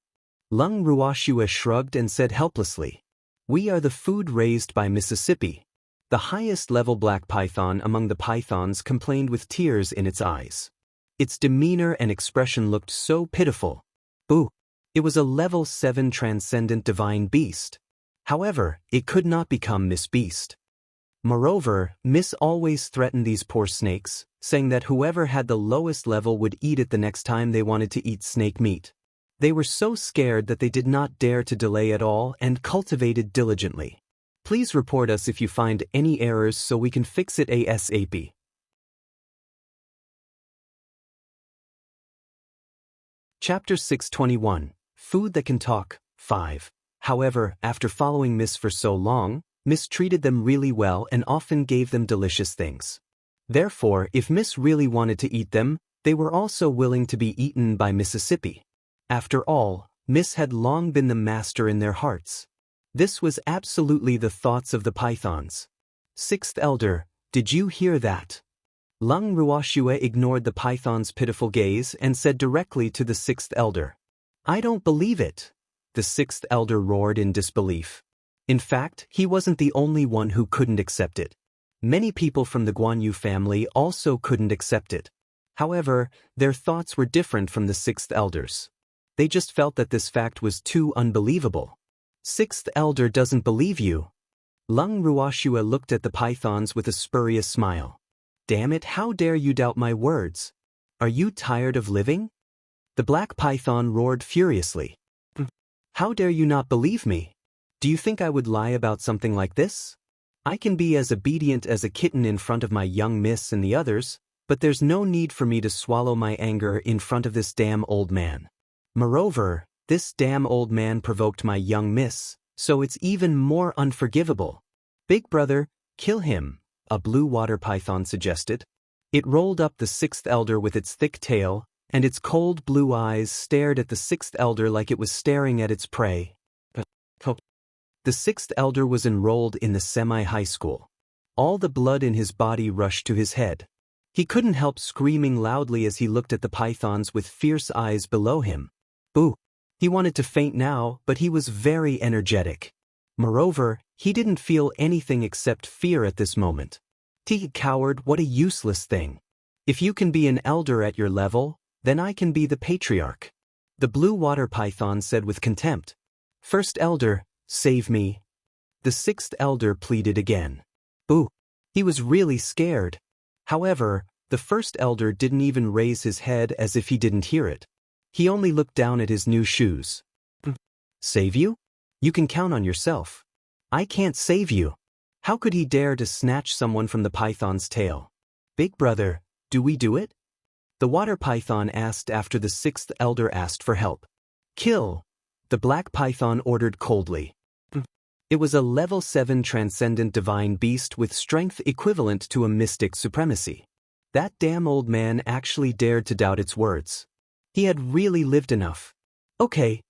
Leng Ruoxue shrugged and said helplessly, "We are the food raised by Mississippi." The highest-level black python among the pythons complained with tears in its eyes. Its demeanor and expression looked so pitiful. Boo! It was a level 7 transcendent divine beast. However, it could not become Miss Beast. Moreover, Miss always threatened these poor snakes, saying that whoever had the lowest level would eat it the next time they wanted to eat snake meat. They were so scared that they did not dare to delay at all and cultivated diligently. Please report us if you find any errors so we can fix it ASAP. Chapter 621, Food That Can Talk, 5. However, after following Miss for so long, Miss treated them really well and often gave them delicious things. Therefore, if Miss really wanted to eat them, they were also willing to be eaten by Mississippi. After all, Miss had long been the master in their hearts. This was absolutely the thoughts of the pythons. Sixth elder, did you hear that? Leng Ruoxue ignored the python's pitiful gaze and said directly to the sixth elder. I don't believe it. The sixth elder roared in disbelief. In fact, he wasn't the only one who couldn't accept it. Many people from the Guan Yu family also couldn't accept it. However, their thoughts were different from the sixth elder's. They just felt that this fact was too unbelievable. Sixth elder doesn't believe you. Leng Ruoxue looked at the pythons with a spurious smile. Damn it, how dare you doubt my words? Are you tired of living? The black python roared furiously. How dare you not believe me? Do you think I would lie about something like this? I can be as obedient as a kitten in front of my young miss and the others, but there's no need for me to swallow my anger in front of this damn old man. Moreover, this damn old man provoked my young miss, so it's even more unforgivable. Big brother, kill him, a blue water python suggested. It rolled up the sixth elder with its thick tail, and its cold blue eyes stared at the sixth elder like it was staring at its prey. The sixth elder was enrolled in the semi-high school. All the blood in his body rushed to his head. He couldn't help screaming loudly as he looked at the pythons with fierce eyes below him. Boo! He wanted to faint now, but he was very energetic. Moreover, he didn't feel anything except fear at this moment. Coward, what a useless thing. If you can be an elder at your level, then I can be the patriarch. The blue water python said with contempt. First elder, save me. The sixth elder pleaded again. Boo! He was really scared. However, the first elder didn't even raise his head as if he didn't hear it. He only looked down at his new shoes. Save you? You can count on yourself. I can't save you. How could he dare to snatch someone from the python's tail? Big brother, do we do it? The water python asked after the sixth elder asked for help. Kill, the black python ordered coldly. It was a level 7 transcendent divine beast with strength equivalent to a mystic supremacy. That damn old man actually dared to doubt its words. He had really lived enough. Okay.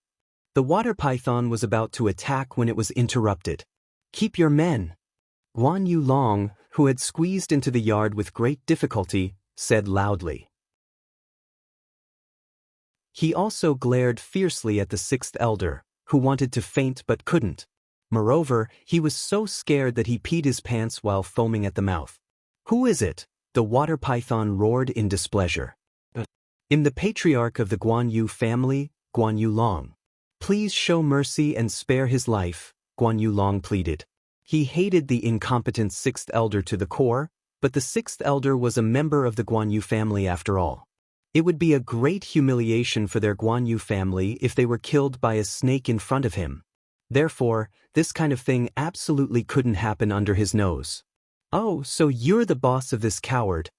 The water python was about to attack when it was interrupted. Keep your men. Guan Yu Long, who had squeezed into the yard with great difficulty, said loudly. He also glared fiercely at the sixth elder, who wanted to faint but couldn't. Moreover, he was so scared that he peed his pants while foaming at the mouth. Who is it? The water python roared in displeasure. I'm the patriarch of the Guan Yu family, Guan Yu Long. Please show mercy and spare his life, Guan Yu Long pleaded. He hated the incompetent sixth elder to the core, but the sixth elder was a member of the Guan Yu family after all. It would be a great humiliation for their Guan Yu family if they were killed by a snake in front of him. Therefore, this kind of thing absolutely couldn't happen under his nose. Oh, so you're the boss of this coward.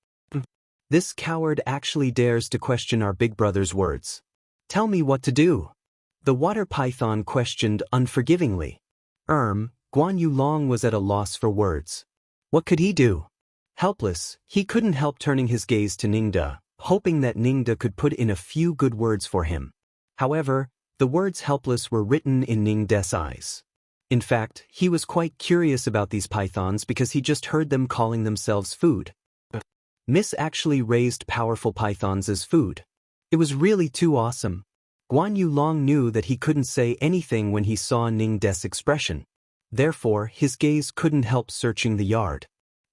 This coward actually dares to question our big brother's words. Tell me what to do. The water python questioned unforgivingly. Guan Yu Long was at a loss for words. What could he do? Helpless, he couldn't help turning his gaze to Ningda, hoping that Ningda could put in a few good words for him. However, the words helpless were written in Ningda's eyes. In fact, he was quite curious about these pythons because he just heard them calling themselves food. Miss actually raised powerful pythons as food. It was really too awesome. Guan Yu Long knew that he couldn't say anything when he saw Ningda's expression. Therefore, his gaze couldn't help searching the yard.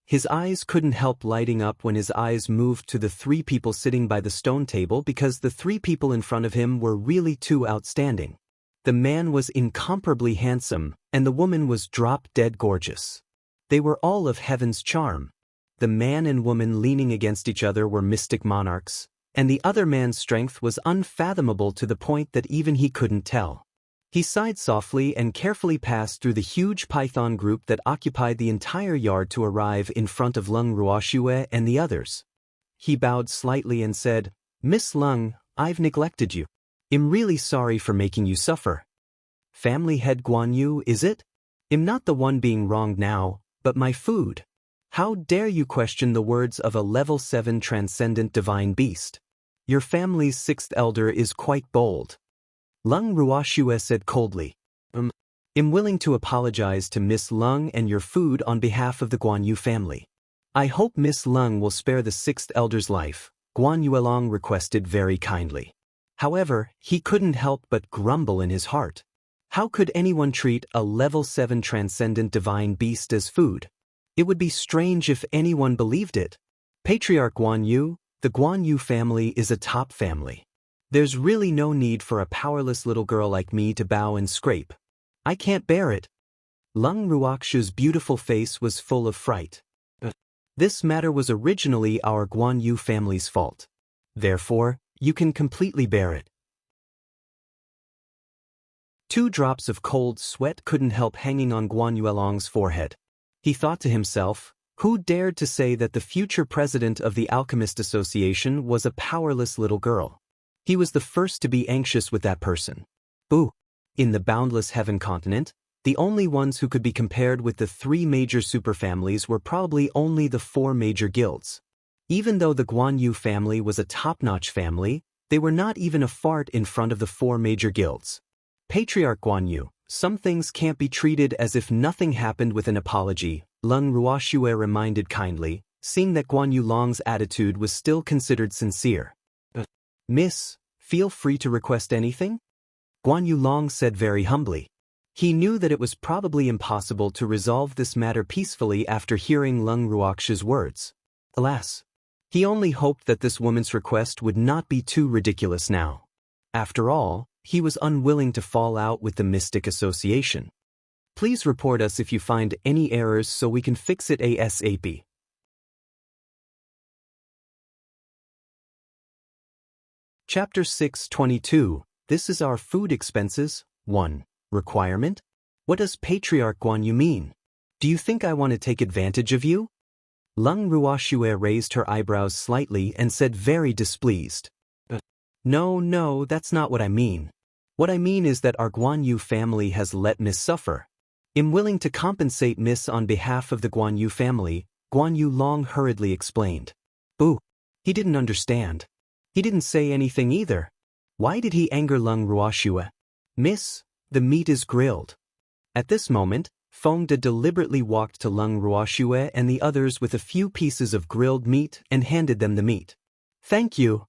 His eyes couldn't help lighting up when his eyes moved to the three people sitting by the stone table because the three people in front of him were really too outstanding. The man was incomparably handsome, and the woman was drop-dead gorgeous. They were all of heaven's charm. The man and woman leaning against each other were mystic monarchs, and the other man's strength was unfathomable to the point that even he couldn't tell. He sighed softly and carefully passed through the huge python group that occupied the entire yard to arrive in front of Lung Ruoxue and the others. He bowed slightly and said, Miss Lung, I've neglected you. I'm really sorry for making you suffer. Family head Guan Yu, is it? I'm not the one being wronged now, but my food. How dare you question the words of a level 7 transcendent divine beast? Your family's sixth elder is quite bold. Lung Ruoxue said coldly. I'm willing to apologize to Miss Lung and your food on behalf of the Guan Yu family. I hope Miss Lung will spare the sixth elder's life, Guan Yuelong requested very kindly. However, he couldn't help but grumble in his heart. How could anyone treat a level 7 transcendent divine beast as food? It would be strange if anyone believed it. Patriarch Guan Yu, the Guan Yu family is a top family. There's really no need for a powerless little girl like me to bow and scrape. I can't bear it. Lung Ruoxue's beautiful face was full of fright. This matter was originally our Guan Yu family's fault. Therefore, you can completely bear it. 2 drops of cold sweat couldn't help hanging on Guan Yuelong's forehead. He thought to himself, who dared to say that the future president of the Alchemist Association was a powerless little girl? He was the first to be anxious with that person. Boo! In the boundless heaven continent, the only ones who could be compared with the 3 major superfamilies were probably only the 4 major guilds. Even though the Guan Yu family was a top-notch family, they were not even a fart in front of the 4 major guilds. Patriarch Guan Yu, some things can't be treated as if nothing happened with an apology, Lung Ruoxue reminded kindly, seeing that Guan Yulong's attitude was still considered sincere. Miss, feel free to request anything? Guan Yulong said very humbly. He knew that it was probably impossible to resolve this matter peacefully after hearing Leng Ruox's words. Alas, he only hoped that this woman's request would not be too ridiculous now. After all, he was unwilling to fall out with the Mystic Association. Please report us if you find any errors so we can fix it ASAP. Chapter 622. This is our food expenses. 1. Requirement? What does Patriarch Guan Yu mean? Do you think I want to take advantage of you? Leng Ruoxue raised her eyebrows slightly and said very displeased. No, that's not what I mean. What I mean is that our Guan Yu family has let Miss suffer. I'm willing to compensate Miss on behalf of the Guan Yu family, Guan Yulong hurriedly explained. Boo! He didn't understand. He didn't say anything either. Why did he anger Leng Ruoxue? Miss, the meat is grilled. At this moment, Feng De deliberately walked to Leng Ruoxue and the others with a few pieces of grilled meat and handed them the meat. Thank you.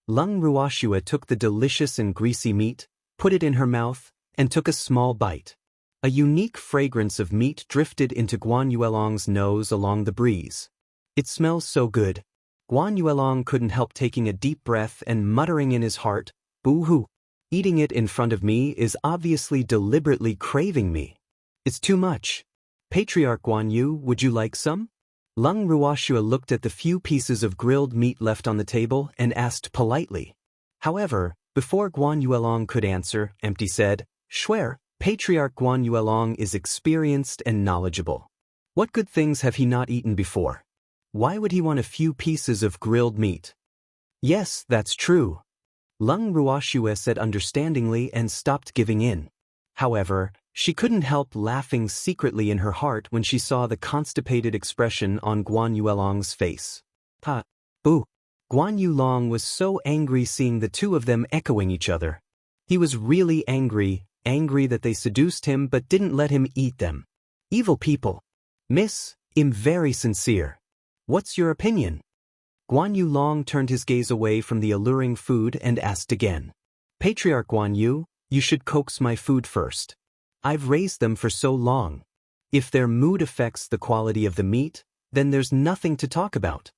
Leng Ruoxue took the delicious and greasy meat, put it in her mouth, and took a small bite. A unique fragrance of meat drifted into Guan Yulong's nose along the breeze. It smells so good. Guan Yulong couldn't help taking a deep breath and muttering in his heart, boo-hoo. Eating it in front of me is obviously deliberately craving me. It's too much. Patriarch Guan Yu, would you like some? Leng Ruoxue looked at the few pieces of grilled meat left on the table and asked politely. However, before Guan Yulong could answer, Empty said, Swear, Patriarch Guan Yulong is experienced and knowledgeable. What good things have he not eaten before? Why would he want a few pieces of grilled meat? Yes, that's true. Leng Ruoxue said understandingly and stopped giving in. However, she couldn't help laughing secretly in her heart when she saw the constipated expression on Guan Yulong's face. Boo! Guan Yulong was so angry seeing the two of them echoing each other. He was really angry that they seduced him but didn't let him eat them. Evil people. Miss, I'm very sincere. What's your opinion? Guan Yulong turned his gaze away from the alluring food and asked again. Patriarch Guan Yu, you should coax my food first. I've raised them for so long. If their mood affects the quality of the meat, then there's nothing to talk about.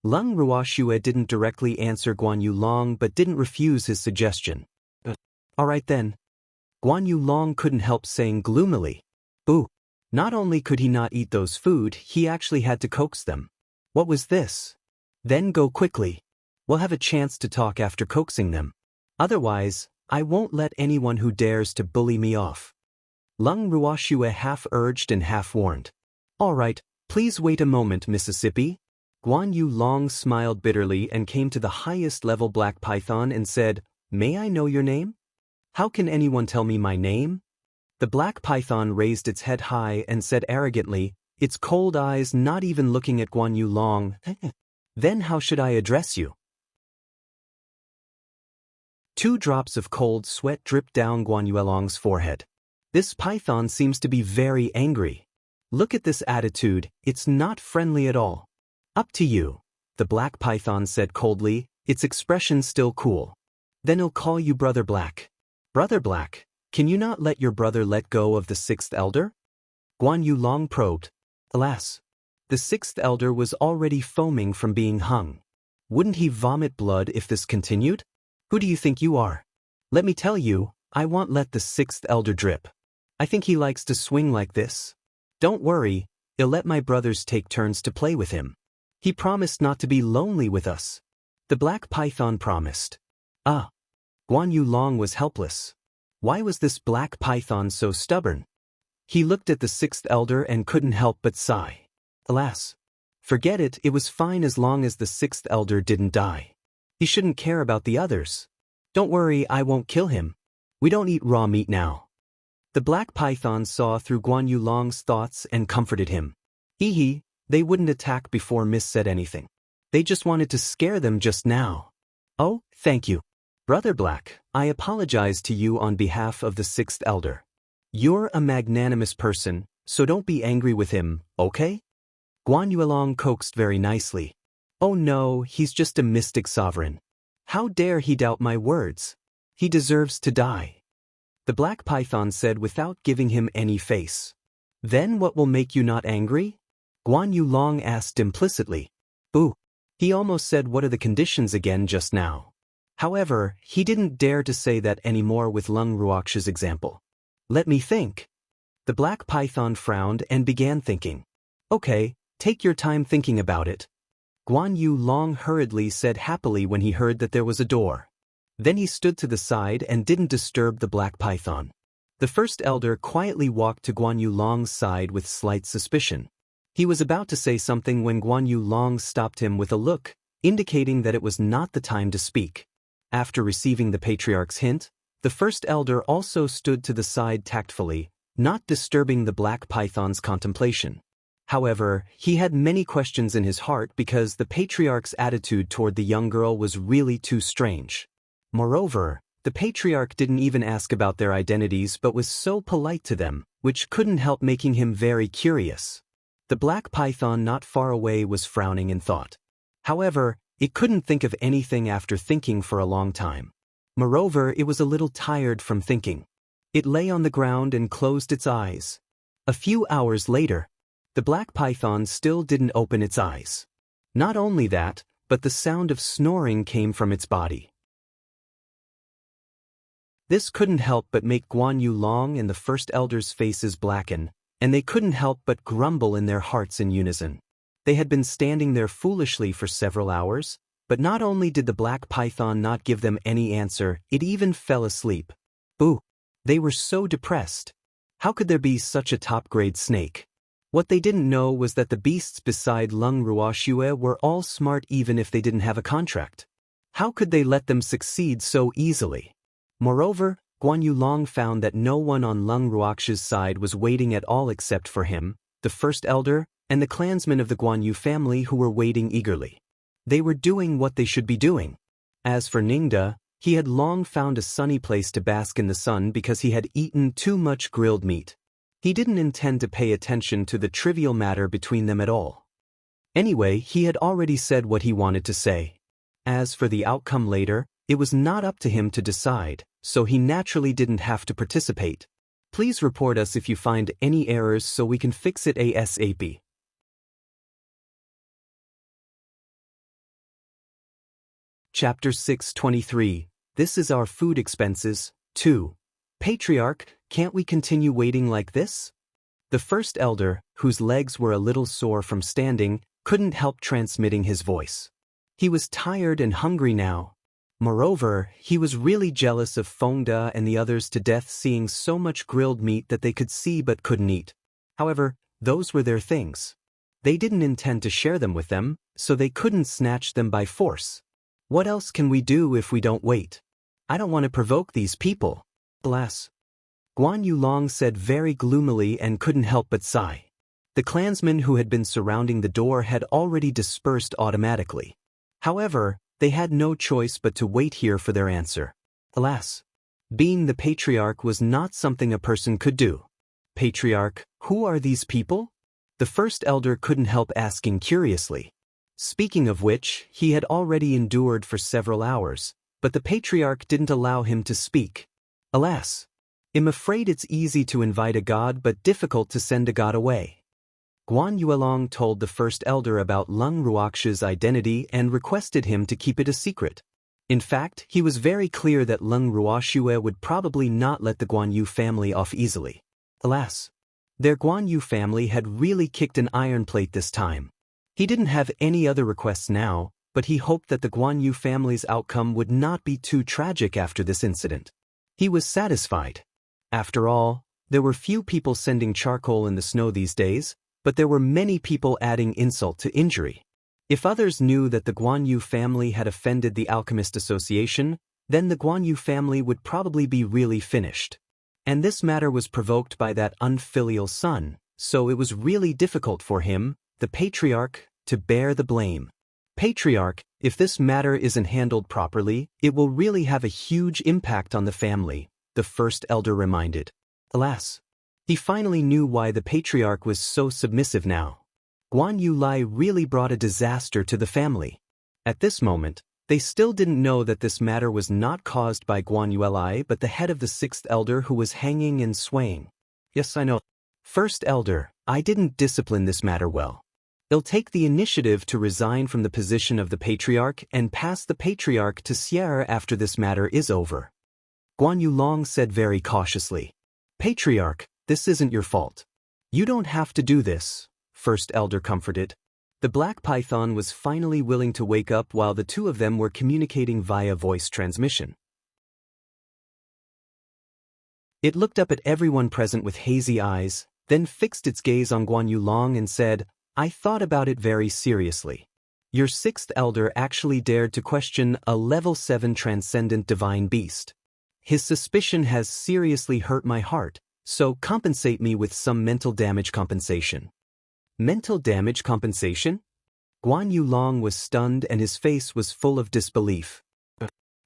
Leng Ruoxue didn't directly answer Guan Yulong but didn't refuse his suggestion. Alright then. Guan Yulong couldn't help saying gloomily. Boo! Not only could he not eat those food, he actually had to coax them. What was this? Then go quickly. We'll have a chance to talk after coaxing them. Otherwise, I won't let anyone who dares to bully me off. Leng Ruoxue half urged and half warned. All right, please wait a moment, Mississippi. Guan Yulong smiled bitterly and came to the highest level black python and said, May I know your name? How can anyone tell me my name? The black python raised its head high and said arrogantly, its cold eyes not even looking at Guan Yulong, Then how should I address you? 2 drops of cold sweat dripped down Guan Yulong's forehead. This python seems to be very angry. Look at this attitude, it's not friendly at all. Up to you, the black python said coldly, its expression still cool. Then I'll call you Brother Black. Brother Black, can you not let your brother let go of the 6th elder? Guan Yulong probed. Alas, the 6th elder was already foaming from being hung. Wouldn't he vomit blood if this continued? Who do you think you are? Let me tell you, I won't let the 6th elder drip. I think he likes to swing like this. Don't worry, I'll let my brothers take turns to play with him. He promised not to be lonely with us. The black python promised. Guan Yulong was helpless. Why was this black python so stubborn? He looked at the 6th elder and couldn't help but sigh. Alas. Forget it, it was fine as long as the 6th elder didn't die. He shouldn't care about the others. Don't worry, I won't kill him. We don't eat raw meat now. The black python saw through Guan Yulong's thoughts and comforted him. Hee, they wouldn't attack before Miss said anything. They just wanted to scare them just now. Oh, thank you. Brother Black, I apologize to you on behalf of the 6th elder. You're a magnanimous person, so don't be angry with him, okay? Guan Yuelong coaxed very nicely. Oh no, he's just a mystic sovereign. How dare he doubt my words? He deserves to die. The black python said without giving him any face. Then what will make you not angry? Guan Yuelong asked implicitly. Boo. He almost said what are the conditions again just now. However, he didn't dare to say that anymore with Lung Ruox's example. Let me think. The black python frowned and began thinking. Okay, take your time thinking about it. Guan Yuelong hurriedly said happily when he heard that there was a door. Then he stood to the side and didn't disturb the black python. The first elder quietly walked to Guan Yuelong's side with slight suspicion. He was about to say something when Guan Yuelong stopped him with a look, indicating that it was not the time to speak. After receiving the patriarch's hint, the first elder also stood to the side tactfully, not disturbing the black python's contemplation. However, he had many questions in his heart because the patriarch's attitude toward the young girl was really too strange. Moreover, the patriarch didn't even ask about their identities but was so polite to them, which couldn't help making him very curious. The black python not far away was frowning in thought. However, it couldn't think of anything after thinking for a long time. Moreover, it was a little tired from thinking. It lay on the ground and closed its eyes. A few hours later, the black python still didn't open its eyes. Not only that, but the sound of snoring came from its body. This couldn't help but make Guan Yuelong and the first elder's faces blacken, and they couldn't help but grumble in their hearts in unison. They had been standing there foolishly for several hours, but not only did the black python not give them any answer, it even fell asleep. Boo! They were so depressed. How could there be such a top-grade snake? What they didn't know was that the beasts beside Lung Ruoxue were all smart even if they didn't have a contract. How could they let them succeed so easily? Moreover, Guan Yuelong found that no one on Lung Ruox's side was waiting at all except for him, the first elder, and the clansmen of the Guan Yu family who were waiting eagerly. They were doing what they should be doing. As for Ningda, he had long found a sunny place to bask in the sun because he had eaten too much grilled meat. He didn't intend to pay attention to the trivial matter between them at all. Anyway, he had already said what he wanted to say. As for the outcome later, it was not up to him to decide, so he naturally didn't have to participate. Please report us if you find any errors so we can fix it ASAP. Chapter 623. This is our food expenses, 2. Patriarch, can't we continue waiting like this? The first elder, whose legs were a little sore from standing, couldn't help transmitting his voice. He was tired and hungry now. Moreover, he was really jealous of Fengda and the others to death seeing so much grilled meat that they could see but couldn't eat. However, those were their things. They didn't intend to share them with them, so they couldn't snatch them by force. What else can we do if we don't wait? I don't want to provoke these people. Alas. Guan Yuelong said very gloomily and couldn't help but sigh. The clansmen who had been surrounding the door had already dispersed automatically. However, they had no choice but to wait here for their answer. Alas. Being the patriarch was not something a person could do. Patriarch, who are these people? The first elder couldn't help asking curiously. Speaking of which, he had already endured for several hours, but the patriarch didn't allow him to speak. Alas. I'm afraid it's easy to invite a god but difficult to send a god away. Guan Yuelong told the first elder about Lung Ruox's identity and requested him to keep it a secret. In fact, he was very clear that Lung Ruoxue would probably not let the Guan Yu family off easily. Alas. Their Guan Yu family had really kicked an iron plate this time. He didn't have any other requests now, but he hoped that the Guan Yu family's outcome would not be too tragic after this incident. He was satisfied. After all, there were few people sending charcoal in the snow these days, but there were many people adding insult to injury. If others knew that the Guan Yu family had offended the Alchemist Association, then the Guan Yu family would probably be really finished. And this matter was provoked by that unfilial son, so it was really difficult for him, the patriarch, to bear the blame. Patriarch, if this matter isn't handled properly, it will really have a huge impact on the family, the first elder reminded. Alas. He finally knew why the patriarch was so submissive now. Guan Yulai really brought a disaster to the family. At this moment, they still didn't know that this matter was not caused by Guan Yulai but the head of the sixth elder who was hanging and swaying. Yes, I know. First elder, I didn't discipline this matter well. I'll take the initiative to resign from the position of the patriarch and pass the patriarch to Sierra after this matter is over. Guan Yulong said very cautiously. Patriarch, this isn't your fault. You don't have to do this, first elder comforted. The black python was finally willing to wake up while the two of them were communicating via voice transmission. It looked up at everyone present with hazy eyes, then fixed its gaze on Guan Yulong and said, I thought about it very seriously. Your sixth elder actually dared to question a level 7 transcendent divine beast. His suspicion has seriously hurt my heart, so compensate me with some mental damage compensation. Mental damage compensation? Guan Yulong was stunned and his face was full of disbelief.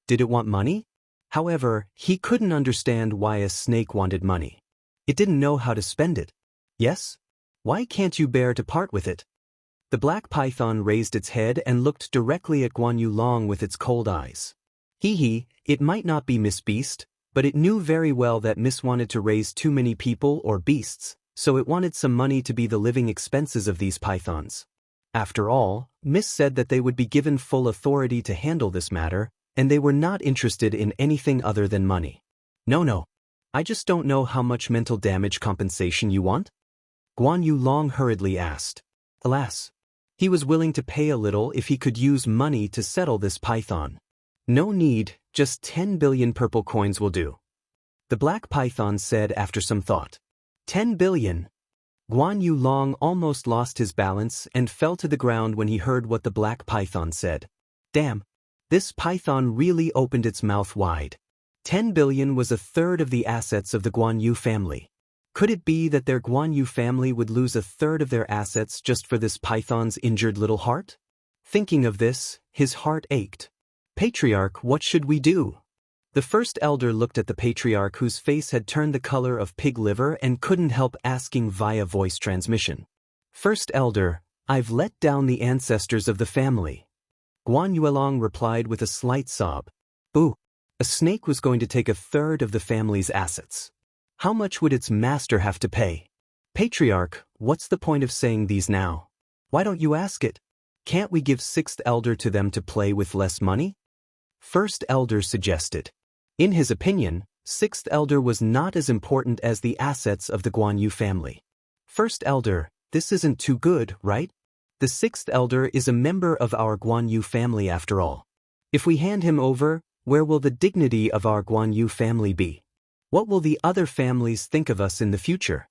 Did it want money? However, he couldn't understand why a snake wanted money. It didn't know how to spend it. Yes? Why can't you bear to part with it? The black python raised its head and looked directly at Guan Yulong with its cold eyes. It might not be Miss Beast, but it knew very well that Miss wanted to raise too many people or beasts, so it wanted some money to be the living expenses of these pythons. After all, Miss said that they would be given full authority to handle this matter, and they were not interested in anything other than money. No. I just don't know how much mental damage compensation you want? Guan Yulong hurriedly asked. Alas, he was willing to pay a little if he could use money to settle this python. No need, just 10 billion purple coins will do. The black python said after some thought. 10 billion. Guan Yulong almost lost his balance and fell to the ground when he heard what the black python said. Damn, this python really opened its mouth wide. 10 billion was a third of the assets of the Guan Yu family. Could it be that their Guan Yu family would lose a third of their assets just for this python's injured little heart? Thinking of this, his heart ached. Patriarch, what should we do? The first elder looked at the patriarch whose face had turned the color of pig liver and couldn't help asking via voice transmission. First elder, I've let down the ancestors of the family. Guan Yuelong replied with a slight sob. Boo! A snake was going to take a third of the family's assets. How much would its master have to pay? Patriarch, what's the point of saying these now? Why don't you ask it? Can't we give sixth elder to them to play with less money? First elder suggested. In his opinion, sixth elder was not as important as the assets of the Guan Yu family. First elder, this isn't too good, right? The sixth elder is a member of our Guan Yu family after all. If we hand him over, where will the dignity of our Guan Yu family be? What will the other families think of us in the future?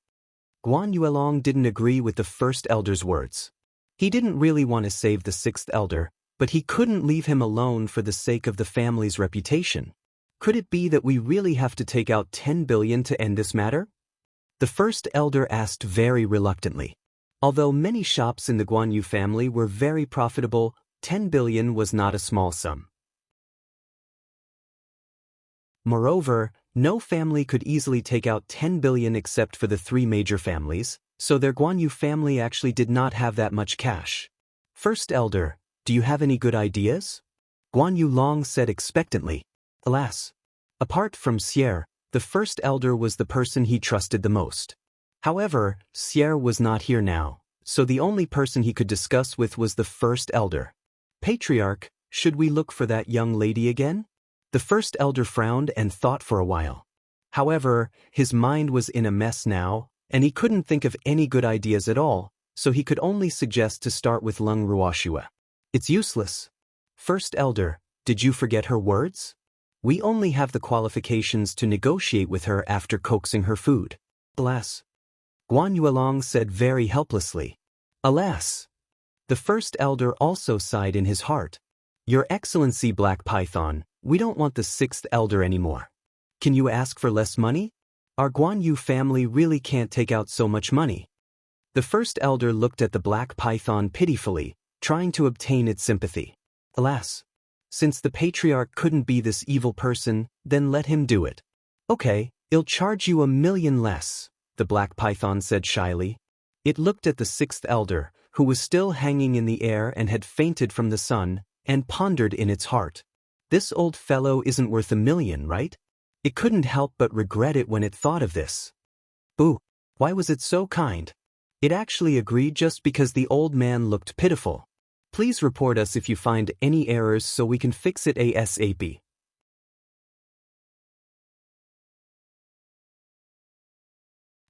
Guan Yuelong didn't agree with the first elder's words. He didn't really want to save the sixth elder, but he couldn't leave him alone for the sake of the family's reputation. Could it be that we really have to take out 10 billion to end this matter? The first elder asked very reluctantly. Although many shops in the Guan Yu family were very profitable, 10 billion was not a small sum. Moreover, no family could easily take out 10 billion except for the three major families, so their Guan Yu family actually did not have that much cash. First elder, do you have any good ideas? Guan Yulong said expectantly. Alas. Apart from Sierra, the first elder was the person he trusted the most. However, Sierra was not here now, so the only person he could discuss with was the first elder. Patriarch, should we look for that young lady again? The first elder frowned and thought for a while. However, his mind was in a mess now, and he couldn't think of any good ideas at all, so he could only suggest to start with Lung Ruoshua. It's useless. First elder, did you forget her words? We only have the qualifications to negotiate with her after coaxing her food. Alas. Guan Yuelong said very helplessly. Alas. The first elder also sighed in his heart. Your Excellency Black Python, we don't want the sixth elder anymore. Can you ask for less money? Our Guan Yu family really can't take out so much money. The first elder looked at the black python pitifully, trying to obtain its sympathy. Alas. Since the patriarch couldn't be this evil person, then let him do it. Okay, I'll charge you 1 million less, the black python said shyly. It looked at the sixth elder, who was still hanging in the air and had fainted from the sun, and pondered in its heart. This old fellow isn't worth a million, right? It couldn't help but regret it when it thought of this. Boo! Why was it so kind? It actually agreed just because the old man looked pitiful. Please report us if you find any errors so we can fix it ASAP.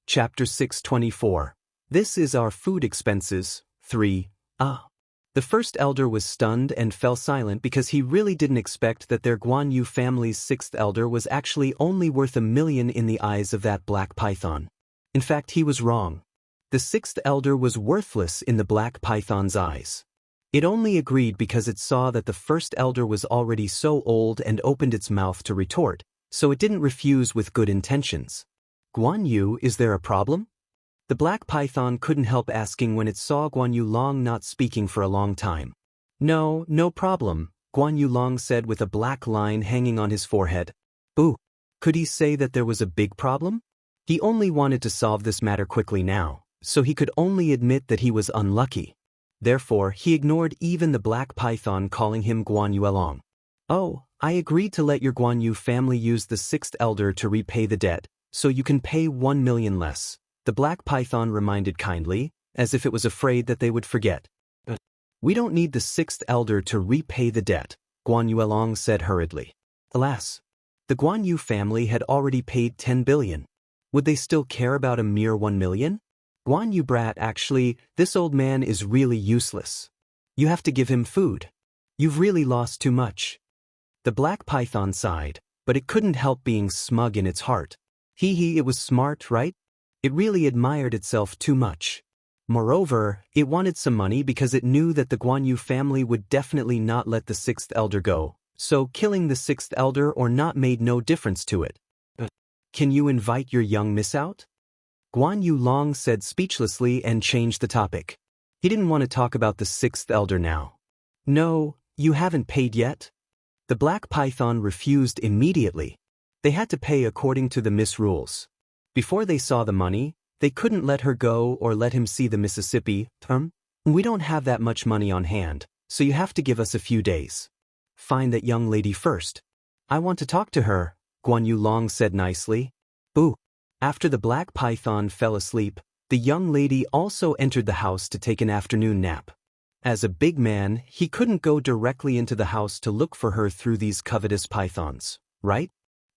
Chapter 624. This is our food expenses. 3. The first elder was stunned and fell silent because he really didn't expect that their Guan Yu family's sixth elder was actually only worth $1 million in the eyes of that black python. In fact, he was wrong. The sixth elder was worthless in the black python's eyes. It only agreed because it saw that the first elder was already so old and opened its mouth to retort, so it didn't refuse with good intentions. Guan Yu, is there a problem? The black python couldn't help asking when it saw Guan Yu Long not speaking for a long time. No problem, Guan Yu Long said with a black line hanging on his forehead. Boo! Could he say that there was a big problem? He only wanted to solve this matter quickly now, so he could only admit that he was unlucky. Therefore, he ignored even the black python calling him Guan Yu Long. Oh, I agreed to let your Guan Yu family use the sixth elder to repay the debt, so you can pay 1 million less. The black python reminded kindly, as if it was afraid that they would forget. But we don't need the sixth elder to repay the debt, Guan Yu Long said hurriedly. Alas, the Guan Yu family had already paid 10 billion. Would they still care about a mere 1 million? Guan Yu brat, actually, this old man is really useless. You have to give him food. You've really lost too much. The black python sighed, but it couldn't help being smug in its heart. It was smart, right? It really admired itself too much. Moreover, it wanted some money because it knew that the Guan Yu family would definitely not let the sixth elder go, so killing the sixth elder or not made no difference to it. Can you invite your young miss out? Guan Yu Long said speechlessly and changed the topic. He didn't want to talk about the sixth elder now. No, you haven't paid yet? The black python refused immediately. They had to pay according to the miss rules. Before they saw the money, they couldn't let her go or let him see the Mississippi. We don't have that much money on hand, so you have to give us a few days. Find that young lady first. I want to talk to her, Guan Yu Long said nicely. Boo! After the black python fell asleep, the young lady also entered the house to take an afternoon nap. As a big man, he couldn't go directly into the house to look for her through these covetous pythons, right?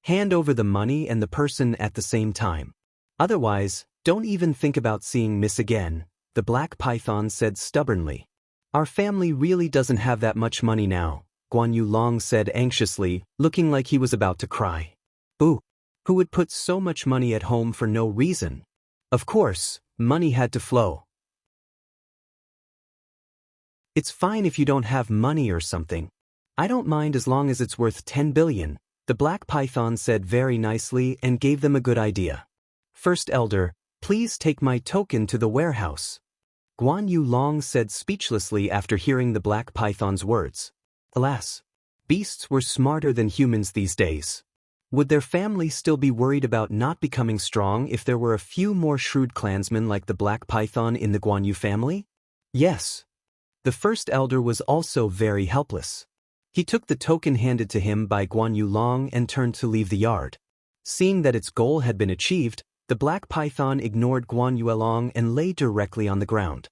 Hand over the money and the person at the same time. Otherwise, don't even think about seeing Miss again, the black python said stubbornly. Our family really doesn't have that much money now, Guan Yu Long said anxiously, looking like he was about to cry. Boo! Who would put so much money at home for no reason? Of course, money had to flow. It's fine if you don't have money or something. I don't mind as long as it's worth 10 billion. The black python said very nicely and gave them a good idea. First elder, please take my token to the warehouse. Guan Yu Long said speechlessly after hearing the black python's words. Alas, beasts were smarter than humans these days. Would their family still be worried about not becoming strong if there were a few more shrewd clansmen like the black python in the Guan Yu family? Yes. The first elder was also very helpless. He took the token handed to him by Guan Yu Long and turned to leave the yard. Seeing that its goal had been achieved, the black python ignored Guan Yu Long and lay directly on the ground.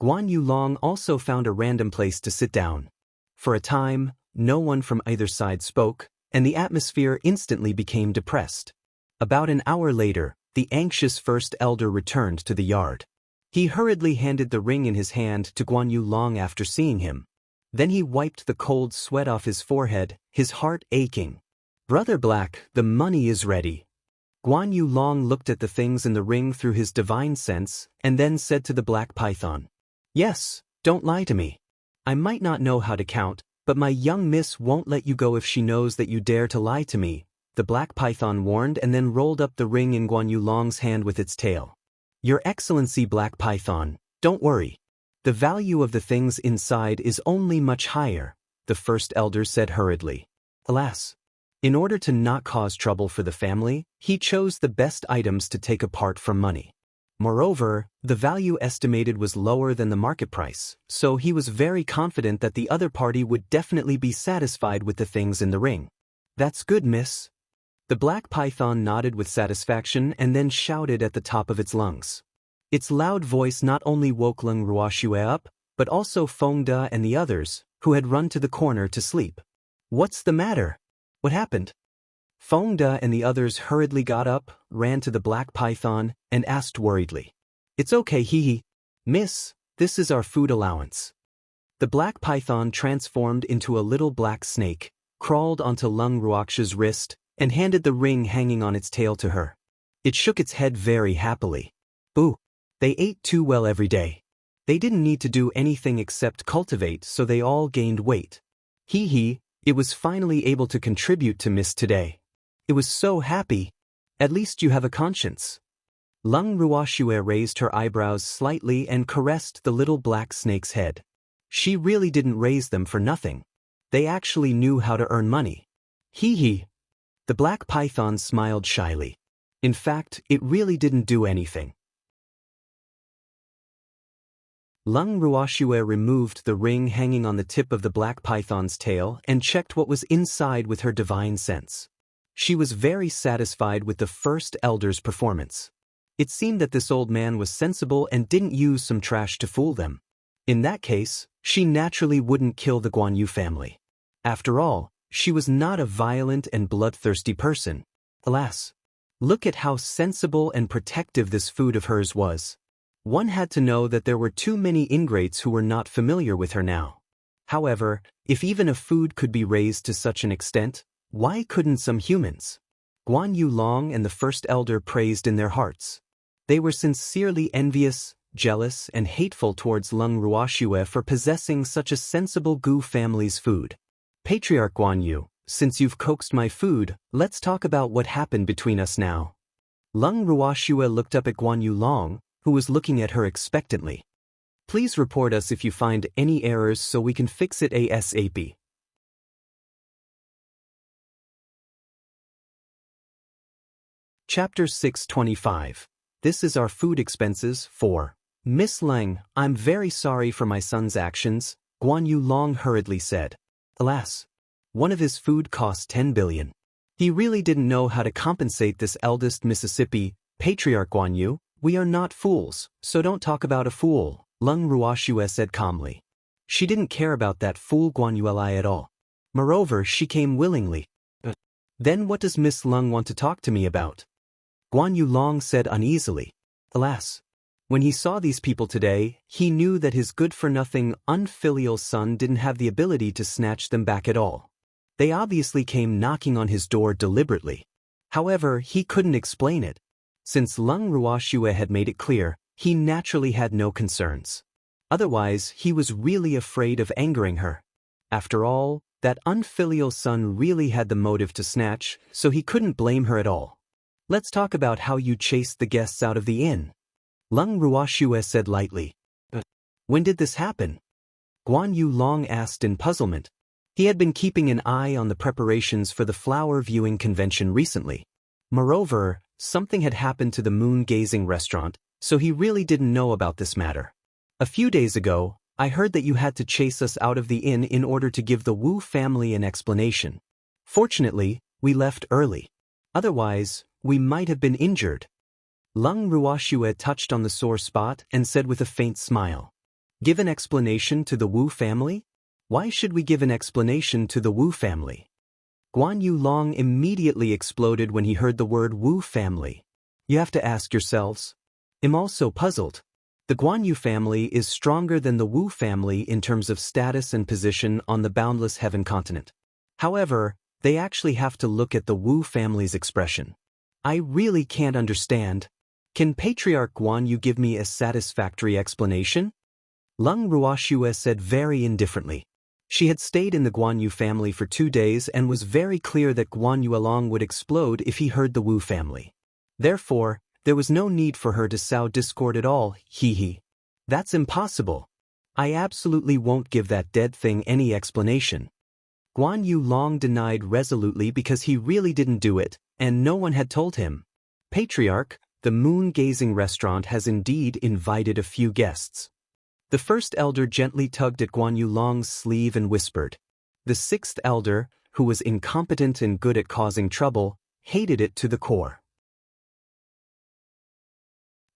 Guan Yu Long also found a random place to sit down. For a time, no one from either side spoke, and the atmosphere instantly became depressed. About an hour later, the anxious first elder returned to the yard. He hurriedly handed the ring in his hand to Guan Yu Long after seeing him. Then he wiped the cold sweat off his forehead, his heart aching. Brother Black, the money is ready. Guan Yu Long looked at the things in the ring through his divine sense, and then said to the black python, Yes, don't lie to me. I might not know how to count, but my young miss won't let you go if she knows that you dare to lie to me, the black python warned and then rolled up the ring in Guan Yu Long's hand with its tail. Your Excellency Black Python, don't worry. The value of the things inside is only much higher, the first elder said hurriedly. Alas, in order to not cause trouble for the family, he chose the best items to take apart from money. Moreover, the value estimated was lower than the market price, so he was very confident that the other party would definitely be satisfied with the things in the ring. "That's good, miss." The black python nodded with satisfaction and then shouted at the top of its lungs. Its loud voice not only woke Lung Ruoxue up, but also Feng De and the others, who had run to the corner to sleep. "What's the matter? What happened?" Feng De and the others hurriedly got up, ran to the black python, and asked worriedly. "It's okay, hee. Miss, this is our food allowance." The black python transformed into a little black snake, crawled onto Lung Ruoxue's wrist, and handed the ring hanging on its tail to her. It shook its head very happily. "Ooh, they ate too well every day. They didn't need to do anything except cultivate, so they all gained weight. Hee, it was finally able to contribute to Miss today. It was so happy. At least you have a conscience." Lung Ruoxue raised her eyebrows slightly and caressed the little black snake's head. She really didn't raise them for nothing. They actually knew how to earn money. Hee. The black python smiled shyly. In fact, it really didn't do anything. Lung Ruoxue removed the ring hanging on the tip of the black python's tail and checked what was inside with her divine sense. She was very satisfied with the first elder's performance. It seemed that this old man was sensible and didn't use some trash to fool them. In that case, she naturally wouldn't kill the Guan Yu family. After all, she was not a violent and bloodthirsty person. Alas! Look at how sensible and protective this food of hers was. One had to know that there were too many ingrates who were not familiar with her now. However, if even a food could be raised to such an extent, why couldn't some humans? Guan Yu Long and the first elder praised in their hearts. They were sincerely envious, jealous, and hateful towards Lung Ruoxue for possessing such a sensible Gu family's food. "Patriarch Guan Yu, since you've coaxed my food, let's talk about what happened between us now." Lung Ruoxue looked up at Guan Yu Long, who was looking at her expectantly. "Please report us if you find any errors so we can fix it ASAP." Chapter 625. This is our food expenses for. "Miss Lang, I'm very sorry for my son's actions," Guan Yu Long hurriedly said. Alas! One of his food cost 10 billion. He really didn't know how to compensate this eldest Mississippi. "Patriarch Guan Yu, we are not fools, so don't talk about a fool," Lung Ruoxue said calmly. She didn't care about that fool Guan Yueli at all. Moreover, she came willingly. "Then what does Miss Lung want to talk to me about?" Guan Yu Long said uneasily. Alas! When he saw these people today, he knew that his good-for-nothing, unfilial son didn't have the ability to snatch them back at all. They obviously came knocking on his door deliberately. However, he couldn't explain it. Since Lung Ruoxue had made it clear, he naturally had no concerns. Otherwise, he was really afraid of angering her. After all, that unfilial son really had the motive to snatch, so he couldn't blame her at all. "Let's talk about how you chased the guests out of the inn," Lung Ruoxue said lightly. "When did this happen?" Guan Yu Long asked in puzzlement. He had been keeping an eye on the preparations for the flower viewing convention recently. Moreover, something had happened to the moon-gazing restaurant, so he really didn't know about this matter. "A few days ago, I heard that you had to chase us out of the inn in order to give the Wu family an explanation. Fortunately, we left early. Otherwise, we might have been injured." Lung Ruoxue touched on the sore spot and said with a faint smile. "Give an explanation to the Wu family? Why should we give an explanation to the Wu family?" Guan Yu Long immediately exploded when he heard the word Wu family. You have to ask yourselves. I'm also puzzled. The Guan Yu family is stronger than the Wu family in terms of status and position on the boundless heaven continent. However, they actually have to look at the Wu family's expression. I really can't understand. Can Patriarch Guan Yu give me a satisfactory explanation? Lung Ruoxue said very indifferently. She had stayed in the Guan Yu family for 2 days and was very clear that Guan Yuelong would explode if he heard the Wu family. Therefore, there was no need for her to sow discord at all. That's impossible. I absolutely won't give that dead thing any explanation. Guan Yu Long denied resolutely because he really didn't do it, and no one had told him. Patriarch, the moon-gazing restaurant has indeed invited a few guests. The first elder gently tugged at Guan Yulong's sleeve and whispered. The sixth elder, who was incompetent and good at causing trouble, hated it to the core.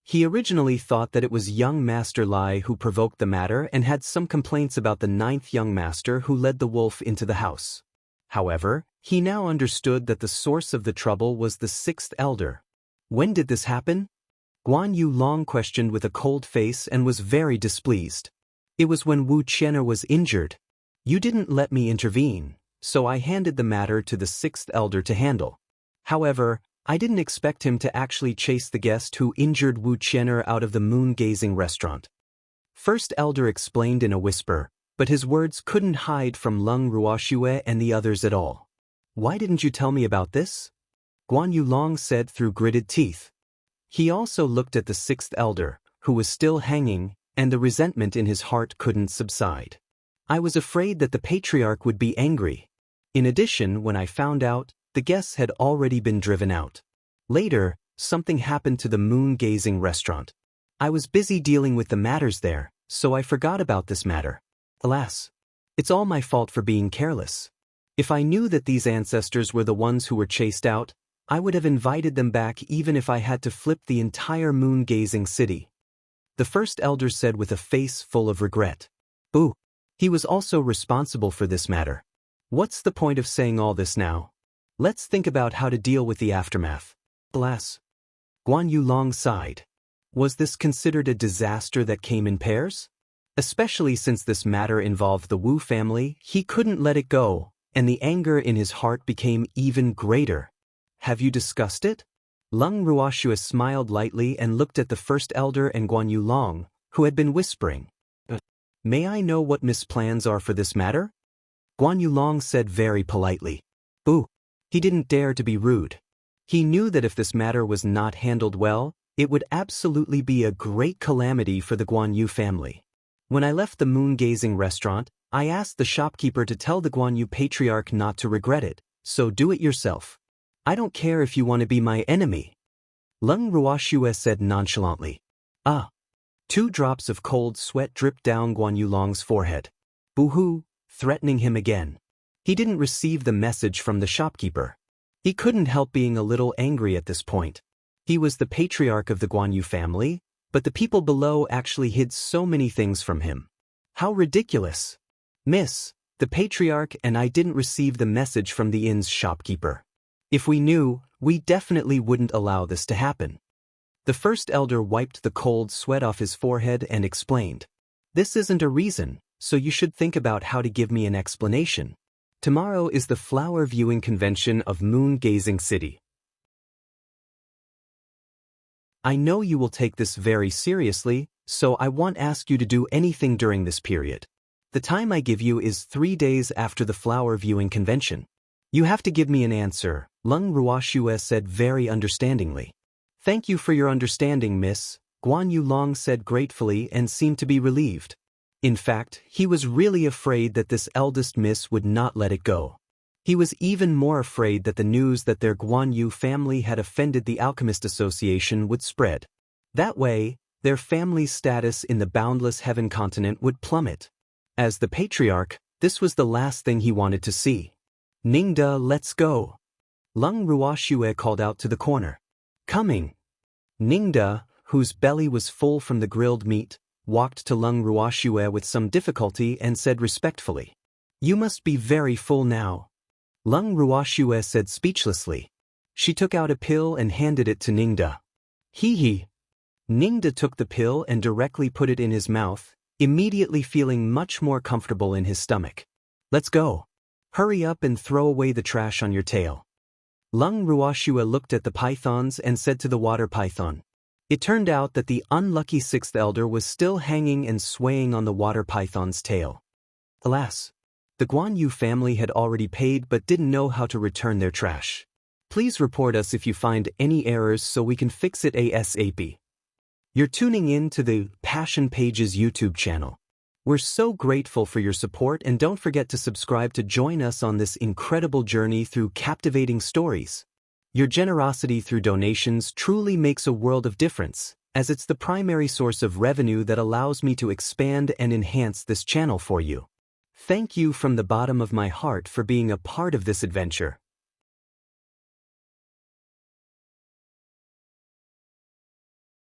He originally thought that it was young Master Lai who provoked the matter and had some complaints about the ninth young master who led the wolf into the house. However, he now understood that the source of the trouble was the sixth elder. When did this happen? Guan Yulong questioned with a cold face and was very displeased. It was when Wu Qian'er was injured. You didn't let me intervene, so I handed the matter to the sixth elder to handle. However, I didn't expect him to actually chase the guest who injured Wu Qian'er out of the moon-gazing restaurant. First elder explained in a whisper, but his words couldn't hide from Leng Ruoxue and the others at all. Why didn't you tell me about this? Guan Yulong said through gritted teeth. He also looked at the sixth elder, who was still hanging, and the resentment in his heart couldn't subside. I was afraid that the patriarch would be angry. In addition, when I found out, the guests had already been driven out. Later, something happened to the moon-gazing restaurant. I was busy dealing with the matters there, so I forgot about this matter. Alas, it's all my fault for being careless. If I knew that these ancestors were the ones who were chased out, I would have invited them back even if I had to flip the entire moon-gazing city. The first elder said with a face full of regret. Boo! He was also responsible for this matter. What's the point of saying all this now? Let's think about how to deal with the aftermath. Alas. Guan Yulong sighed. Was this considered a disaster that came in pairs? Especially since this matter involved the Wu family, he couldn't let it go, and the anger in his heart became even greater. Have you discussed it? Leng Ruoxue smiled lightly and looked at the first elder and Guan Yulong, who had been whispering. May I know what Miss' plans are for this matter? Guan Yulong said very politely. Boo! He didn't dare to be rude. He knew that if this matter was not handled well, it would absolutely be a great calamity for the Guan Yu family. When I left the moon-gazing restaurant, I asked the shopkeeper to tell the Guan Yu patriarch not to regret it, so do it yourself. I don't care if you want to be my enemy. Leng Ruoxue said nonchalantly. Ah. 2 drops of cold sweat dripped down Guan Yulong's forehead. Boo-hoo, threatening him again. He didn't receive the message from the shopkeeper. He couldn't help being a little angry at this point. He was the patriarch of the Guan Yu family, but the people below actually hid so many things from him. How ridiculous. Miss, the patriarch and I didn't receive the message from the inn's shopkeeper. If we knew, we definitely wouldn't allow this to happen. The first elder wiped the cold sweat off his forehead and explained. This isn't a reason, so you should think about how to give me an explanation. Tomorrow is the flower viewing convention of Moon-Gazing City. I know you will take this very seriously, so I won't ask you to do anything during this period. The time I give you is 3 days after the flower viewing convention. You have to give me an answer, Leng Ruoxue said very understandingly. Thank you for your understanding, miss, Guan Yulong said gratefully and seemed to be relieved. In fact, he was really afraid that this eldest miss would not let it go. He was even more afraid that the news that their Guan Yu family had offended the Alchemist Association would spread. That way, their family's status in the boundless heaven continent would plummet. As the patriarch, this was the last thing he wanted to see. Ningda, let's go. Leng Ruoxue called out to the corner. Coming. Ningda, whose belly was full from the grilled meat, walked to Leng Ruoxue with some difficulty and said respectfully. You must be very full now. Leng Ruoxue said speechlessly. She took out a pill and handed it to Ningda. Hee. Ningda took the pill and directly put it in his mouth, immediately feeling much more comfortable in his stomach. Let's go. Hurry up and throw away the trash on your tail. Leng Ruoxue looked at the pythons and said to the water python. It turned out that the unlucky sixth elder was still hanging and swaying on the water python's tail. Alas, the Guan Yu family had already paid but didn't know how to return their trash. Please report us if you find any errors so we can fix it ASAP. You're tuning in to the Passion Pages YouTube channel. We're so grateful for your support and don't forget to subscribe to join us on this incredible journey through captivating stories. Your generosity through donations truly makes a world of difference, as it's the primary source of revenue that allows me to expand and enhance this channel for you. Thank you from the bottom of my heart for being a part of this adventure.